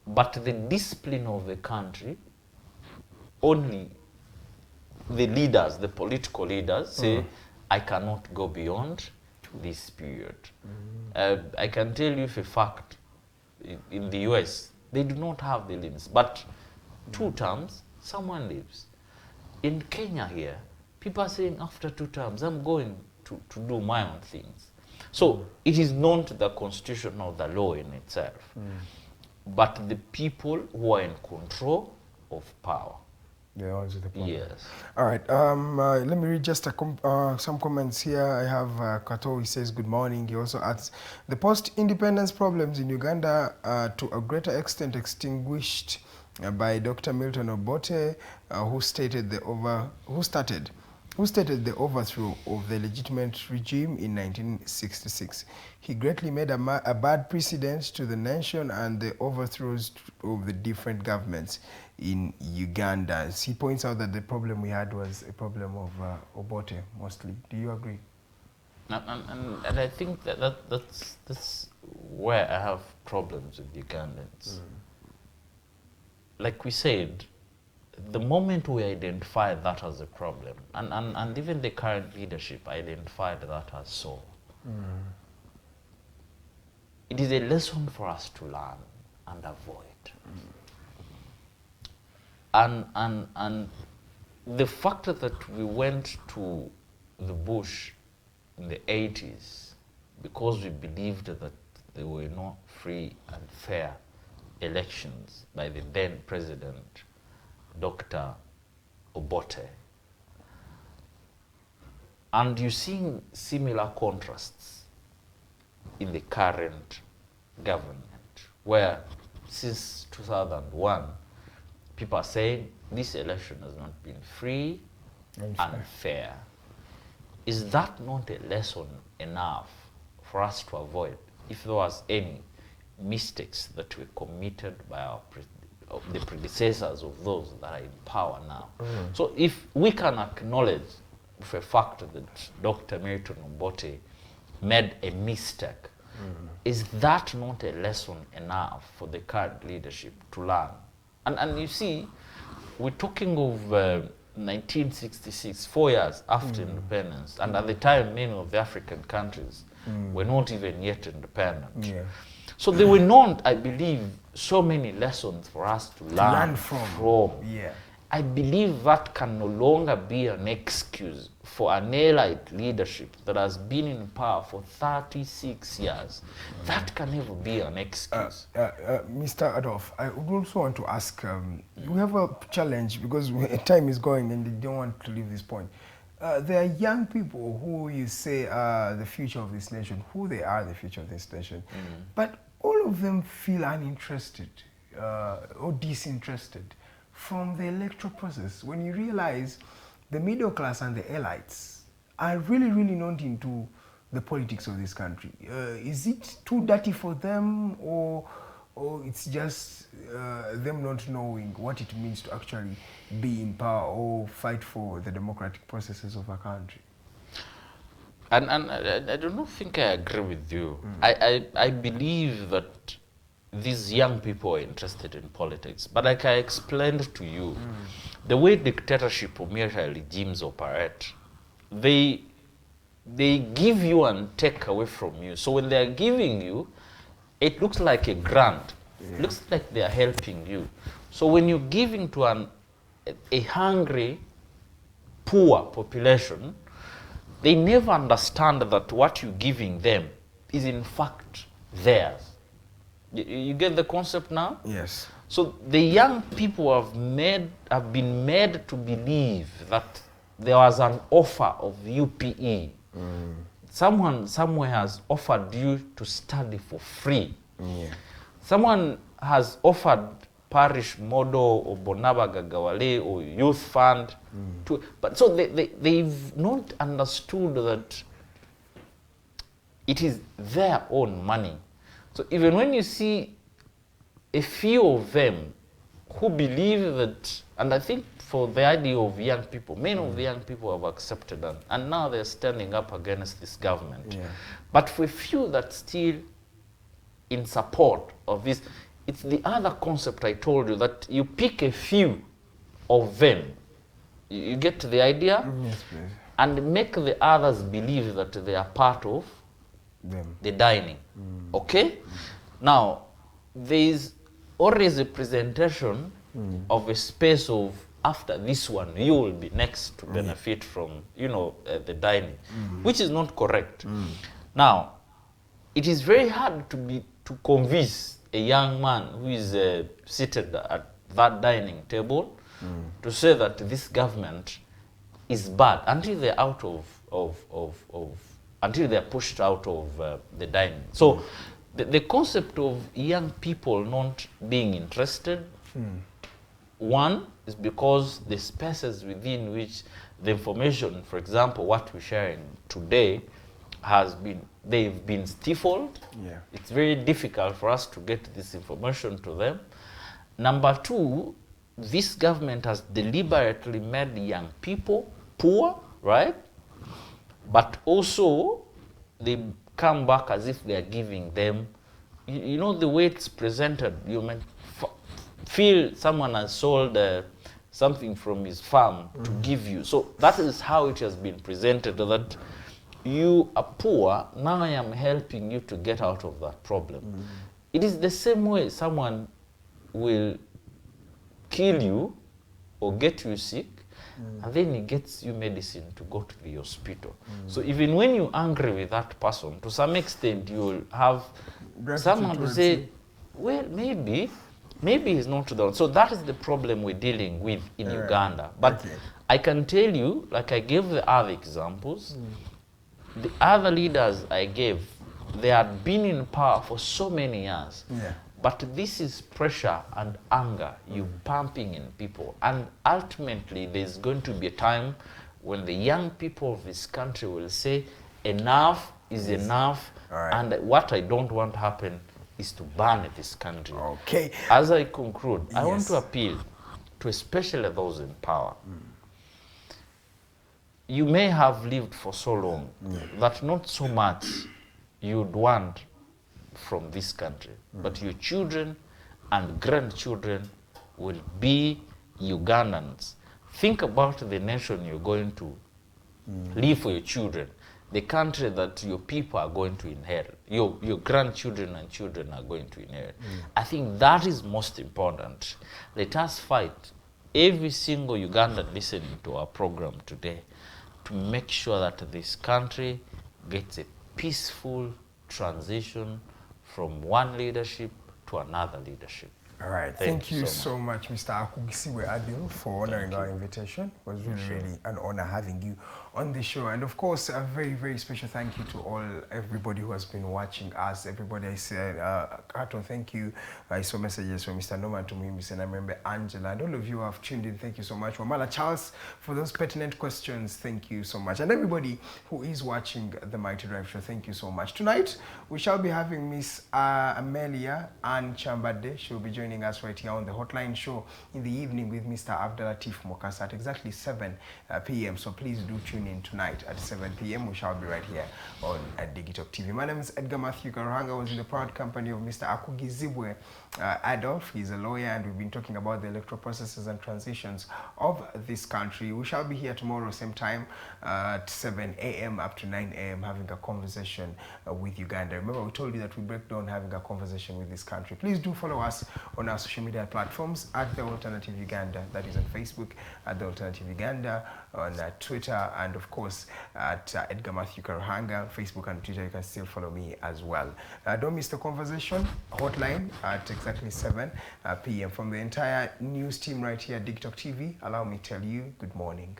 J: But the discipline of the country, only the leaders, the political leaders say, I cannot go beyond this period. I can tell you for a fact, in the US, they do not have the limits, but 2 terms, someone leaves. In Kenya here, people are saying after 2 terms, I'm going to do my own things. So it is not the constitution or the law in itself, but the people who are in control of power.
F: They're also the problem.
J: Yes.
F: All right. Let me read just some comments here. I have Kato. He says, good morning. He also adds, the post-independence problems in Uganda are to a greater extent extinguished by Dr. Milton Obote, who started who stated the overthrow of the legitimate regime in 1966. He greatly made a bad precedent to the nation and the overthrows of the different governments in Uganda. He points out that the problem we had was a problem of Obote, mostly. Do you agree?
J: And I think that's where I have problems with Ugandans. Like we said, the moment we identified that as a problem, and even the current leadership identified that as so, it is a lesson for us to learn and avoid. And the fact that we went to the bush in the 80s because we believed that there were no free and fair elections by the then president, Dr. Obote. And you're seeing similar contrasts in the current government, where since 2001, people are saying this election has not been free and fair. Is that not a lesson enough for us to avoid if there was any mistakes that were committed by the predecessors of those that are in power now? So if we can acknowledge for a fact that Dr. Milton Obote made a mistake, is that not a lesson enough for the current leadership to learn? And you see, we're talking of 1966, 4 years after independence, and at the time many of the African countries were not even yet independent. So there were not, I believe, so many lessons for us to learn from. I believe that can no longer be an excuse for an elite leadership that has been in power for 36 years. That can never be an excuse.
F: Mr. Adolf, I would also want to ask, we have a challenge because time is going and they don't want to leave this point. There are young people who you say are the future of this nation, who they are the future of this nation, but all of them feel uninterested or disinterested from the electoral process. When you realize the middle class and the elites are really, really not into the politics of this country. Is it too dirty for them, or it's just them not knowing what it means to actually be in power or fight for the democratic processes of our country?
J: And I do not think I agree with you. I believe that these young people are interested in politics. But like I explained to you, the way dictatorship or military regimes operate, they give you and take away from you. So when they are giving you, it looks like a grant. It looks like they are helping you. So when you're giving to a hungry, poor population, they never understand that what you're giving them is in fact theirs. You get the concept now?
F: Yes.
J: So the young people have been made to believe that there was an offer of UPE. Someone somewhere has offered you to study for free. Someone has offered parish model or Bonaba Gagawale or youth fund. But so they've not understood that it is their own money. So even when you see a few of them who believe that, and I think for the idea of young people, many of the young people have accepted that, and now they're standing up against this government. But for a few that still in support of this, it's the other concept I told you, that you pick a few of them, you get the idea?
F: Yes, please.
J: And make the others believe that they are part of the dining. Okay? Now, there is always a presentation of a space of, after this one, you will be next to benefit from, the dining, which is not correct. Now, it is very hard to convince a young man who is seated at that dining table to say that this government is bad until they're out until they're pushed out of the dining. So the concept of young people not being interested One is because the spaces within which the information, for example, what we're sharing today, they've been stifled.
F: Yeah.
J: It's very difficult for us to get this information to them. Number two, this government has deliberately made young people poor, right? But also, they come back as if they are giving them, you know, the way it's presented, you may feel someone has sold something from his farm to give you. So that is how it has been presented, that you are poor, now I am helping you to get out of that problem. It is the same way someone will kill you or get you sick, and then he gets you medicine to go to the hospital. So even when you're angry with that person, to some extent you will have someone to say, well, maybe he's not the one. So that is the problem we're dealing with in Uganda. But I can tell you, like I gave the other examples, the other leaders I gave, they had been in power for so many years. But this is pressure and anger you pumping in people. And ultimately, there's going to be a time when the young people of this country will say, enough is enough. And what I don't want to happen is to burn this country.
F: Okay.
J: As I conclude, I want to appeal to especially those in power. You may have lived for so long that not so much you'd want from this country, but your children and grandchildren will be Ugandans. Think about the nation you're going to leave for your children, the country that your people are going to inherit, your grandchildren and children are going to inherit. I think that is most important. Let us fight, every single Ugandan listening to our program today, to make sure that this country gets a peaceful transition from one leadership to another leadership.
F: All right. Thank you so much, Mr. Akugizibwe Adolf, for honoring our invitation. It was really an honor having you on the show. And of course, a very, very special thank you to everybody who has been watching us. Everybody I said, Kato, thank you. I saw messages from Mr. Norman to me, and I remember Angela, and all of you who have tuned in. Thank you so much. Wamala Charles, for those pertinent questions, thank you so much. And everybody who is watching the Mighty Drive Show, thank you so much. Tonight, we shall be having Miss Amelia Ann Chambade. She will be joining us right here on the Hotline Show in the evening with Mr. Abdulatif Mokasa at exactly 7 p.m. So please do tune in tonight at 7 p.m. We shall be right here on Digitalk TV. My name is Edgar Matthew Karahanga. I was in the proud company of Mr. Akugizibwe Adolf. He's a lawyer, and we've been talking about the electoral processes and transitions of this country. We shall be here tomorrow, same time, at 7 a.m. up to 9 a.m. having a conversation with Uganda. Remember, we told you that we break down having a conversation with this country. Please do follow us on our social media platforms at The Alternative Uganda. That is on Facebook at The Alternative Uganda, on Twitter, and of course at Edgar Matthew Karahanga. Facebook and Twitter, you can still follow me as well. Don't miss the conversation hotline at exactly 7 p.m. From the entire news team right here at Digitalk TV, allow me to tell you good morning.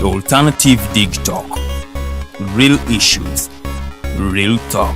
A: Alternative Dig Talk. Real issues, real talk.